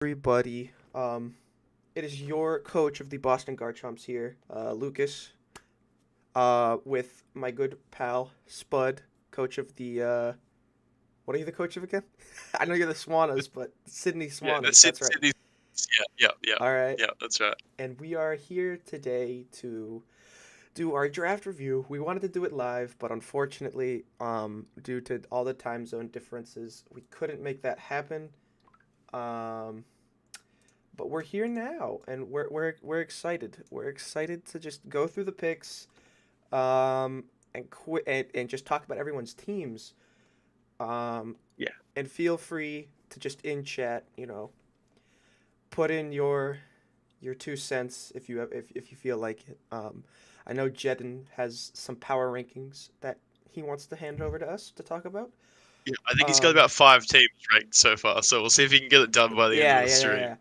everybody. It is your coach of the Boston Garchomps here, Lucas, with my good pal Spud, coach of the. What are you the coach of again? I know you're the Swanas, but Sydney Yeah, Swanas. That's right. Sydney. Yeah, All right, yeah. That's right. and we are here today to do our draft review. We wanted to do it live, but unfortunately, due to all the time zone differences, we couldn't make that happen. Um, but we're here now, and we're excited. We're excited to just go through the picks, and quit and just talk about everyone's teams. Um, Yeah, and feel free to just in chat, put in your 2 cents if you have, if you feel like it. I know Jedin has some power rankings that he wants to hand over to us to talk about. yeah. I think he's got Um, about 5 teams ranked so far, so we'll see if he can get it done by the end of yeah, the yeah, yeah, stream. yeah.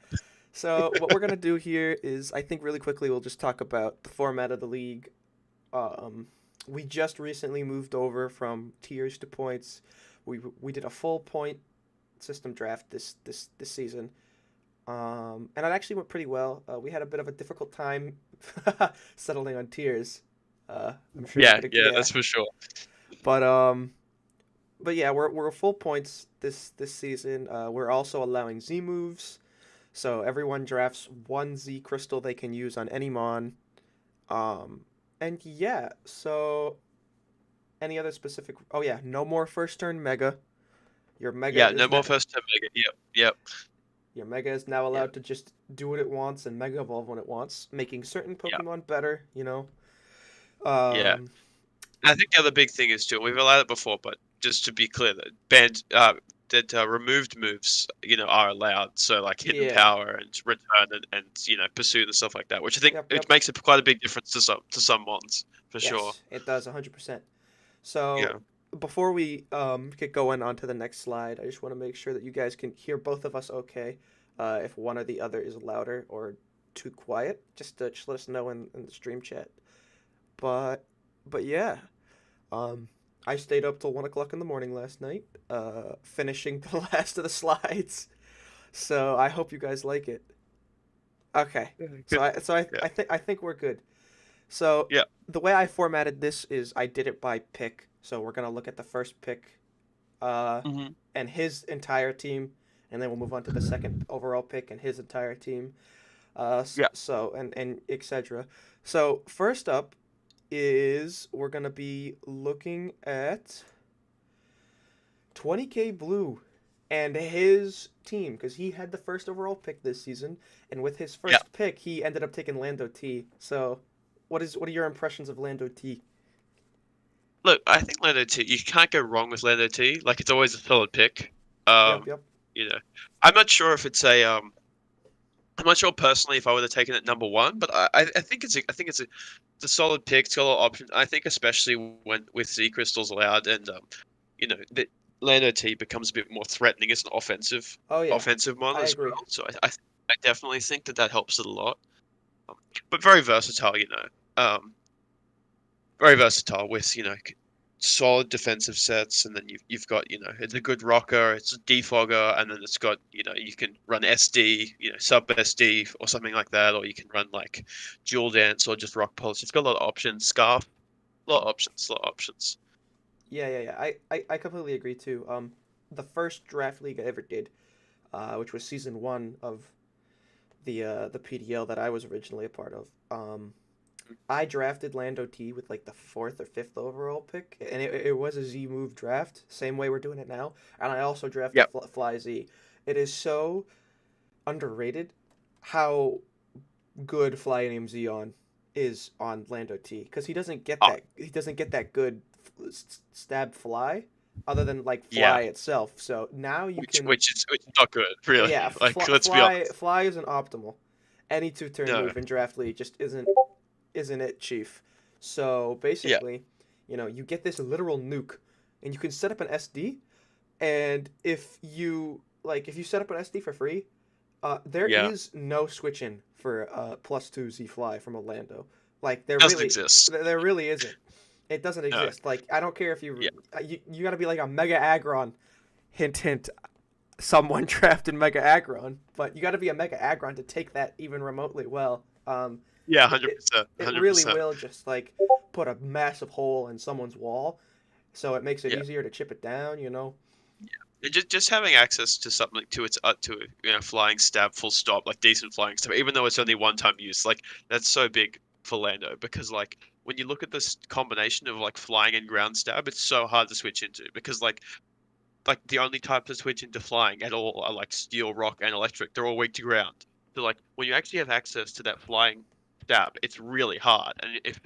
So what we're gonna do here is, I think really quickly, we'll just talk about the format of the league. Um, we just recently moved over from tiers to points. We did a full point system draft this season. And it actually went pretty well. We had a bit of a difficult time settling on tiers. I'm sure you Yeah, could, yeah, yeah. that's for sure. But um, but yeah, we're full points this season. We're also allowing Z moves, so everyone drafts one Z crystal they can use on any mon. And yeah, so any other specific? Oh yeah, no more first turn mega. Your mega Yeah, no is more now first time mega. Yep, Your Mega is now yep, allowed to just do what it wants and Mega Evolve when it wants, making certain yep, Pokemon better, yeah. Um, I think the other big thing is too, we've allowed it before, but just to be clear, that removed moves, are allowed. So like hidden yeah. power and return and pursuit and stuff like that, which I think Yep, it yep. makes quite a big difference to some mons for sure. Yes, it does 100%. So Yeah, before we get going on to the next slide, I just want to make sure that you guys can hear both of us okay. If one or the other is louder or too quiet, just let us know in the stream chat. But but yeah, Um, I stayed up till 1 o'clock in the morning last night, finishing the last of the slides. So I hope you guys like it. Okay, so good. I Yeah, think we're good. So yeah, the way I formatted this is I did it by pick. So we're gonna look at the first pick, uh, hmm and his entire team, and then we'll move on to the second overall pick and his entire team. yeah. So and etc. So first up is we're gonna be looking at 20K Blue and his team because he had the first overall pick this season, and with his Yeah. first pick, he ended up taking Lando T. So, what are your impressions of Lando T? Look, I think Lando T. You can't go wrong with Lando T. Like it's always a solid pick. Um, Yep, yep. you know, I'm not sure if it's a I'm not sure personally if I would have taken it number one, but I think it's a solid pick. It's got a lot of options. I think especially when with Z crystals allowed and that Lando T becomes a bit more threatening as an Oh yeah, offensive one I as agree. well. So I definitely think that helps it a lot. But very versatile, very versatile with solid defensive sets, and then you've got it's a good rocker, it's a defogger, and then it's got you can run SD, sub SD or something like that, or you can run like dual dance or just rock pulse. It's got a lot of options. Scarf, a lot of options, a lot of options. Yeah, yeah, yeah. I completely agree too. The first draft league I ever did, which was season one of the PDL that I was originally a part of. I drafted Lando T with like the fourth or fifth overall pick, and it was a Z move draft, same way we're doing it now. And I also drafted Yep. Fly Z. It is so underrated how good Fly Name Zeon is on Lando T because Oh, he doesn't get that good stab fly other than like yeah. fly itself. So now you can, Which is not good, really. yeah, Like let's be honest. fly isn't optimal. Any two turn No. move in draft league just isn't it, Chief? So Yeah. basically, you get this literal nuke, and you can set up an SD. And if you set up an SD for free, there Yeah. is no switching for +2 Z Fly from Orlando. Like Doesn't exist. there really isn't. It doesn't No. exist. Like I don't care if Yeah. you got to be like a Mega Aggron. Hint, hint. someone drafted Mega Aggron, but you got to be a Mega Aggron to take that even remotely well. Yeah, It, hundred it percent, it hundred really percent. will just like put a massive hole in someone's wall, so it makes it Yeah, easier to chip it down. You know. and just having access to something to its to a, flying stab, full stop, like decent flying stab, even though it's only one time use, like that's so big for Lando because like when you look at this combination of like flying and ground stab, it's so hard to switch into because like the only types to switch into flying at all are like steel, rock, and electric. They're all weak to ground. So like when you actually have access to that flying stab, it's really hard. And if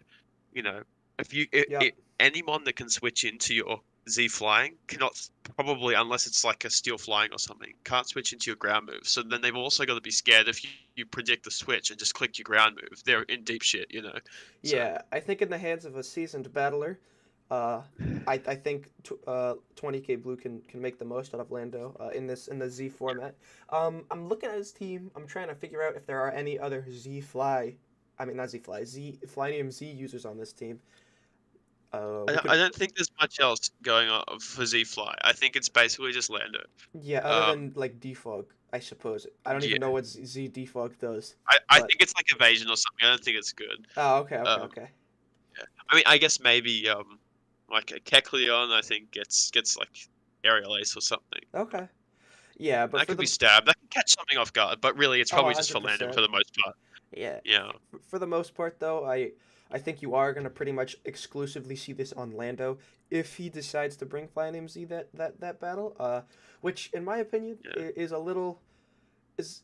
you know if you Yep. any mon that can switch into your Z flying cannot probably unless it's like a steel flying or something can't switch into your ground move. So then they've also got to be scared if you predict the switch and just click your ground move. They're in deep shit, you know. So Yeah, I think in the hands of a seasoned battler, uh, I think 20K Blue can make the most out of Lando in the Z format. I'm looking at his team. I'm trying to figure out if there are any other Z Fly, I mean not Z Fly, Z Flynium Z users on this team. We I could, don't think there's much else going on for Z fly. I think it's basically just Lando. yeah, other Um, than like defog, I suppose. I don't yeah, even know what Z defog does, I but think it's like evasion or something. I don't think it's good. oh, okay, okay, Um, okay, yeah. I mean, I guess maybe like a Kecleon, I think gets like aerial ace or something. okay. Yeah, but That for could be the stabbed. That could catch something off guard, but really, it's oh, probably just for Lando 100%. for the most part. Yeah, Yeah, for the most part, though, I think you are gonna pretty much exclusively see this on Lando if he decides to bring Flying MZ that battle. Which in my opinion yeah, is a little is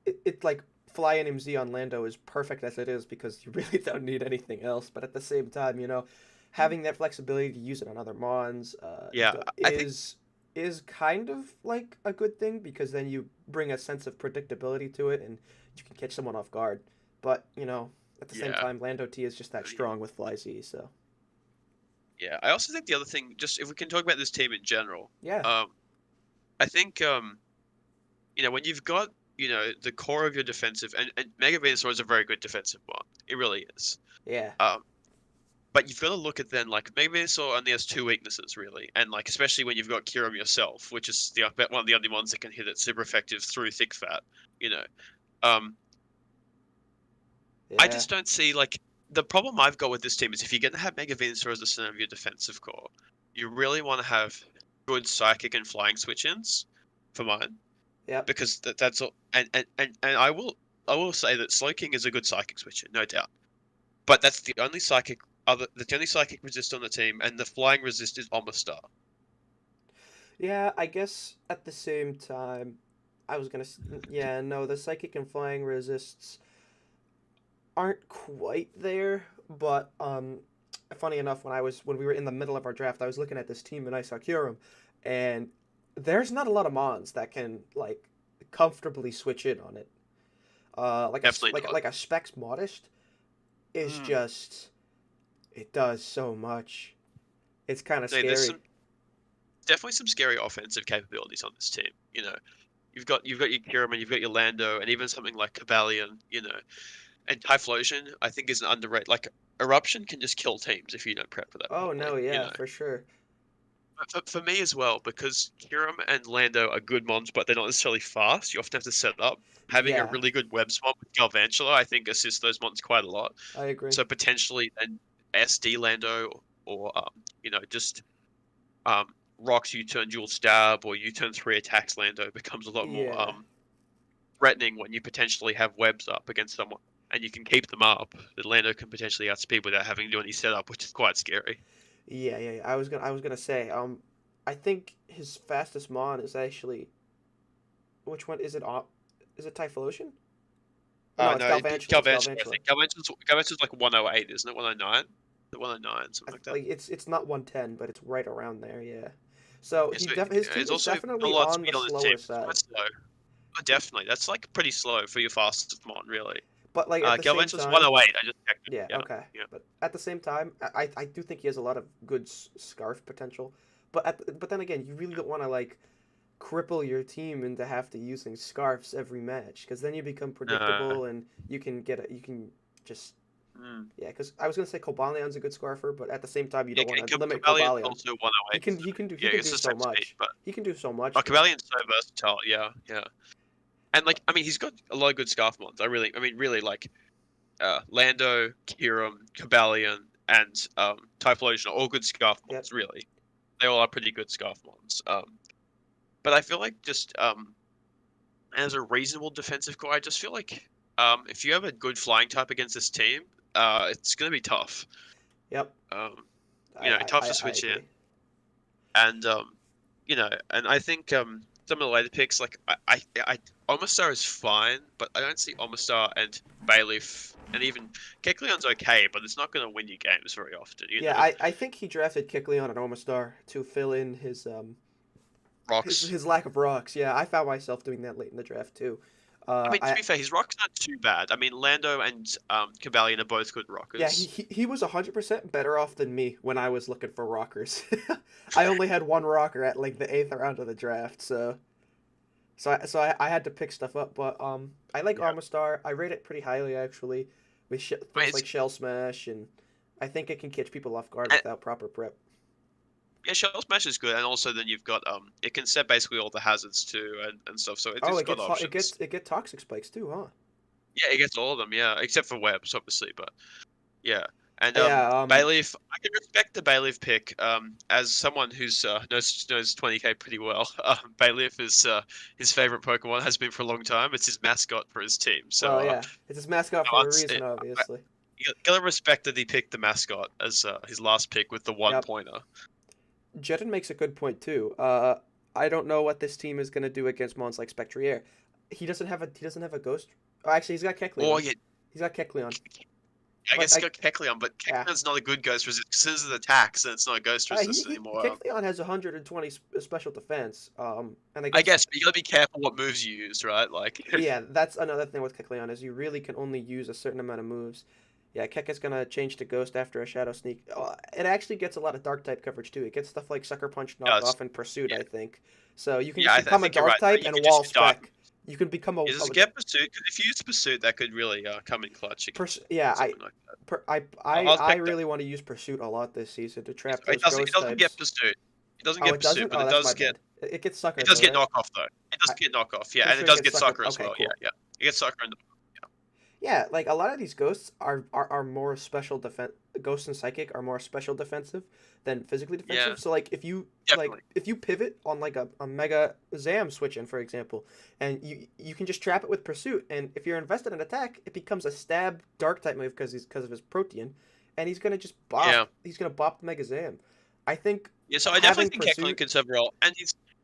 it like Flying MZ on Lando is perfect as it is because you really don't need anything else. But at the same time, you know, having that flexibility to use it on other mons yeah. I think is kind of like a good thing because then you bring a sense of predictability to it and you can catch someone off guard. But you know, at the same yeah, time, Lando T is just that strong with Fly Z. So yeah. I also think the other thing, just if we can talk about this team in general, yeah, um, I think when you've got, the core of your defensive, and Mega Venusaur is a very good defensive one. It really is. yeah, Um, but you've got to look at then like Mega Venusaur only has two weaknesses really, and like especially when you've got Kyurem yourself, which is one of the only ones that can hit it super effective through thick fat. You know, um, I yeah, just don't see like the problem I've got with this team is if you're going to have Mega Venusaur as the center of your defensive core, you really want to have good psychic and flying switch-ins for mine. yep, Because that's all. And I will say that Slowking is a good psychic switcher, no doubt. But that's the only psychic resist on the team, and the flying resist is Omastar. yeah. I guess at the same time, I was gonna yeah, no, the psychic and flying resists aren't quite there, but funny enough, when we were in the middle of our draft, I was looking at this team and I saw Kyurem, and there's not a lot of mons that can like comfortably switch in on it. Definitely not. Like a Specs Modest is Mm. just it does so much. It's kind of No, there's scary. some definitely some scary offensive capabilities on this team. You've got your Kieran, you've got your Lando, and even something like Cavalion. And Typhlosion, I think is an underrated. Like Eruption can just kill teams if you don't prep for that Oh no, properly. yeah, for sure. For me as well, because Kiram and Lando are good mons, but they're not necessarily fast. You often have to set up. Having a Yeah, really good web swap with Galvantula, I think, assists those mons quite a lot. I agree. So potentially an SD Lando or just rocks U-turn dual stab or U-turn three attacks Lando becomes a lot more Yeah, threatening when you potentially have webs up against someone and you can keep them up. The Lando can potentially outspeed without having to do any setup, which is quite scary. yeah. I was gonna say, I think his fastest mon is actually which one is it? Is it Typhlosion? Oh, no, it's No, it'd be Galvantula. It's Galvantula, I Galvantula. think. Galvantula's like 108, isn't it? 109? The 109, something like that. Like it's not 110, but it's right around there. Yeah. So Yeah, so his it's team is also got a definitely lot of on the speed on this team. slower It's quite side, slow. Oh, definitely. That's like pretty slow for your fastest mon, really. but like at the same Galvantula's time, 108. I just checked it. yeah, Yeah, okay. yeah. But at the same time, I do think he has a lot of good scarf potential. But then again, you really don't want to like cripple your team into have to using scarves every match because then you become No, predictable and you can just Mm. Yeah, because I was gonna say Cobalion's a good scarfer, but at the same time, you Yeah, don't want to limit Cabalion's Cobalion. also 108. So He yeah, can it's do the so same speed, much. but He can do so much oh, though. Cabalion's so versatile. Yeah, yeah. And like, I mean, he's got a lot of good scarf mons. I mean, really like Lando, Kiram, Cabalion, and Typhlosion are all good scarf Yep. mons. Really, they all are pretty good scarf mons. But I feel like just as a reasonable defensive core, I just feel like if you have a good flying type against this team, it's gonna be tough. Yep. Um, tough to I switch in, agree. and and I think some of the later picks, like Omastar is fine, but I don't see Omastar and Bayleaf and even Kecleon's okay, but it's not going to win you games very often, you Yeah, know. I think he drafted Kicleon and Omastar to fill in Rocks. his lack of rocks. Yeah, I found myself doing that late in the draft too. I mean, to I be fair, his rocks aren't too bad. I mean, Lando and Cabalion are both good Yeah, rockers. he was 100% better off than me when I was looking for rockers. I only had one rocker at like the eighth round of the draft, I had to pick stuff up. But I like Yeah. Armastar. I rate it pretty highly actually, with I mean, things like Shell Smash, and I think it can catch people off guard and, without proper prep. yeah, Shell Smash is good, and also then you've got it can set basically all the hazards too and stuff, so Oh, it's got options. it gets toxic spikes too, huh? Yeah, it gets all of them, yeah, except for webs, obviously, but yeah. And Yeah. Bayleaf, I can respect the Bayleaf pick. As someone who's knows 20k pretty well, Bayleaf is his favorite Pokemon has been for a long time. It's his mascot for his team. So Well, yeah. It's his mascot for a reason, I, obviously. you gotta respect that he picked the mascot as his last pick with the one Yep. pointer. Jedin makes a good point too. I don't know what this team is gonna do against mons like Spectrier. He doesn't have a ghost. Oh, actually, he's got Oh Kecleon. yeah, He's got Kecleon. I But guess it's got Kecleon, but yeah, Kecleon's not a good ghost resist because of the attacks, and it's not ghost resist he anymore. Kecleon has 120 special defense. And I I guess guess, but you gotta be careful what moves you use, right? Like, yeah, that's another thing with Kecleon is you really can only use a certain amount of moves. Yeah, Keck is gonna change to Ghost after a Shadow Sneak. It actually gets a lot of Dark type coverage too. It gets stuff like Sucker Punch, does. Knockoff, and Pursuit. Yeah, I think so. You can yeah, just I become a think you're Dark right. type You and could just Wall use dark. Spec. You can become Yeah, does it get pursuit? Because if you use pursuit, that could really come in clutch against yeah. something like that. I'll I pick that. really want to use Pursuit a lot this season to trap It those doesn't. It Ghost doesn't get types. pursuit. It doesn't Oh, get it pursuit, doesn't. but Oh, it that's does my get. bad. It gets Sucker It does though, get right? knockoff though. It does I get knockoff. Yeah, pretty and it sure it does gets get Sucker. sucker as Okay, well. Yeah, cool. yeah. It gets sucker and Yeah, like a lot of these ghosts are more special defense. Ghosts and psychic are more special defensive than physically yeah, defensive. So like definitely. if you pivot on like a mega Zam switch in, for example, and you can just trap it with pursuit, and if you're invested in attack, it becomes a stab dark type move because of his protean, and Yeah. he's gonna bop the mega Zam. I think Yeah, so I definitely having think Eklund pursuit. can serve a role, and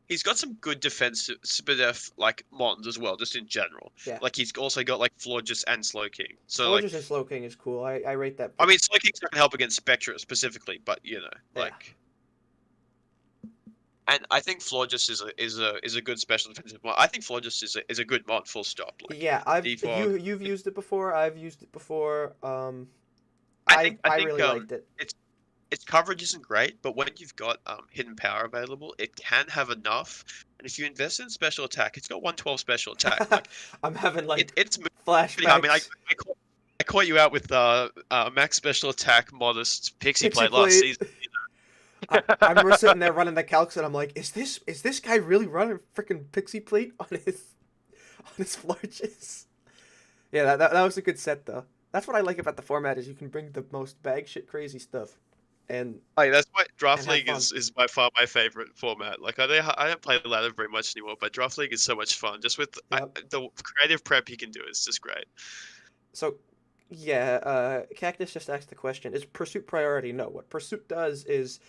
he's got some good defensive def like mons as well, just in general. Yeah, Like he's also got like Florges and Slow King. So like, Florges and Slow King is cool. I rate that I pick. mean, Slow King's not gonna help against Spectra specifically, but Yeah. and I think Florges is a good special defensive mod. I think Florges is a good mod. Full stop. Like Yeah, defog. you've used it before. I've used it before. I I think really liked it. its coverage isn't great, but when you've got hidden power available, it can have enough. And if you invest in special attack, it's got 112 special attack. Like I'm having like it's moving pretty high. I mean, flashbacks. I caught you out with max special attack modest pixie Pixie plate last plate. season. I remember sitting there running the calcs, and I'm like, is this guy really running freaking pixie plate on his flarges? Yeah, that was a good set though. That's what I like about the format is you can bring the most bag shit crazy stuff, and Like that's why Draft have League fun. is by far my favorite format. Like I don't play the ladder very much anymore, but Draft League is so much fun. Just with Yep. the creative prep you can do is just great. So, yeah, Cactus just asked the question: is pursuit priority? No. What pursuit does is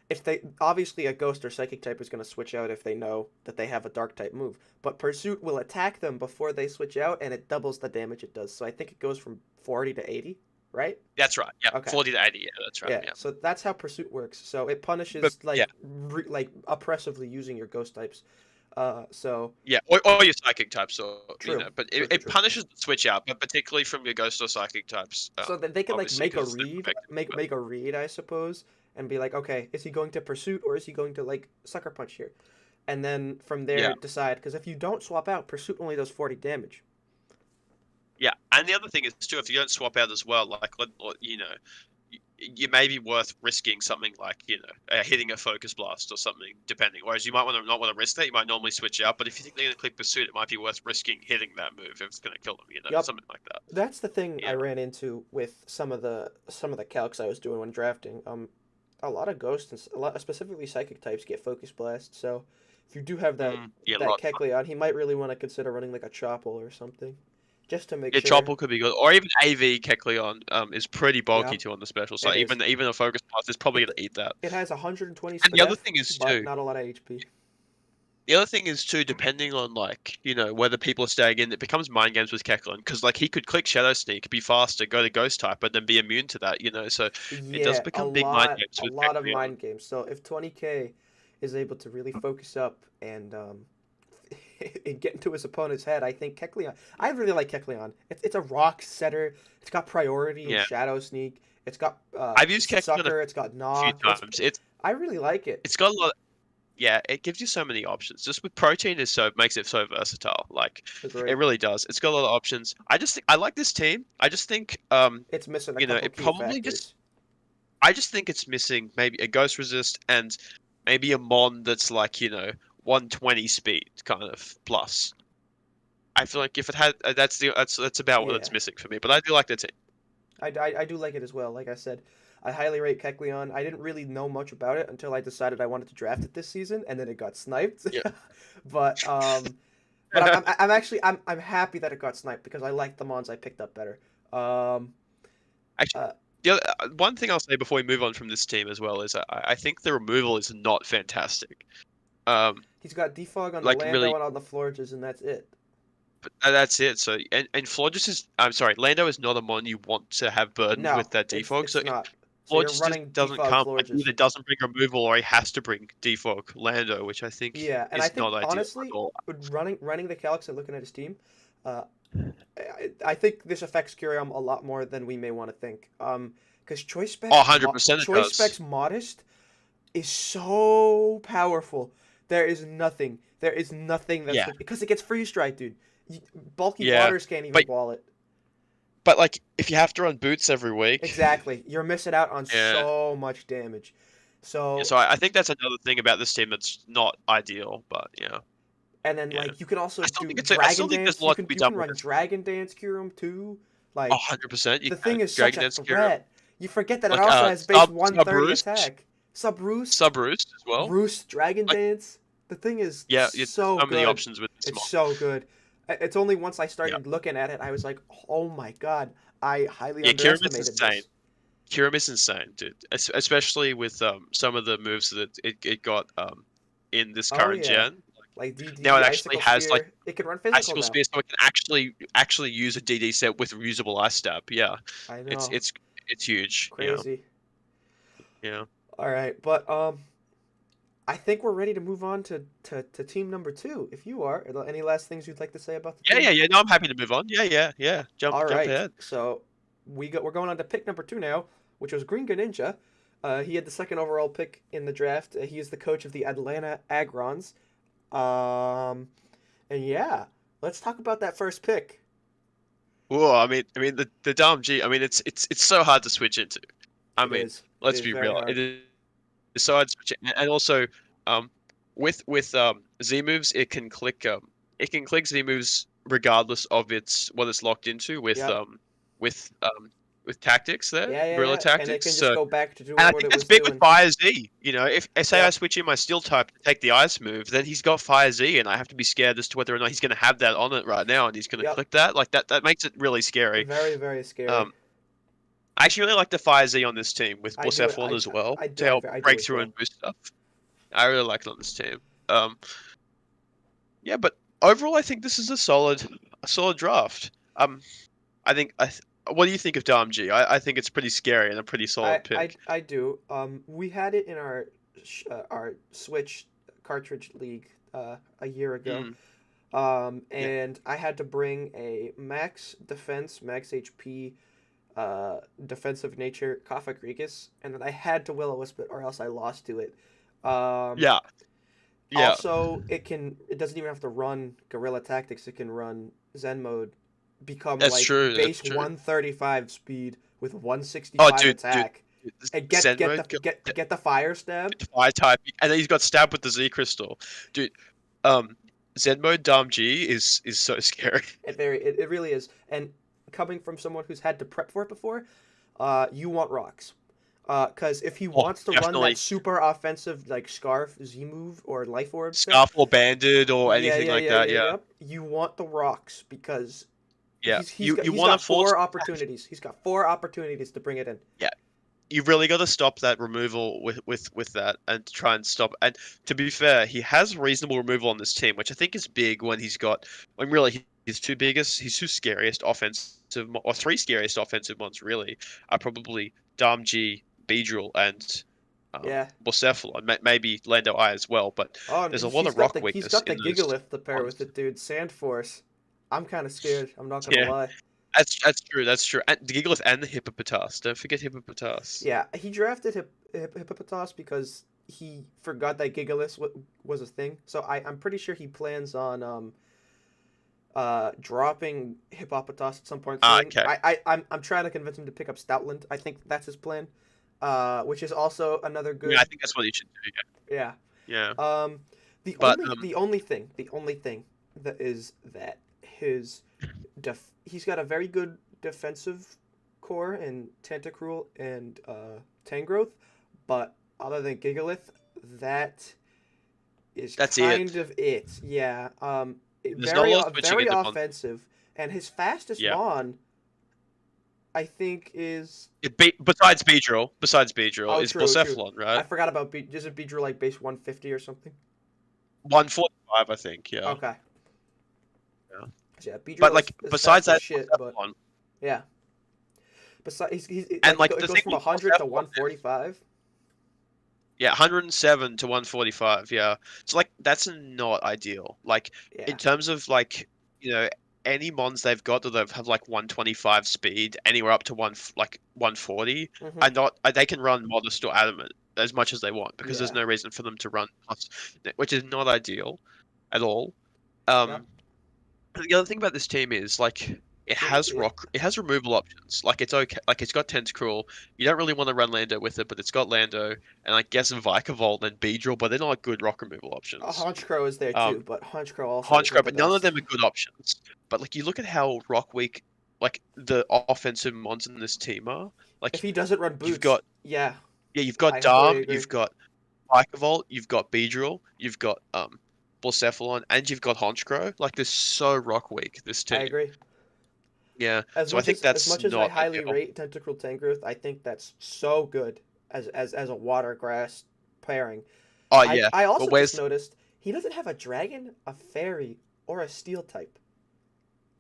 if they obviously a ghost or psychic type is going to switch out if they know that they have a dark type move, but pursuit will attack them before they switch out, and it doubles the damage it does. So I think it goes from 40 to 80, right? That's right. Yeah, Okay. 40 to 80. Yeah, that's right. Yeah. Yeah, So that's how pursuit works. So it but punishes yeah, like oppressively using your ghost types. So yeah, or your psychic types, or true, but true, true, it true. punishes the switch out, but particularly from your ghost or psychic types. So that they can like Obviously, make a because it's read, effective. But make a read, I suppose, and be like, okay, is he going to pursuit or is he going to like sucker punch here? And then from yeah, there decide because if you don't swap out, pursuit only does 40 damage. Yeah, and the other thing is too, if you don't swap out as well, like you know, you may be worth risking something like hitting a focus blast or something, depending. Whereas you might want to not want to risk that. You might normally switch out, but if you think they're going to click pursuit, it might be worth risking hitting that move if it's going to kill them. Yup. Something like that. That's the thing I Yeah. ran into with some of the calcs I was doing when drafting. A lot of ghosts and a lot, specifically psychic types, get focus blast. So if you do have Yeah, that right. Kecleon, he might really want to consider running like a Chopple or something, just to make Yeah, sure. Chopple could be good, or even AV Kecleon is pretty bulky Yeah, too on the special. So it is. even a focus blast is probably It going to eat that. it has 120 And the other SPDF, thing is but too, not a lot of HP. depending on like whether people are staying in, it becomes mind games with Kecleon because like he could click Shadow Sneak, be faster, go to Ghost type, but then be immune to that. So it does Yeah, become big mind games a with lot of Kecleon. mind games. So if 20k is able to really focus up and and get into his opponent's head, I think Kecleon. I really like Kecleon. It's a rock setter. It's got priority and Yeah, shadow sneak. It's got I've used Kecleon a sucker. It's got few knock. times. I really like it. It's got a lot. Yeah, it gives you so many options. Just with protein is so makes it so versatile. Like it Agree. really does. It's got a lot of options. I just think I like this team. I just think It's missing a couple it key probably just factors. I just think it's missing maybe a ghost resist and maybe a mon that's like, 120 speed kind of plus. I feel like if it had that's about what Yeah, it's missing for me. But I do like the team. I do like it as well. Like I said, I highly rate Kecleon. I didn't really know much about it until I decided I wanted to draft it this season, and then it got sniped. Yeah. but I'm actually I'm happy that it got sniped because I like the mons I picked up better. Um, Actually, uh, one thing I'll say before we move on from this team as well is I think the removal is not fantastic. Um, he's got defog on the like Lando really, and on the Florges, and that's it. that's it. So and Florges is I'm sorry, Lando is not a mon you want to have burdened No, with that defog. So it's if not. So you're Florges just running doesn't defog come, like Florges. either doesn't bring removal or he has to bring defog Lando, which I think Yeah, and I is think not ideal at honestly, all. running the Calyx and looking at his team, uh, I think this affects Curium a lot more than we may want to think. Because Oh, 100% it Choice does. Specs Modest is so powerful. There is nothing that's Yeah, because it gets freeze strike, dude. You, bulky yeah. waters can't even But wall it. like if you have to run boots every week, Exactly. You're missing out on yeah. so much damage. Yeah, So so I think that's another thing about this team that's not ideal, but yeah, and then yeah. like you can also do I Dragon still think there's a Dance. lot to be You done can with run it. Dragon Dance Kyurem too. Oh, Like 100%. You the can thing is such Dragon a Dance Kira, threat. You forget that it like also has base Sub 130 Roost, attack. Sub Roost, Sub Roost as well. Roost, Dragon Like Dance. The thing is yeah, so so many good. options with this It's mod. so good. It's only once I Yeah, started looking at it, I was like, oh my god, I highly yeah. Kirim is underestimated insane. this. Kirim is insane, dude. Especially with some of the moves that it got in this Oh current yeah, gen. like Now it DD actually Icicle has like Spear. It can run physical Icicle now. Spear, so it can actually use a DD set with reusable Ice Stab. Yeah, I it's know, it's it's huge. Yeah, crazy. yeah. All right, but I think we're ready to move on to team number two. If you are, any last things you'd like to say about the Yeah, team? yeah, yeah. No, I'm happy to move on. Yeah, yeah, yeah. All Jump right, ahead. so we're going on to pick number two now, which was Green Greninja. He had the second overall pick in the draft. He is the coach of the Atlanta Agrons. Um, and yeah, let's talk about that first pick. Whoa, I mean the Dom G. I mean, it's so hard to switch into. I It mean, is. It let's is be very real. It hard. is so hard to switch, and also, um, with Z moves, it can click Z moves regardless of its what it's locked into Yep. with um with tactics there, Yeah, yeah, guerrilla yeah. And it tactics. can just So go back to and doing I what think it that's was big with doing. Fire Z. If say I Yep. switch in my Steel type to take the Ice move, then he's got Fire Z, and I have to be scared as to whether or not he's going to have that on it right now, and he's going to Yep. click that. Like that makes it really scary. Very, very scary. Um, I actually really like the Fire Z on this team with I Bliss do it. F1 as well to help I do break as through well. and boost stuff. I really like it on this team. Um, yeah, but overall, I think this is a solid draft. I think what do you think of Dom G? I think it's pretty scary and a pretty solid pick. I do. We had it in our Switch cartridge league a year ago. Mm, yeah, And I had to bring a max defense, max HP, defensive nature Kafka Gregas, and then I had to Will-O-Wisp it, or else I lost to it. Um, yeah, yeah. Also, it doesn't even have to run Guerrilla Tactics. It can run Zen mode become That's like true. That's base true. 135 speed with Oh, 165 dude, attack and Zen mode, get the fire stab. fire type, and then he's got stabbed with the Z crystal, dude. Um, Zen mode Dom G is so scary. It really is. And coming from someone who's had to prep for it before, you want rocks. Because if he Oh, wants to run that definitely super offensive like Scarf Z move or Life Orb set, scarf or banded or yeah, anything yeah, like yeah, that. yeah, Yeah, yep. You want the rocks because yeah. You he's want to got force. four opportunities. He's got four opportunities to bring it in. Yeah, you really got to stop that removal with that and try and stop. And to be fair, he has reasonable removal on this team, which I think is big when he's got. When really his two scariest offensive or three scariest offensive ones really are probably Damji, Beedrill, and Yeah. Bucephalon. Maybe Lando Eye as well, but Oh, and there's a lot of rock he's weakness got the in those Gigalith to pair with ones. it, dude. Sand Force. I'm kind of scared. I'm not gonna Yeah, lie. that's true. That's true. And the Gigalith and the Hippopotas. Don't forget Hippopotas. Yeah, he drafted Hippopotas because he forgot that Gigalith was a thing. So I'm pretty sure he plans on dropping Hippopotas at some point Ah, soon. okay. I'm trying to convince him to pick up Stoutland. I think that's his plan. Which is also another Yeah, I good. think that's what you should do. Yeah. Yeah. Um, But the only thing that is that his he's got a very good defensive core in Tentacruel and Tangrowth, but other than Gigalith, that is that's it. kind of it. Yeah. There's not a lot of switching Very into one. offensive, and his fastest Yeah. Mon, I think, is Besides Beedrill, oh is true. Bucephalon, I right? forgot about does it Beedrill like base 150 or something? 145, I think. Yeah. Okay. Yeah. Yeah, But Beedrill like is besides fast as that, shit, but Bucephalon, yeah. Besides, and like it the goes thing from with 100 to Bucephalon, 145. yeah, 107 to 145. Yeah. So like that's not ideal. Like in Yeah. terms of like you know any mons they've got that have like 125 speed, anywhere up to like 140, Mhm. are not they can run modest or adamant as much as they want because there's Yeah. no reason for them to run plus, which is not ideal at all. Yep. Um, the other thing about this team is like Yeah. it has removal options. Like it's okay, like it's got Tentacruel. You don't really want to run Lando with it, but it's got Lando and I guess Vikavolt and Beedrill, but they're not good rock removal options. Honchkrow is there Um, too, but Honchkrow also isn't Honchkrow, the but none of best. them are good options. But like you look at how rock weak like the offensive mons in this team are. If Like he doesn't run you've boots, got yeah, you've got I completely Darm, agree. you've got Vikavolt, you've got Beedrill, you've got Blacephalon, and you've got Honchkrow. Like they're so rock weak, this I team. agree. Yeah. So I think As that's much as I not highly ideal. rate Tentacruel Tangrowth, I think that's so good as a water grass pairing. Oh yeah. I But also just where's noticed he doesn't have a dragon, a fairy, or a steel type.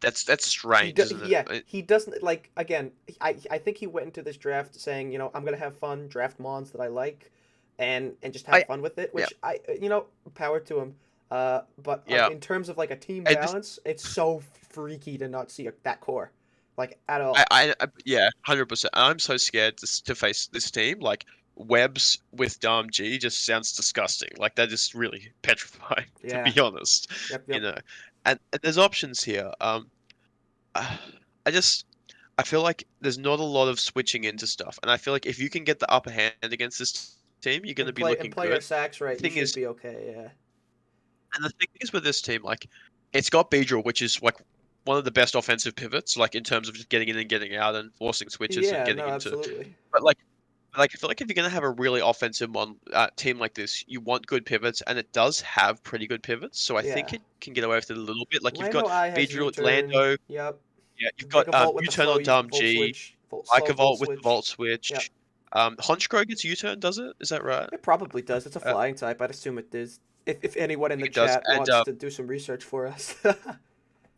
that's strange, isn't it? Yeah, he doesn't like again. I think he went into this draft saying, you know, I'm gonna have fun, draft mons that I like, and just have I fun with it. yeah, Which you know, power to him. But yeah. in terms of like a team And this balance, it's so freaky to not see that core, like at all. yeah, 100%. I'm so scared to face this team. Like webs with Dom G just sounds disgusting. Like that is really petrifying, to Yeah. be honest. Yep. You Yep. know, and there's options here. Uh, I just I feel like there's not a lot of switching into stuff, and I feel like if you can get the upper hand against this team, you're going to be And looking play your good. sacks right, you Thing should is, be okay. Yeah. and the thing is with this team, like it's got Beedrill, which is like one of the best offensive pivots, like in terms of just getting in and getting out and forcing switches and Yeah. getting No. into. Absolutely. But I feel like if you're gonna have a really offensive team like this, you want good pivots, and it does have pretty good pivots. So I think Yeah. it can get away with it a little bit. Like you've got Lando Eye has Beedrill, U-turn. Lando, Yep. yeah, you've got Vigavolt with the U-turn slow on Dom volt G, switch, slow volt Volt with the switch. Volt Yep. switch. Honchkrow gets U-turn, does it? Is that right? It probably does. It's a I flying type. I'd assume it does. If anyone in the think it does. chat And wants to do some research for us.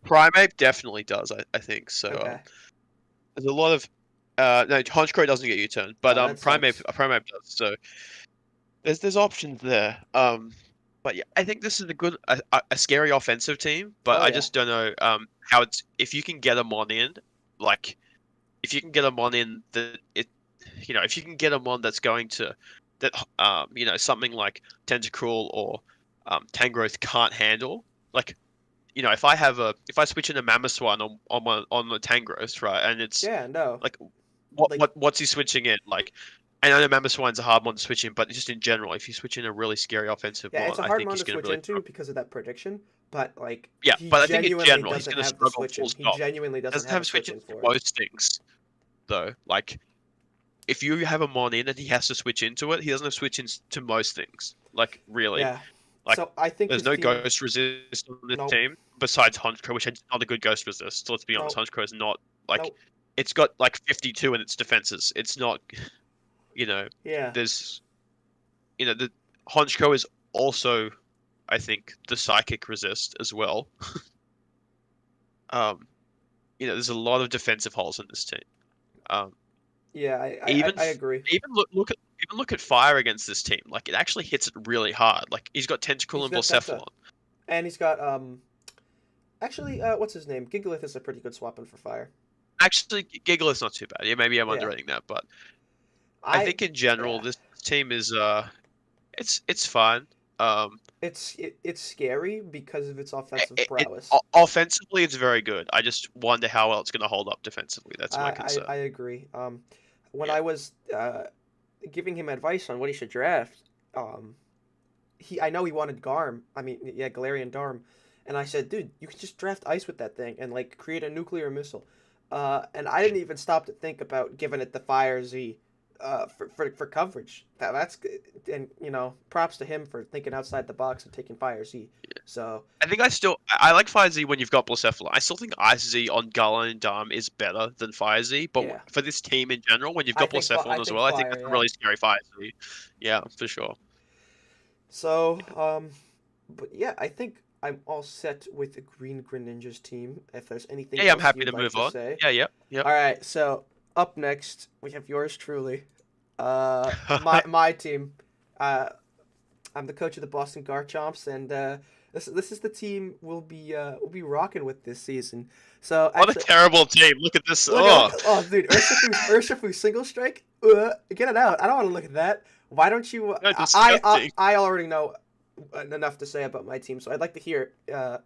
Primate definitely does. I think so. Okay. There's a lot of no Honchkrow doesn't get U-turn, but Oh, that Primate sucks. Primate does. So there's options there. But yeah, I think this is a scary offensive team, but Oh I yeah. just don't know how it's if you can get them on in, like if you can get them on in that it, if you can get them on that's going to that something like Tentacruel or Tangrowth can't handle, like if I switch in a Mamoswine on the Tangros, right, and it's Yeah, no. like Like, what's he switching in? Like, and I know Mamoswine's a hard one to switch in, but just in general, if you switch in a really scary offensive yeah, mon, it's a I hard think one he's to going to switch really into struggle. because of that prediction, but like Yeah, he but I think in genuinely general, he's doesn't going to have the struggle switch full in. He stop. genuinely doesn't Doesn't have have a a switch switch in in for it. most things though. Like, if you have a mon in and he has to switch into it, he doesn't have switch ins to most things. Like, really. Yeah. Like, So I think there's his no team. ghost resist on this Nope. team besides Honchkrow, which is not a good ghost resist. Let's be honest, Nope. Honchkrow is not like Nope. it's got like 52 in its defenses. It's not, you know, Yeah. there's the Honchkrow is also, I think, the psychic resist as well. Um, there's a lot of defensive holes in this team. Um, Yeah. even I agree. even look at fire against this team. Like, it actually hits it really hard. Like, he's got tentacle He's and got Tenta, Blacephalon. and he's got Actually, what's his name? Gigalith is a pretty good swap in for fire. Actually, Giggle is not too bad. Yeah, maybe I'm Yeah. underrating that, but I I think in general yeah. this team is it's fine. Um, It's scary because of its offensive it prowess. offensively it's very good. I just wonder how well it's going to hold up defensively. That's my concern. I agree. When Yeah. I was giving him advice on what he should draft, I know he wanted Garm. I mean, yeah, Galarian Darm, and I said, dude, you can just draft Ice with that thing and like create a nuclear missile. And I didn't even stop to think about giving it the Fire Z, for coverage. That's good. And props to him for thinking outside the box and taking Fire Z. So I think I like Fire Z when you've got Blacephalon. I still think Ice Z on Gala and Dharm is better than Fire Z, but yeah, for this team in general, when you've got I Blacephalon as think well, I think Fire. that's a Yeah. really scary Fire Z. Yeah, for sure. So but yeah, I think I'm all set with the Green Greninja's team. If there's anything Yeah, I'm else happy you'd to like move to on. say. Yeah, yep, yep. All right, so up next we have yours truly. My team. Uh, I'm the coach of the Boston Garchomps, and this is the team we'll be rocking with this season. So What a actually, terrible team. Look at this. look Oh, at oh dude, Urshifu single strike. Get it out. I don't want to look at that. Why don't you? no, disgusting. I already know enough to say about my team, so I'd like to hear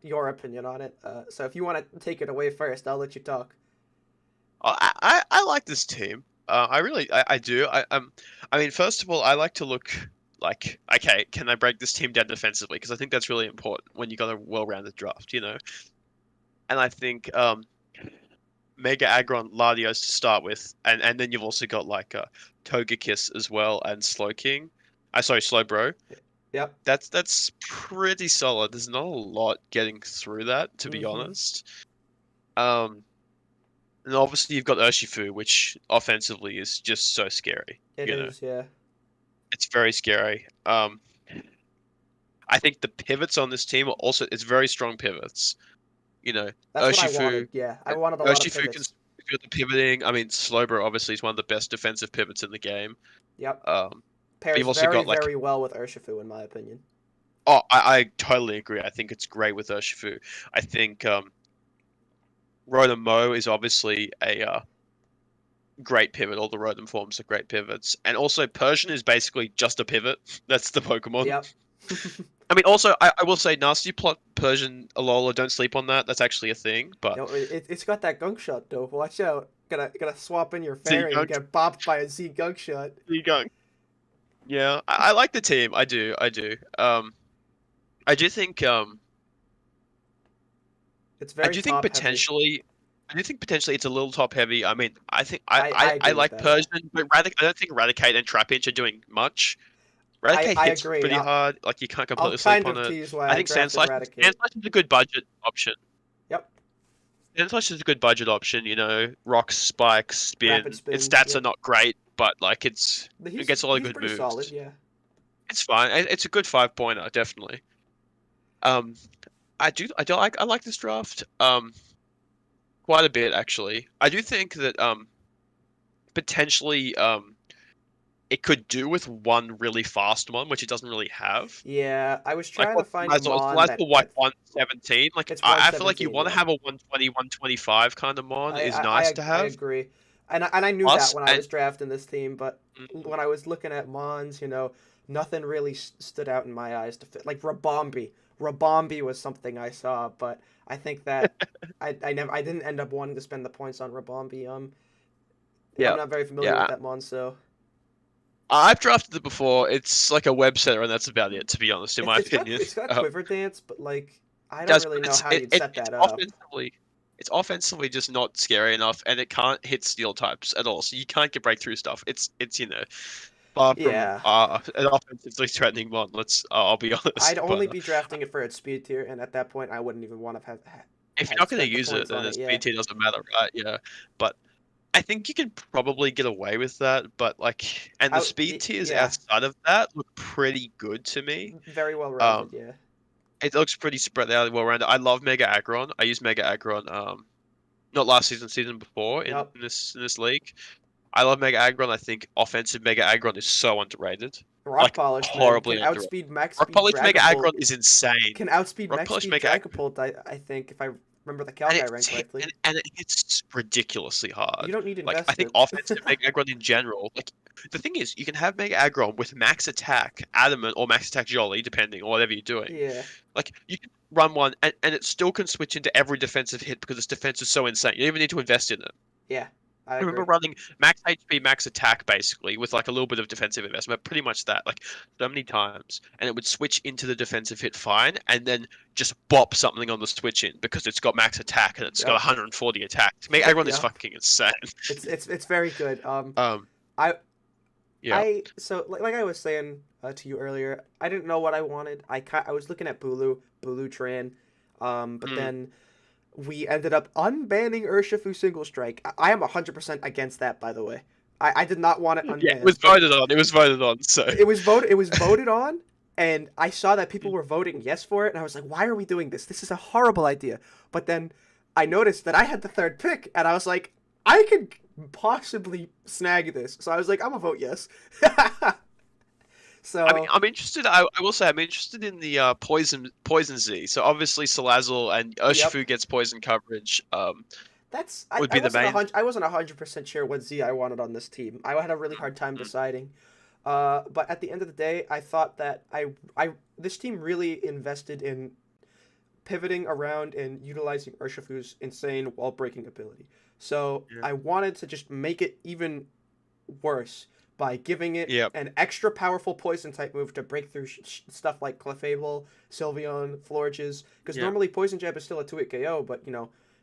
your opinion on it. So if you want to take it away first, I'll let you talk. I like this team. I do. I mean, first of all, I like to look like, okay, can I break this team down defensively? Because I think that's really important when you got a well-rounded draft. And I think Mega Aggron, Latios to start with, and then you've also got like Togekiss as well and Slowking. Sorry, Slowbro. Yep. That's pretty solid. There's not a lot getting through that, to be Mm-hmm. honest. Um, and obviously you've got Urshifu, which offensively is just so scary. It is, yeah. It's very scary. I think the pivots on this team are also it's very strong pivots. You know, That's what I wanted. Urshifu, Yeah, I wanted a lot of Urshifu can pivots. do the pivoting. I mean, Slowbro obviously is one of the best defensive pivots in the game. Yep. Um, but Pairs you've also very, got like, very well with Urshifu, in my opinion. oh, I totally agree. I think it's great with Urshifu. I think Rotom Mo is obviously a great pivot. All the Rotom forms are great pivots, and also Persian is basically just a pivot. That's the Pokemon. Yep. I mean, also I will say Nasty Plot Persian Alola. Don't sleep on that. That's actually a thing. But It's got that gunk shot though. Watch out. Gonna swap in your Z fairy and Gunk, get bopped by a Z gunk shot. Z Gunk. Yeah, I like the team. I do. I do. I do think It's I very do think top heavy. potentially. I do think potentially it's a little top heavy. I mean, I think I I agree with like that. Yeah. Persian, but I don't think Raticate and Trapinch are doing much. Raticate I hits agree. pretty hard. Like, you can't I'll completely sleep kind on of it. tease why I I think drafted Raticate. Sandslash is a good budget option. Yep. Sandslash is a good budget option. Rock, spike, Rapid spin. Its spin. stats are Yep. not great, but like it gets a lot of He's good pretty solid. moves. Yeah. It's fine. It's a good 5 pointer, definitely. Um, I like this draft. Quite a bit actually. I do think that potentially it could do with one really fast one, which it doesn't really have. Yeah. I was Like, trying to what find a might as well, it's mon might as well like that 117. Like, it's one I feel like you seventeen. want to Yeah. have a 120, 125 kind of mon is nice to I have. agree, and I knew that Plus, when I and was drafting this team, but mm, when I was looking at Mons, nothing really stood out in my eyes to fit. Like Rabombi. Rabombi was something I saw, but I think that I didn't end up wanting to spend the points on Rabombi. I'm Yeah, not very familiar with yeah. that mon, so I've drafted it before. It's like a web setter, and that's about it, to be honest, in my opinion. it's got Quiver Dance, but like I don't Does really know it's how you'd set it's that up. offensively just not scary enough, and it can't hit steel types at all. So you can't get breakthrough stuff. It's far from Yeah, an offensively threatening one. I'll be I'd honest, only but be drafting it for its speed tier, and at that point, I wouldn't even want to have if you're had not going to spent the use it, points then on the it. Yeah, speed tier doesn't matter, right? Yeah, but I think you can probably get away with that. But like, and the speed tiers yeah, outside of that look pretty good to me. very well rounded. Um, Yeah. it looks pretty spread out, well rounded. I love Mega Aggron. I use Mega Aggron. Not last season, season before Yep. in this league. I love Mega Aggron. I think offensive Mega Aggron is so underrated, Rock like Polish, man, horribly can underrated. outspeed max Rock speed Polish Mega Aggron Dragapult. is insane. Can outspeed Rock max Polish speed Mega Aggron, Dragapult. I think if I remember the calc I ran correctly. and it hits ridiculously You hard. don't need Like I think investment. offensive Mega Aggron in general. Like the thing is, you can have Mega Aggron with max attack Adamant or max attack Jolly, depending on whatever you're doing. Yeah, Like you can run one, and it still can switch into every defensive hit because its defense is so insane. You don't even need to invest in it. yeah, I I remember agree. running max HP, max attack basically with like a little bit of defensive investment, pretty much that, like so many times, and it would switch into the defensive hit fine, and then just bop something on the switch in because it's got max attack and it's got Yep, 140 attack. Make everyone is yep. fucking insane. It's very good. Um, I yeah. so like I was saying to you earlier, I didn't know what I wanted. I was looking at Bulu Tran, but Mm. then we ended up unbanning Urshifu Single Strike. I am 100% against that, by the way. I did not want it Yeah, it was unbanned, but voted on. It was voted on. So it was voted on, and I saw that people were voting yes for it, and I was like, why are we doing this? This is a horrible idea. But then I noticed that I had the third pick, and I was like, I could possibly snag this. So I was like, I'm gonna vote yes. I mean, So I'm interested. I will say I'm interested in the poison Z. So obviously Salazzle and yep. Urshifu gets poison coverage. That's Would be the main. I wasn't 100% sure what Z I wanted on this team. I had a really hard time Mm. deciding. But at the end of the day, I thought that I this team really invested in pivoting around and utilizing Urshifu's insane wall breaking ability. So Yeah. I wanted to just make it even worse by giving it Yeah. an extra powerful poison type move to break through stuff like Clefable, Sylveon, Florges. Because Yeah. normally Poison Jab is still a 2-hit KO, but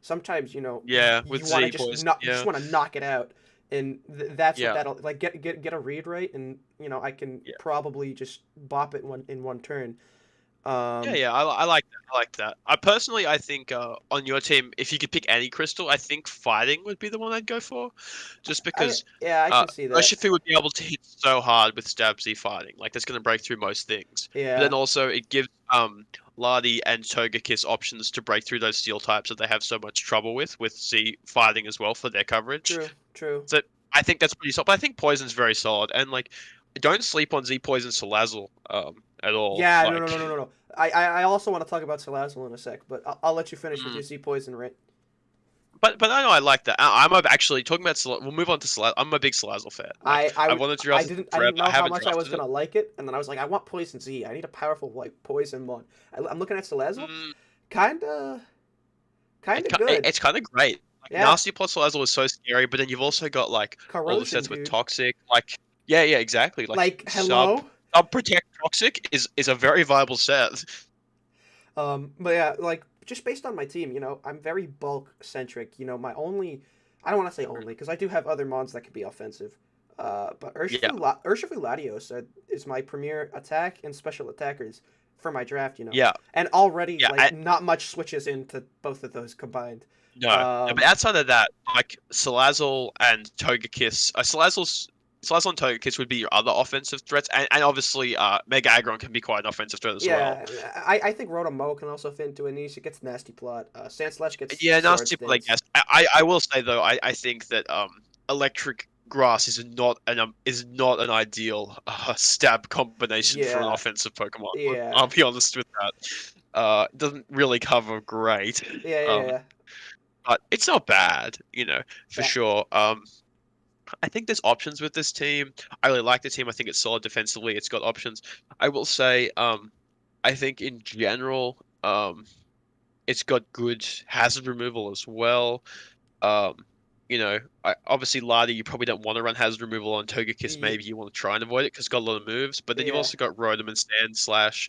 sometimes Yeah, with you want to Z just poison. not you just Yeah. want to knock it out, and that's what Yeah. that'll like get a read right, and I can Yeah. probably just bop it in one turn. Yeah, Um, yeah, I like that. I like that. I personally, I think on your team, if you could pick any crystal, I think fighting would be the one I'd go for, just because I can see that. Urshifu would be able to hit so hard with stab Z fighting, like that's going to break through most things. But Yeah, then also it gives Lardy and Togekiss options to break through those steel types that they have so much trouble with Z fighting as well for their coverage. true, true. So I think that's pretty solid. But I think Poison's very solid, and like don't sleep on Z Poison Salazzle at all. Yeah, no, no, no, Like. no, no, no. I also want to talk about Salazzle in a sec, but I'll let you finish with mm, your Z Poison, right? But I know I like that. Actually talking about We'll move on to Salazzle. I'm a big Salazzle fan. Like I wanted to draft it I forever. didn't know I how haven't much I was drafted it. gonna like it, and then I was like, I want Poison Z. I need a powerful like Poison one. I'm looking at Salazzle, Mm, kinda, kinda good. it's kind of great. Like Yeah, Nasty plus Salazzle is so scary, but then you've also got like all the corrosion, sets with dude. Toxic. Like yeah, exactly. Like Like, hello. sub protect Toxic is a very viable set. But yeah, like just based on my team, I'm very bulk centric. My only, I don't want to say only because I do have other mons that could be offensive. But Yeah, Urshifu Latios is my premier attack and special attackers for my draft. yeah, And already yeah. like not much switches into both of those combined. No, no, but Um, outside of that, like Salazzle and Togekiss, Salazzle and Togekiss would be your other offensive threats, and obviously, Mega Aggron can be quite an offensive threat as well. yeah, I think Rotom can also fit into a niche. It gets nasty plot. Sandslash gets Yeah, Swords nasty, but I Dance. guess I will say though, I think that Electric Grass is not an ideal stab combination for an Yeah, offensive Pokemon. yeah, I'll be honest with that. It doesn't really cover great. yeah, yeah, Um, yeah. but it's not bad, for Yeah. sure. I think there's options with this team. I really like the team. I think it's solid defensively. It's got options. I will say, I think in general, it's got good hazard removal as well. Um, obviously Lada, you probably don't want to run hazard removal on Togekiss. Ye- Maybe you want to try and avoid it because it's got a lot of moves. But then you've Yeah, also got Rotom and Sand Slash.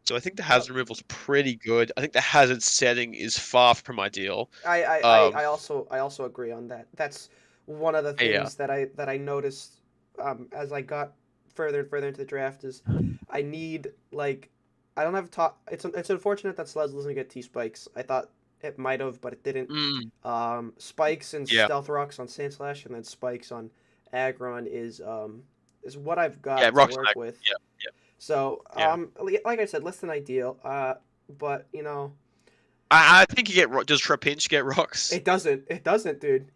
So I think the yep. hazard removal's pretty good. I think the hazard setting is far from ideal. Um, I also agree on that. That's one of the yeah. things that I noticed as I got further and further into the draft is I need like I don't have top. It's unfortunate that Sludge doesn't get T spikes. I thought it might have, but it didn't. Mm, Spikes and yeah. Stealth Rocks on Sandslash, and then spikes on Aggron is what I've Yeah, got to Rock's work back. with. Yeah, So yeah. like I said, less than ideal. But I think you get does Trapinch get rocks? it doesn't. It doesn't, dude.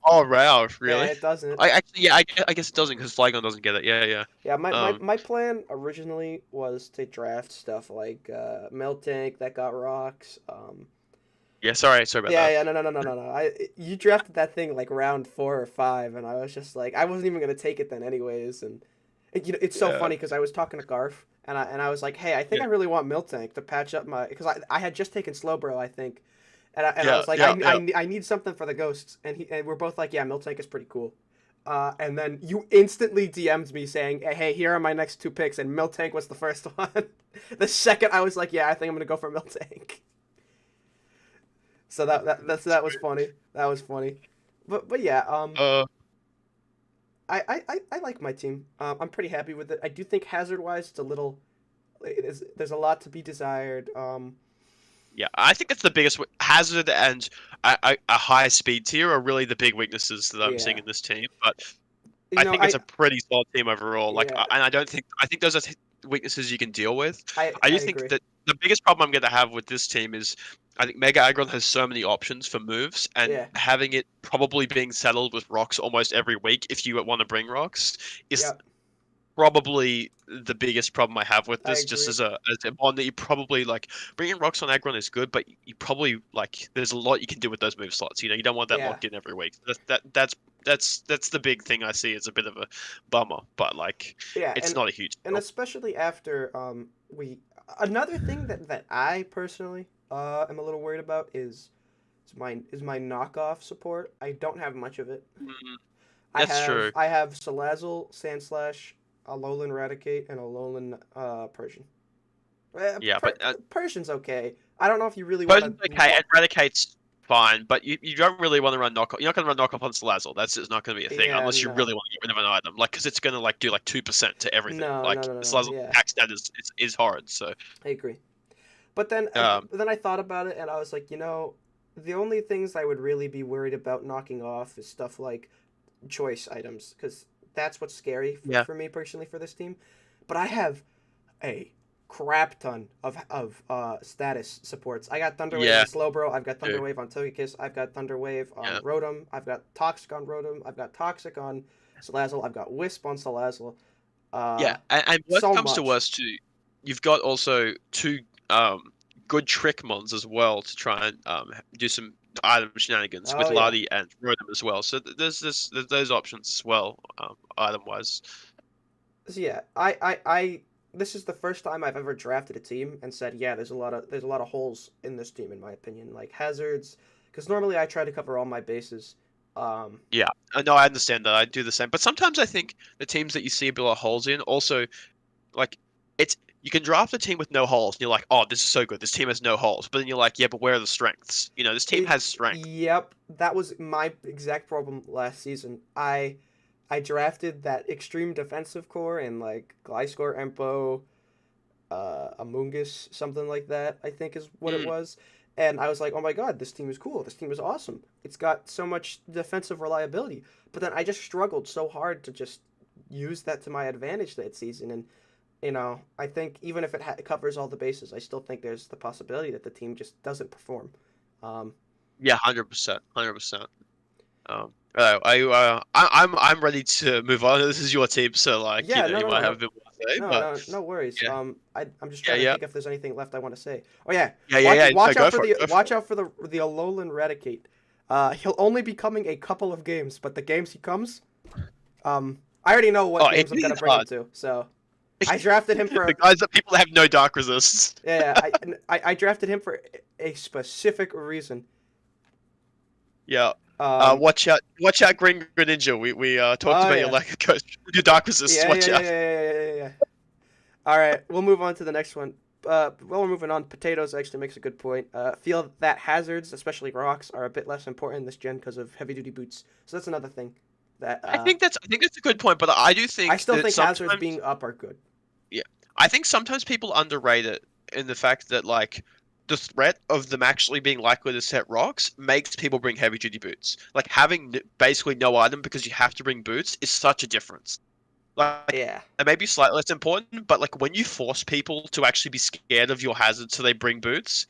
Oh wow, Yeah, really? it doesn't. I actually yeah, I guess it doesn't because Flygon doesn't get it. Yeah, yeah. Yeah, my, my, Um my plan originally was to draft stuff like Miltank that got rocks. yeah, sorry about Yeah, that. yeah, no. You drafted that thing like round 4 or 5, and I was just like, I wasn't even gonna take it then, anyways. And it's so Yeah. funny because I was talking to Garf, and I was like, hey, I think Yeah. I really want Miltank to patch up my because I had just taken Slowbro, I think, and I Yeah, was like, yeah, yeah. I need something for the ghosts, and we're both like, yeah, Miltank is pretty cool. And then you instantly DM'd me saying, hey, here are my next 2 picks, and Miltank was the first one. The second I was like, yeah, I think I'm gonna go for Miltank. So that was funny. That was funny. But yeah, Uh I like my team. I'm pretty happy with it. I do think hazard wise, it's a little. There's a lot to be desired. yeah, I think that's the biggest hazard and a high speed tier are really the big weaknesses that I'm seeing Yeah. in this team. But You I know, think it's a pretty solid team overall. yeah, And I think those are weaknesses you can deal with. I I just think agree. that the biggest problem I'm going to have with this team is I think Mega Aggron has so many options for moves, and Yeah. having it probably being settled with rocks almost every week if you want to bring rocks is Yep. probably the biggest problem I have with I this. Just agree. as a one that you probably like bringing rocks on Aggron is good, but you probably like there's a lot you can do with those move slots. You don't want that Yeah. locked in every week. That's the big thing I see as a bit of a bummer, but like Yeah, it's not a huge and deal. especially after we another thing that I personally am a little worried about is my knockoff support. I don't have much of it. Mm, that's true. I have Salazzle, Sandslash, Alolan Raticate, and Alolan Persian. Yeah, but Persian's okay. I don't know if you really want Potion's to. okay, and Eradicate's fine, but you don't really want to run knockoff. You're not going to run knockoff on Salazzle. That's just not going to be a thing Yeah, unless you really no, want to get rid of an item, like because it's going to like do like 2% to everything. Like no. Salazzle Yeah, attack stat is horrid. So I agree. um, But then I thought about it, and I was like, the only things I would really be worried about knocking off is stuff like choice items, because that's what's scary yeah, for me personally for this team. But I have a crap ton of status supports. I got Thunderwave on yeah, Slowbro. I've got too. Thunderwave on Togekiss. I've got Thunderwave on Yeah, Rotom. I've got Toxic on Rotom. I've got Toxic on Salazzle. I've got Wisp on Salazzle. yeah, Uh, and worst so comes to much. worst too, you've got also two good trick mons as well to try and do some item shenanigans with Oh yeah. Lardy and Rotom as well. So there's those options as well, item wise. So yeah, this is the first time I've ever drafted a team and said, yeah, there's a lot of holes in this team in my opinion, like hazards, because normally I try to cover all my bases. Um, Yeah, no, I understand that. I do the same. But sometimes I think the teams that you see a bit of holes in also like it's you can draft a team with no holes and you're like, oh, this is so good. This team has no holes. But then you're like, yeah, but where are the strengths? This team it, has strength. yep, that was my exact problem last season. I drafted that extreme defensive core and like Gliscor, Empo, Amoonguss, something like that, I think is what it Mm, was. And I was like, oh my god, this team is cool. This team is awesome. It's got so much defensive reliability. But then I just struggled so hard to just use that to my advantage that season. And, I think even if it covers all the bases, I still think there's the possibility that the team just doesn't perform. Um, yeah, 100%, 100%. I'm ready to move on. This is your team, so like yeah, you might have a bit more to say, but no worries. yeah, I'm just yeah, trying to yeah, think if there's anything left I want to say. Oh yeah, yeah. No, go for it. Go for watch it. out for the Alolan Raticate. He'll only be coming a couple of games, but the games he comes, I already know what Oh, games I'm it gonna is bring him hard. to. So I drafted him The for guys that people have no dark resists. yeah. I drafted him for a specific reason. Yeah. Um. Watch out, Green Greninja. We talked Oh about your yeah. lack of coach, your dark resists. Yeah. Yeah. Watch Yeah. out. Yeah. Yeah. Yeah. Yeah. All right. We'll move on to the next one. While we're moving on, potatoes actually makes a good point. Feel that hazards, especially rocks, are a bit less important in this gen because of heavy duty boots. So that's another thing that I think that's a good point, but I do I think still that think hazards sometimes being up are good. yeah, I think sometimes people underrate it in the fact that like the threat of them actually being likely to set rocks makes people bring heavy duty boots. Like having basically no item because you have to bring boots is such a difference. Like Yeah. it may be slightly less important, but like when you force people to actually be scared of your hazard so they bring boots,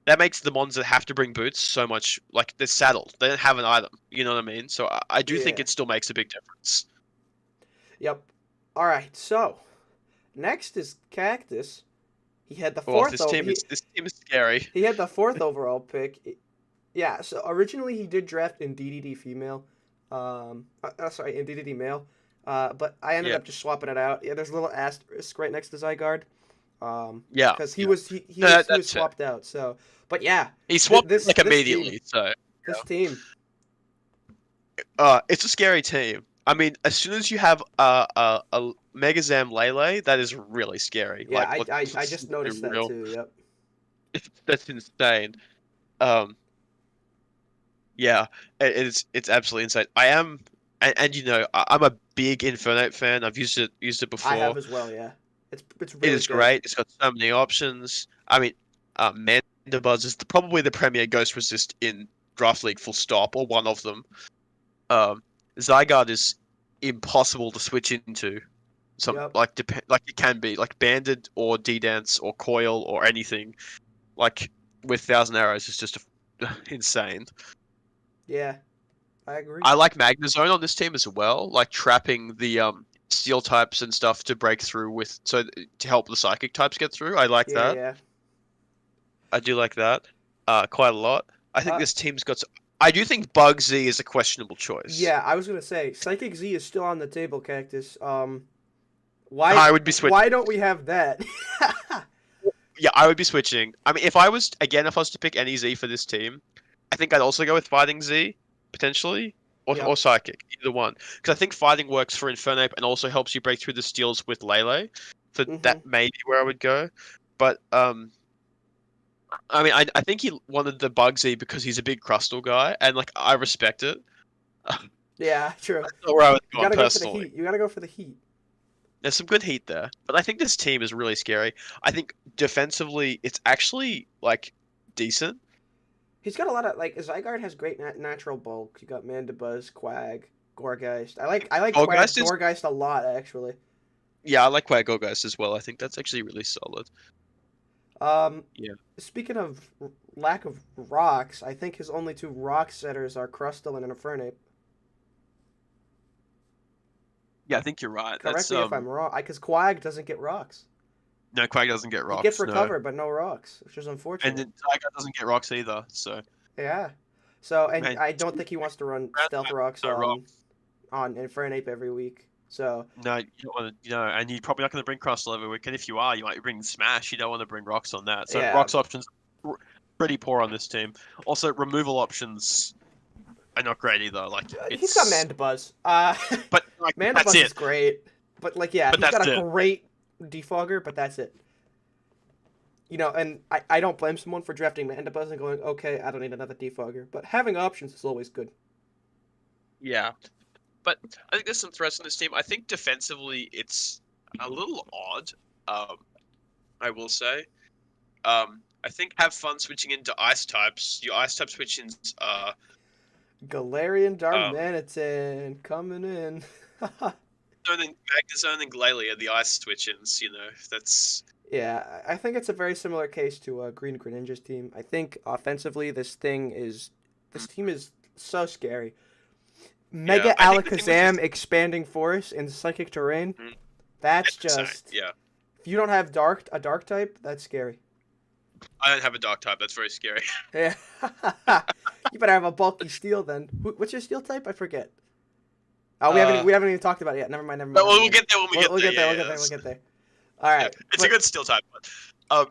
that makes the mons that have to bring boots so much like they're saddled. They don't have an item. You know what I mean? So I do think Yeah. it still makes a big difference. Yep. All right. So next is Cactus. He had the Oh, fourth over. this team is scary. He had the fourth overall pick. Yeah. So originally he did draft in DDD female. Sorry, in DDD male. But I ended Yeah, up just swapping it out. Yeah. There's a little asterisk right next to Zygarde. yeah, Because yeah. No, he was that's fair. swapped out. So, but yeah, He swapped like this team, immediately, so this team. it's a scary team. I mean, as soon as you have a Megazam Lele, that is really scary. Yeah, Like, I let's just be noticed that real. too. Yep. That's insane. Um, yeah, it's absolutely insane. I am, and you know, I'm a big Infernape fan. I've used it I have before. as well. Yeah, it's It really is good. great. It's got so many options. I mean, Mandibuzz is probably the premier Ghost Resist in Draft League, full stop, or one of them. Um, Zygarde is impossible to switch into. Yep. Like it can be like Banded or D Dance or Coil or anything. Like with Thousand Arrows is just insane. Yeah, I agree. I like Magnezone on this team as well, like trapping the steel types and stuff to break through with to help the psychic types get through. I like Yeah, that. yeah. I do like that quite a lot. I think Uh, this team's got. I do think Bugsy is a questionable choice. yeah. I was gonna say Psychic Z is still on the table, Cactus. I would be switching. Why don't we have that? Yeah, I would be switching. I mean, if I was to pick any Z for this team, I think I'd also go with Fighting Z potentially, or Yep. Psychic, either one. Because I think Fighting works for Infernape and also helps you break through the steals with Lele. So Mhm. that may be where I would go. But I mean, I think he wanted the Bugsy because he's a big Crustal guy, and like I respect it. That's Yeah, true. not where I would You go gotta go for the personally. heat. You gotta go for the heat. There's some good heat there, but I think this team is really scary. I think defensively, it's actually like decent. He's got a lot of like Zygarde has great natural bulk. You got Mandibuzz, Quag, Gorgeist. I like Goldgeist is Gorgeist a lot actually. yeah, I like Quagogeist as well. I think that's actually really solid. Um, Yeah, Speaking of lack of rocks, I think his only two rock setters are Crustle and Infernape. yeah, I think you're right. Correct That's me if I'm wrong. Because Quag doesn't get rocks. no, Quag doesn't get He gets rocks, no, recovered, but no rocks, which is and unfortunate. then Tiger doesn't get rocks either. So Yeah. So, and man, I don't think he wants to run round stealth rocks no rocks. on Infernape every week. So, No, you don't want to, and you're probably not going to bring Crustle every week. And if you are, you might bring Smash. You don't want to bring rocks on that. So yeah, rocks options pretty poor on this team. Also, removal options are not great either. Like he's got it's, Mandibuzz. but like that's Mandibuzz is it. great, but like, yeah, But he's got that's a it. great defogger, but that's it. You know, and I don't blame someone for drafting Mandibuzz and going, okay, I don't need another defogger. But having options is always good. Yeah, but I think there's some threats on this team. I think defensively, it's a little odd. I will say. I think have fun switching into ice types. Your ice type switch-ins are Galarian um, Darmanitan coming in. Magnezone and Glalie are the ice switch-ins. You know, that's Yeah, I think it's a very similar case to Green Greninja's team. I think offensively, this team is so scary. yeah. Mega I think the thing with this, Alakazam expanding force in psychic terrain. mm, That's so, just yeah. if you don't have a dark type, that's scary. I don't have a dark type. That's very scary. Yeah, you better have a bulky steel then. What's your steel type? I forget. Oh, Uh, we haven't even talked about it yet. Never mind. Never mind. but Never we'll mind. get there when we get We'll there. get there. Yeah, We'll yeah. get there. We'll get there. All Yeah, right, it's a but good steel type. But um,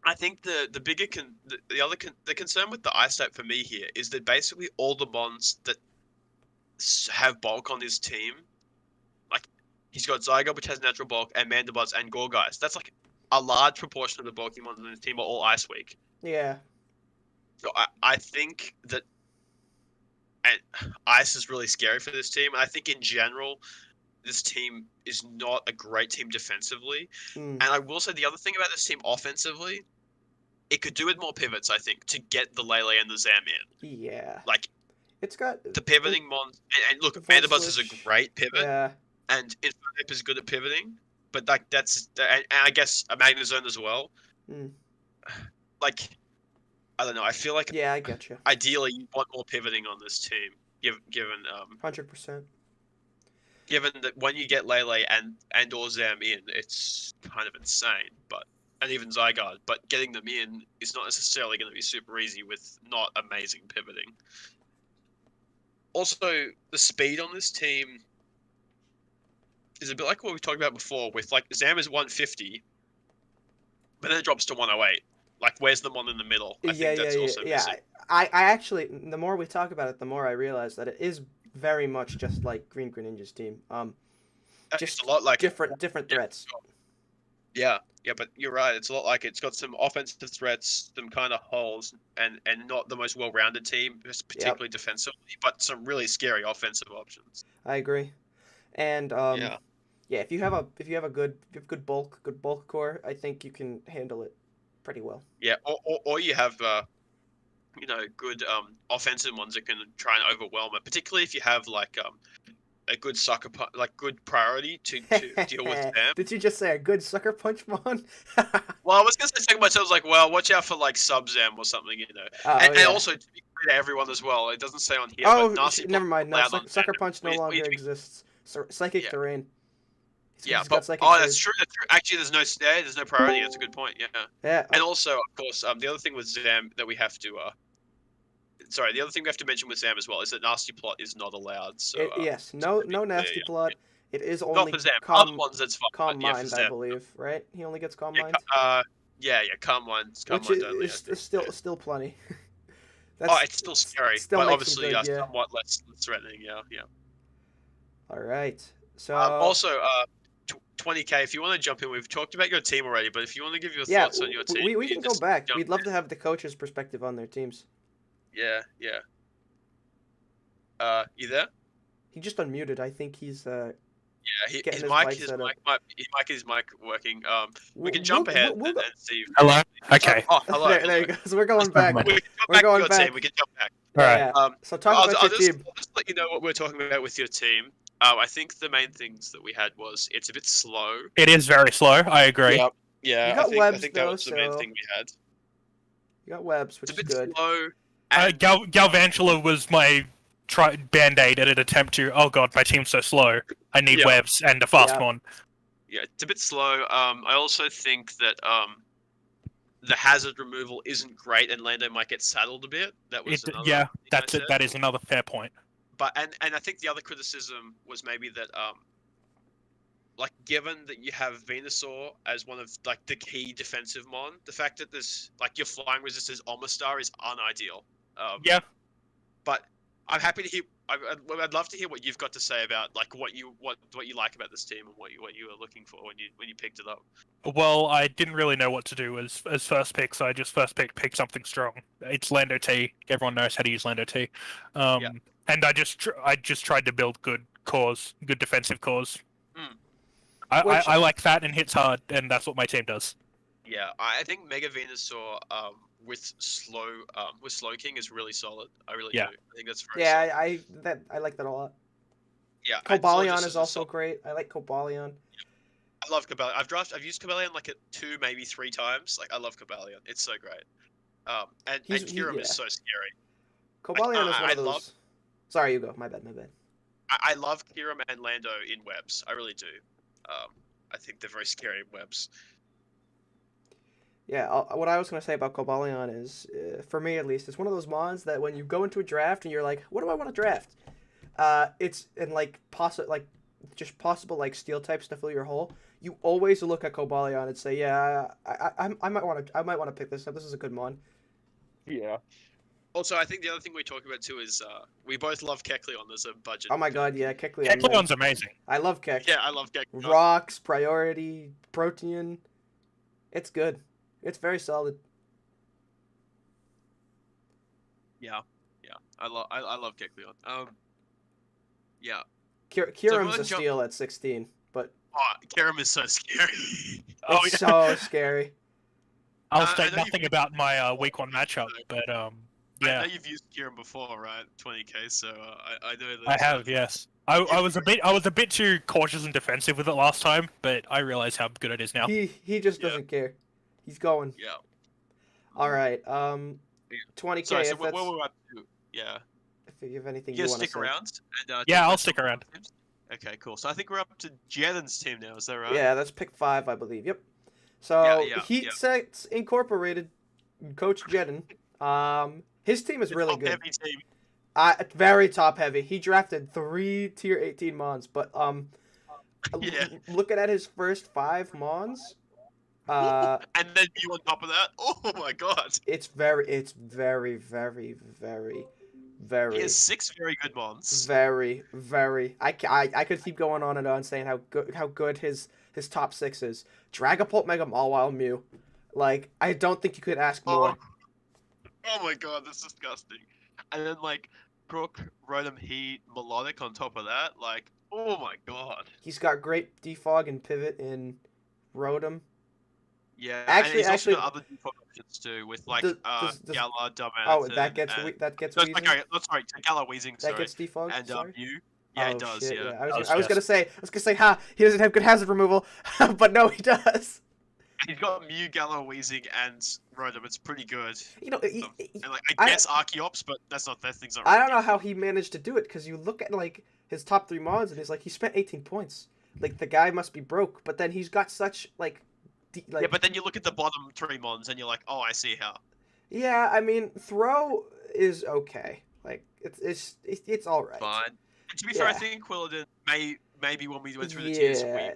I think the bigger the other the concern with the ice type for me here is that basically all the mons that have bulk on his team, like he's got Zygarde, which has natural bulk, and Mandibuzz and Gorgeist. That's like a large proportion of the bulky mons on his team are all Ice Weak. yeah. So I think that Ice is really scary for this team. And I think in general, this team is not a great team defensively. Mm, And I will say the other thing about this team offensively, it could do with more pivots, I think, to get the Lele and the Zam in. yeah. Like It's got the it, pivoting mon and look, Volt Mandibuzz is a Switch. great pivot, Yeah. and Infernape is good at pivoting, but like and I guess a Magnezone as well. Mm, Like I don't know, I feel like yeah, I get you. ideally you want more pivoting on this team, given 100%. given that when you get Lele and or Zam in, it's kind of insane. But and even Zygarde, but getting them in is not necessarily going to be super easy with not amazing pivoting. Also, the speed on this team is a bit like what we talked about before. With like Zam is 150, but then it drops to 108. Like, where's the one in the middle? I Yeah, think yeah, that's yeah, also yeah. missing. I actually, the more we talk about it, the more I realize that it is very much just like Green Greninja's team. It's a Just lot like it. different Yeah, threats. yeah, but you're right. It's a lot like it. It's got some offensive threats, some kind of holes, and not the most well-rounded team, Yep, particularly defensively, but some really scary offensive options. I agree. And Yeah, yeah, if you have a good bulk core, I think you can handle it pretty well. yeah. Or you have good offensive ones that can try and overwhelm it, particularly if you have like a good like good priority to deal with them. Did you just say a good sucker punch, Mon? Well, I was gonna say second myself, I was like, well, watch out for like sub Zam or something, Oh and yeah. also to be clear to everyone as well, it doesn't say on here, but Oh, nasty block never is mind. No, allowed on Zam. sucker punch no We need longer to be exists. Psychic yeah. terrain. Yeah, He's but got psychic oh, that's surge. true. That's true. Actually, there's no priority. That's a good point. Yeah, Yeah. and also, of course, the other thing with Zam that we have to sorry, the other thing we have to mention with Zam as well is that nasty plot is not allowed. So Yes. just to be No clear, nasty yeah, plot. It is not only for Zam. Other calm ones that's fine, but calm yeah, for mind, I Zam, believe. Right? He only gets calm yeah, mind, yeah, calm which ones only. I is think. Yeah. still plenty. Oh, That's it's still scary, still but makes him obviously good. Yeah. somewhat less threatening. Yeah, yeah. All right. So Also, 20k. If you want to jump in, we've talked about your team already, but if you want to give your yeah, thoughts on your team, we you can go just back. jump We'd love in. to have the coach's perspective on their teams. Yeah, yeah. You there? He just unmuted. I think he's Yeah, getting his mic set up. his mic working. We can jump We'll, ahead we'll go. and see. Hello? Okay. Hello, There you hello. go. So we're going Never back. mind. We can jump We're back to going your team. back. We can jump back. Yeah, Alright. yeah. So talk about your team. I'll just let you know what we're talking about with your team. I think the main things that we had was it's a bit slow. It is very slow, I agree. Yeah, yeah. You got I webs think that though, was the main so thing we had. you got webs, It's which a is bit good. slow. And Galvantula was my band-aid at an attempt to, oh god, my team's so slow. I need Yeah. webs and a fast Yeah. one. yeah, it's a bit slow. I also think that the hazard removal isn't great, and Lando might get saddled a bit. That was another Yeah, thing I said. that is another fair point. But and I think the other criticism was maybe that like given that you have Venusaur as one of like the key defensive mon, the fact that there's like your flying resist is Omastar is unideal. Yeah. But I'm happy to hear. I'd love to hear what you've got to say about like what you like about this team and what you were looking for when you picked it up. Well, I didn't really know what to do as first pick, so I just pick something strong. It's Lando T. Everyone knows how to use Lando T. Yeah. And I just tried to build good defensive cores. Mm. I like that and hits hard, and that's what my team does. Yeah, I think Mega Venusaur with Slow King is really solid. I really do. I think that's very solid. I like that a lot. Yeah, Cobalion is also great. I like Cobalion. I love Cobalion. I've used Cobalion like 2, maybe 3 times. Like I love Cobalion. It's so great. And Kyurem is so scary. Cobalion like, is one of those. Sorry, you go. My bad. I love Kyurem and Lando in webs. I really do. I think they're very scary in webs. Yeah, what I was going to say about Cobalion is, for me at least, it's one of those mons that when you go into a draft and you're like, what do I want to draft? It's in like possible like steel types to fill your hole. you always look at Cobalion and say, yeah, I might want to pick this up. This is a good mon. Yeah. Also, I think the other thing we talk about too is we both love Kecleon as a budget. Oh my pick. god, yeah, Kecleon. Man. Kecleon's amazing. I love Kek. Yeah, I love Kecleon. Rocks, priority, protein. It's good. It's very solid. Yeah. I love Kecleon. Yeah. Kiram's a jump- steal at 16, but Oh, Karam is so scary. it's so scary. I'll I say know nothing about my week 1 matchup, but I yeah, know you've used Kiram before, right? 20k, so I know I that. have. Yes, I was a bit too cautious and defensive with it last time, but I realize how good it is now. He just Yeah. doesn't care. He's going. Yeah. All right. 20k. Sorry, so if what that's, we're up to? Yeah. if you have anything You you gonna want to stick say. around? And, Yeah, talk I'll about stick some around. teams? Okay, cool. So I think we're up to Jaden's team now. Is that right? Yeah, that's pick 5, I believe. Yep. So Yeah, Heat Sets Incorporated, Coach Jeden. His team is really good. Heavy team. Very top heavy. He drafted 3 tier 18 mons, but Yeah. looking at his first 5 mons, And then you on top of that. Oh my god. it's very He has 6 very good mons. very. I could keep going on and on saying how good his top 6 is. Dragapult, Mega Mawile, Mew. Like, I don't think you could ask more. Oh my god, that's disgusting. And then like Brook, Rotom, Heat, Melodic on top of that. Like, oh my god. He's got great defog and pivot in Rotom. Yeah. Actually- and he's also actually- got other default options too, with like Does- Gala, Dumbass. Oh, that gets and, that gets no, Weezing. okay, sorry, Gala Weezing, That sorry. gets defogged. And Sorry. Mew. Yeah, Oh, it does. shit, Yeah. I was gonna say, ha, he doesn't have good hazard removal, but no, he does. He's got Mew, Gala, Weezing, and Rotom. It's pretty good. You know, And like I guess Archeops, but that's thing's not. I don't really know how he managed to do it, because you look at like his top 3 mons and he's like, he spent 18 points. Like, the guy must be broke, but then he's got such like, Yeah, but then you look at the bottom 3 mons and you're like, oh, I see how. yeah, I mean, throw is okay. Like, it's all right. Fine. And to be fair, I Yeah. think Quilladin maybe when we went through the tiers, Yeah.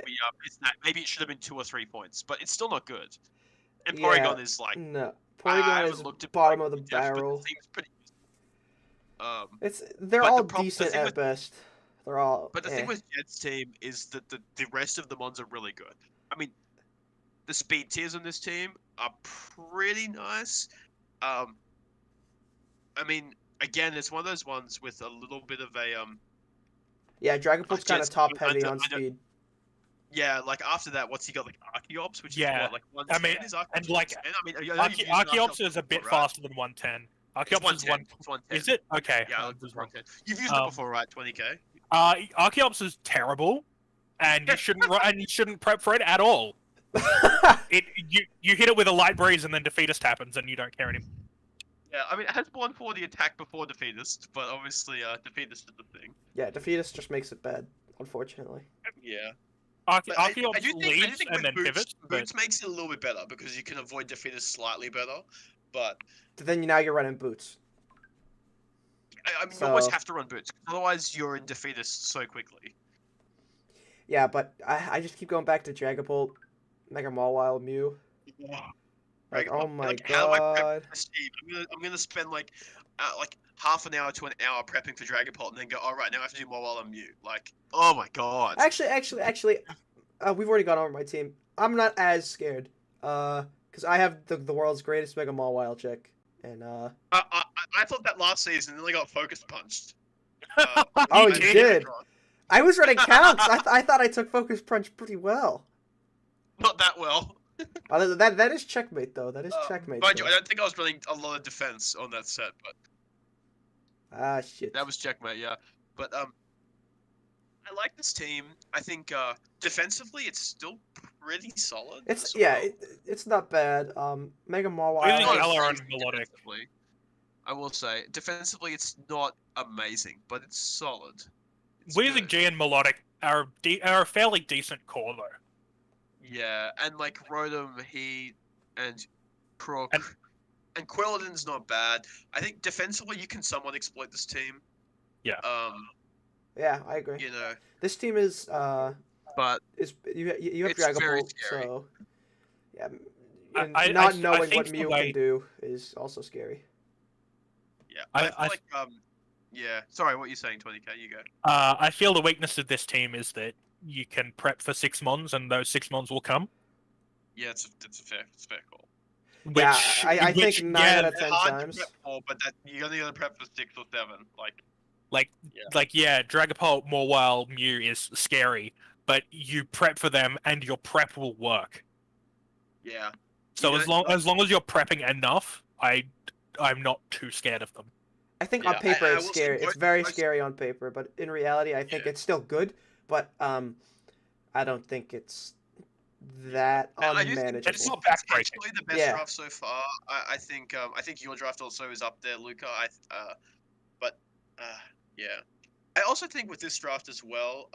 maybe it should have been 2 or 3 points, but it's still not good. And Yeah. Porygon is like, No, I Porygon haven't is looked at bottom of the Porygon yet, but barrel. it seems pretty. They're but all the decent thing at with- best. They're all. But the thing with Jed's team is that the rest of the mons are really good. I mean, the speed tiers on this team are pretty nice. I mean, again, it's one of those ones with a little bit of a yeah, Dragapult's kind of Just top heavy under- on speed. Yeah, like after that, what's he got? Like Archeops, which Yeah, is what, like 110? I mean, Is Archeops and, like, 110? I mean, I know you've used Archeops is a bit before, right? faster than 110. It's Archeops is 110. 1. It's 110. Is it? Okay. Yeah, I it's was wrong. 110. You've used it before, right? 20k. Archeops is terrible, and you shouldn't prep for it at all. You hit it with a light breeze and then Defeatist happens and you don't care anymore. Yeah, I mean, it has one for the attack before Defeatist, but obviously, Defeatist is the thing. Yeah, Defeatist just makes it bad, unfortunately. Yeah. Archeops I do think leads with and then Boots, pivots. Boots makes it a little bit better because you can avoid Defeatist slightly better, but But then now you're running boots. I mean, you always So- have to run Boots, otherwise you're in Defeatist so quickly. Yeah, but I just keep going back to Dragapult, Mega Mawile, Mew. Like, oh my how do I god. prep this team? I'm gonna spend like half an hour to an hour prepping for Dragapult, and then go, all right, now I have to do more while I'm mute. Like, oh my god. Actually, we've already gone over my team. I'm not as scared, because I have the world's greatest Mega Mawile chick, and I thought that last season, and then I got focus punched. Oh, you you did? I was running counts. I thought I took Focus Punch pretty well. Not that well. That is checkmate though. That is checkmate. Mind you, though. I don't think I was running a lot of defense on that set, but Ah shit. that was checkmate, yeah. But I like this team. I think defensively, it's still pretty solid. It's as well. it's not bad. Mega Weezing Mawile. not Gala are amazing melodic. defensively. I will say, defensively, it's not amazing, but it's solid. It's Weezing good. G and Melodic are a fairly decent core though. Yeah, and like Rotom, Heat, and Crook, And- and Quilladin's not bad. I think defensively you can somewhat exploit this team. Yeah. Yeah, I agree. You know, This team is But but is you have it's very Dragapult, scary. so yeah, I, and I, not I knowing what think the Mew way can do is also scary. Yeah, I, I feel I, like yeah. Sorry, what are you saying, 20K? You go. I feel the weakness of this team is that you can prep for 6 mons, and those 6 mons will come. Yeah, it's a fair call. Yeah, Which, I think which, 9 yeah, out of They're 10 hard to times. prep for, but that you only gotta prep for 6 or 7. like, Yeah. yeah, Dragapult, Mawile, Mew is scary, but you prep for them, and your prep will work. Yeah. So You as don't, long as you're prepping enough, I'm not too scared of them. I think on yeah, paper I it's will say scary. It's very most scary on paper, but in reality, I think yeah. it's still good. But I don't think it's Yeah. that And I do think It's unmanageable. not it's backbreaking. potentially the best Yeah, draft so far. I think your draft also is up there, Luca. But uh, yeah. I also think with this draft as well,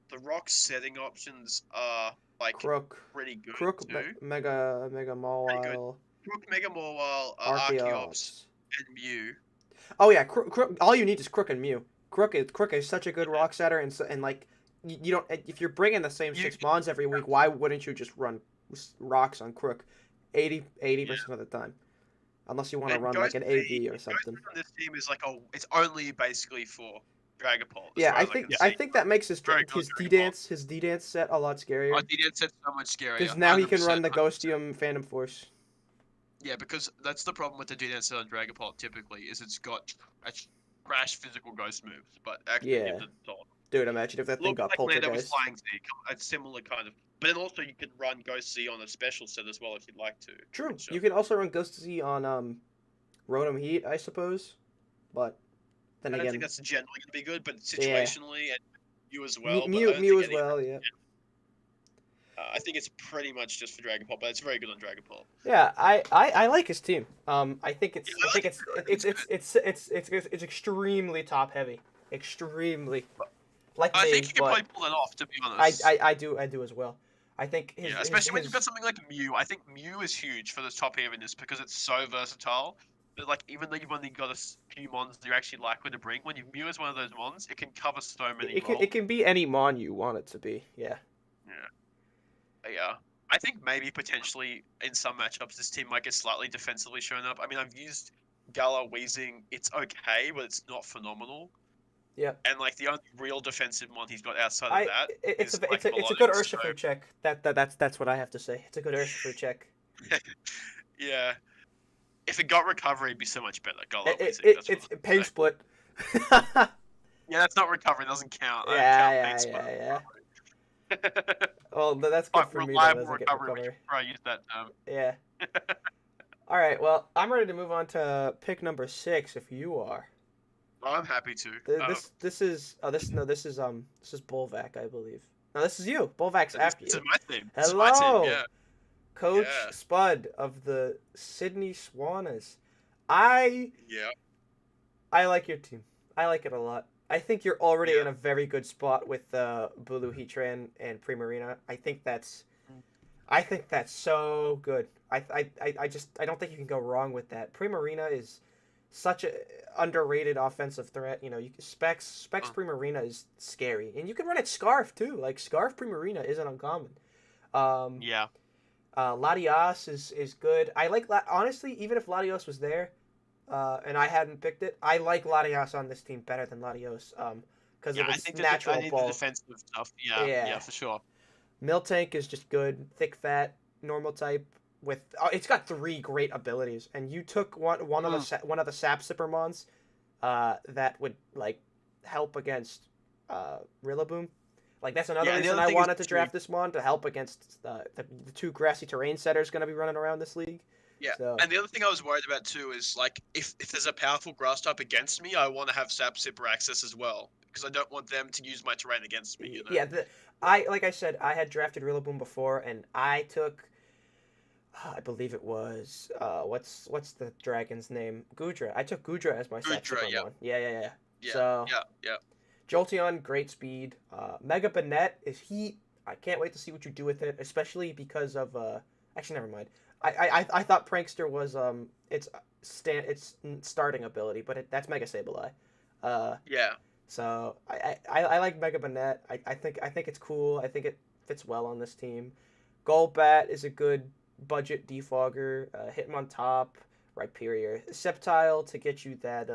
the rock setting options are like Crook, pretty good Crook, too. Mega Pretty good. Mawile, Crook, Mega Mawile, Archeops, Archeops. and Mew. Oh yeah, Crook. All you need is Crook and Mew. Crook is such a good Yeah. rock setter, and like you don't if you're bringing the same You, 6 mons every week, why wouldn't you just run rocks on Crook 80% yeah. of the time? Unless you want to And run like Ghost an C, AV or Ghost something. C on this team is it's only basically for Dragapult, as Yeah, far as I can I see. think that makes Very good on Dragapult. His D dance set a lot I scarier think it's so much scarier. because now he can 100%. run the Ghostium Phantom Force. Yeah, because that's the problem with the DNS on Dragapult typically, is it's got a trash physical ghost moves, but active Yeah, and solid. dude, imagine if that A thing little bit got like Lando with poltergeist. Flying Z, a similar kind of. But then also you can run Ghost Z on a special set as well if you'd like to. True, Which you can also run Ghost Z on Rotom Heat, I suppose, but then I don't think again, that's generally going to be good, but yeah, situationally and you as well. But I don't Mew think as any. well, yeah. I think it's pretty much just for Dragapult, but it's very good on Dragapult. Yeah, I like his team. I think Yeah, I I think like it. I think it's good. it's extremely top heavy, extremely like I think me, you can but probably pull that off, to be honest. I do as well. I think Yeah, especially when you've got something like Mew. I think Mew is huge for this top heaviness because it's so versatile. That like even though you've only got few mons that you're actually likely to bring, when you Mew is one of those mons, it can cover so many it roles. can be any mon you want it to be. Yeah. Yeah. I think maybe potentially in some matchups this team might get slightly defensively shown up. I mean, I've used Gala Weezing. It's okay, but it's not phenomenal. Yeah. And like the only real defensive mon he's got outside of that it's is like it's a good Melodic. Urshifu check. That's what I have to say. It's a good Urshifu check. Yeah. If it got recovery, it'd be so much better. Gala Weezing. That's what It's I'm pain saying. split. Yeah, that's not recovery. It doesn't count. I don't count Yeah, pain split. yeah. Well, that's good Like for me. That reliable doesn't get recovery. We recovery. should probably use that term. Yeah. All right. Well, I'm ready to move on to pick number 6. If you are. I'm happy to. This is this is Bolvac, I believe. No, this is you. Bolvac's after This you. is my team. This is Hello, my team. Yeah. Coach Yeah. Spud of the Sydney Swannas. Yeah. I like your team. I like it a lot. I think you're already Yeah. in a very good spot with Bulu Heatran and Primarina. I think that's so good. I don't think you can go wrong with that. Primarina is such a underrated offensive threat. You know, Specs Primarina is scary, and you can run it Scarf too. Like Scarf Primarina isn't uncommon. Yeah. Latias is good. I like honestly, even if Latios was there, and I hadn't picked it, I like Latias on this team better than Latios. Because of I its think natural I need the bulk. defensive stuff. Yeah. Yeah. Yeah, for sure. Miltank is just good, thick, fat, normal type. With it's got 3 great abilities, and you took one of the Sap Sipper mons, that would like help against Rillaboom. Like that's another Yeah, and the reason other I thing is wanted to draft this mon to help against the 2 grassy terrain setters going to be running around this league. Yeah, So, and the other thing I was worried about too is like if there's a powerful grass type against me, I want to have Sap Sipper access as well because I don't want them to use my terrain against me. You know? yeah, like I said, I had drafted Rillaboom before, and I took, I believe it was what's the dragon's name? Gudra. I took Gudra as my Sap Gudra, Sipper yeah. mon. Yeah. Yeah, So yeah. Jolteon, great speed. Mega Banette is heat. I can't wait to see what you do with it, especially because of actually never mind. I thought Prankster was its starting ability, but that's Mega Sableye. Yeah. So I like Mega Banette. I think it's cool. I think it fits well on this team. Golbat is a good budget defogger. Hit him on top. Rhyperior. Sceptile to get you that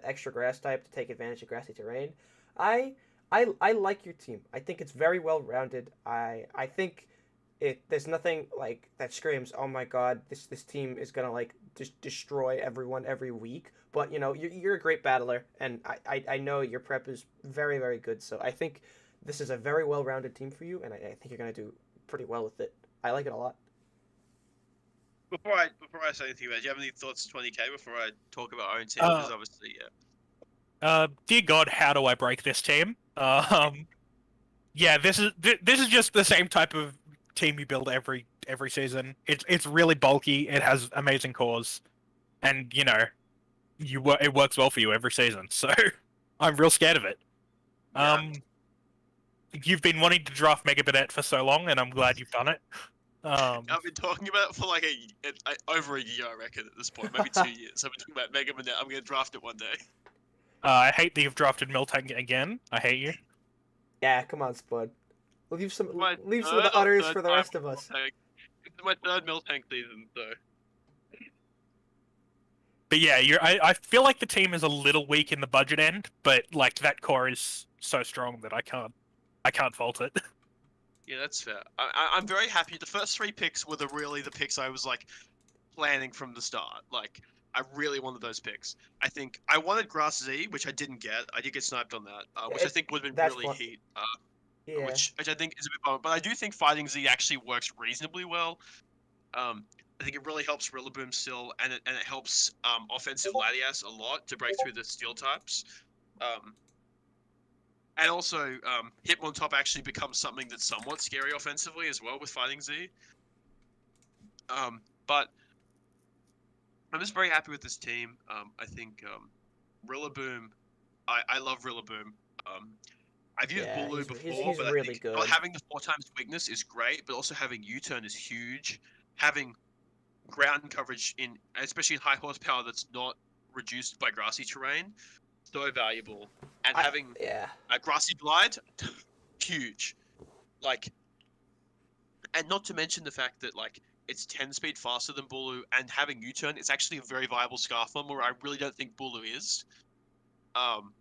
extra grass type to take advantage of grassy terrain. I I like your team. I think it's very well rounded. I think there's nothing like that screams, "Oh my god, this team is going to like just destroy everyone every week." But, you're a great battler and I know your prep is very very good. So I think this is a very well-rounded team for you and I think you're going to do pretty well with it. I like it a lot. Before I say anything about it, do you have any thoughts 20k before I talk about our own team? Uh, Because obviously, yeah. Dear God, how do I break this team? Yeah, this is just the same type of team you build every season. It's really bulky. It has amazing cores, and it works well for you every season. So I'm real scared of it. Yeah. You've been wanting to draft Mega Cadet for so long, and I'm glad you've done it. I've been talking about it for like over a year, I reckon, at this point, maybe 2 years. I've been talking about Mega Man. I'm gonna draft it one day. I hate that you've drafted Miltank again. I hate you. Yeah, come on, Spud. Leave some My leave some of the third or utters third for the time rest of on us. Miltank. It's my third Miltank season, so But yeah, I feel like the team is a little weak in the budget end, but like that core is so strong that I can't fault it. yeah, that's fair. I'm very happy. The first 3 picks were really the picks I was like planning from the start. Like, I really wanted those picks. I think I wanted Grass Z, which I didn't get. I did get sniped on that, which I It, think would have been that's really fun. heat. Yeah. Which I think is a bit bummer. But I do think Fighting Z actually works reasonably well. I think it really helps Rillaboom still, and it helps offensive Latias a lot to break through the steel types. Um, and also, Hitmontop actually becomes something that's somewhat scary offensively as well with Fighting Z. But I'm just very happy with this team. I think Rillaboom, I love Rillaboom. I've used Yeah, Bulu he's before, he's but I really think not good. having the 4 times weakness is great, but also having U-turn is huge. Having ground coverage especially in high horsepower that's not reduced by grassy terrain, so valuable. And I having yeah. a grassy glide, huge. Like, and not to mention the fact that like it's 10 speed faster than Bulu, and having U-turn, it's actually a very viable Scarf Bomb where I really don't think Bulu is. Um,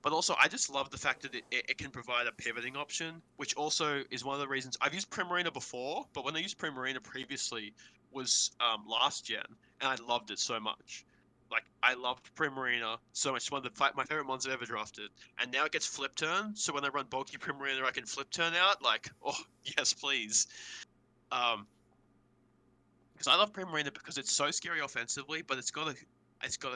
but also, I just love the fact that it can provide a pivoting option, which also is one of the reasons I've used Primarina before, but when I used Primarina previously was last gen, and I loved it so much. Like, I loved Primarina so much. It's one of my favorite ones I've ever drafted. And now it gets flip turn, so when I run bulky Primarina, I can flip turn out. Like, oh, yes, please. Um, because I love Primarina because it's so scary offensively, but it's got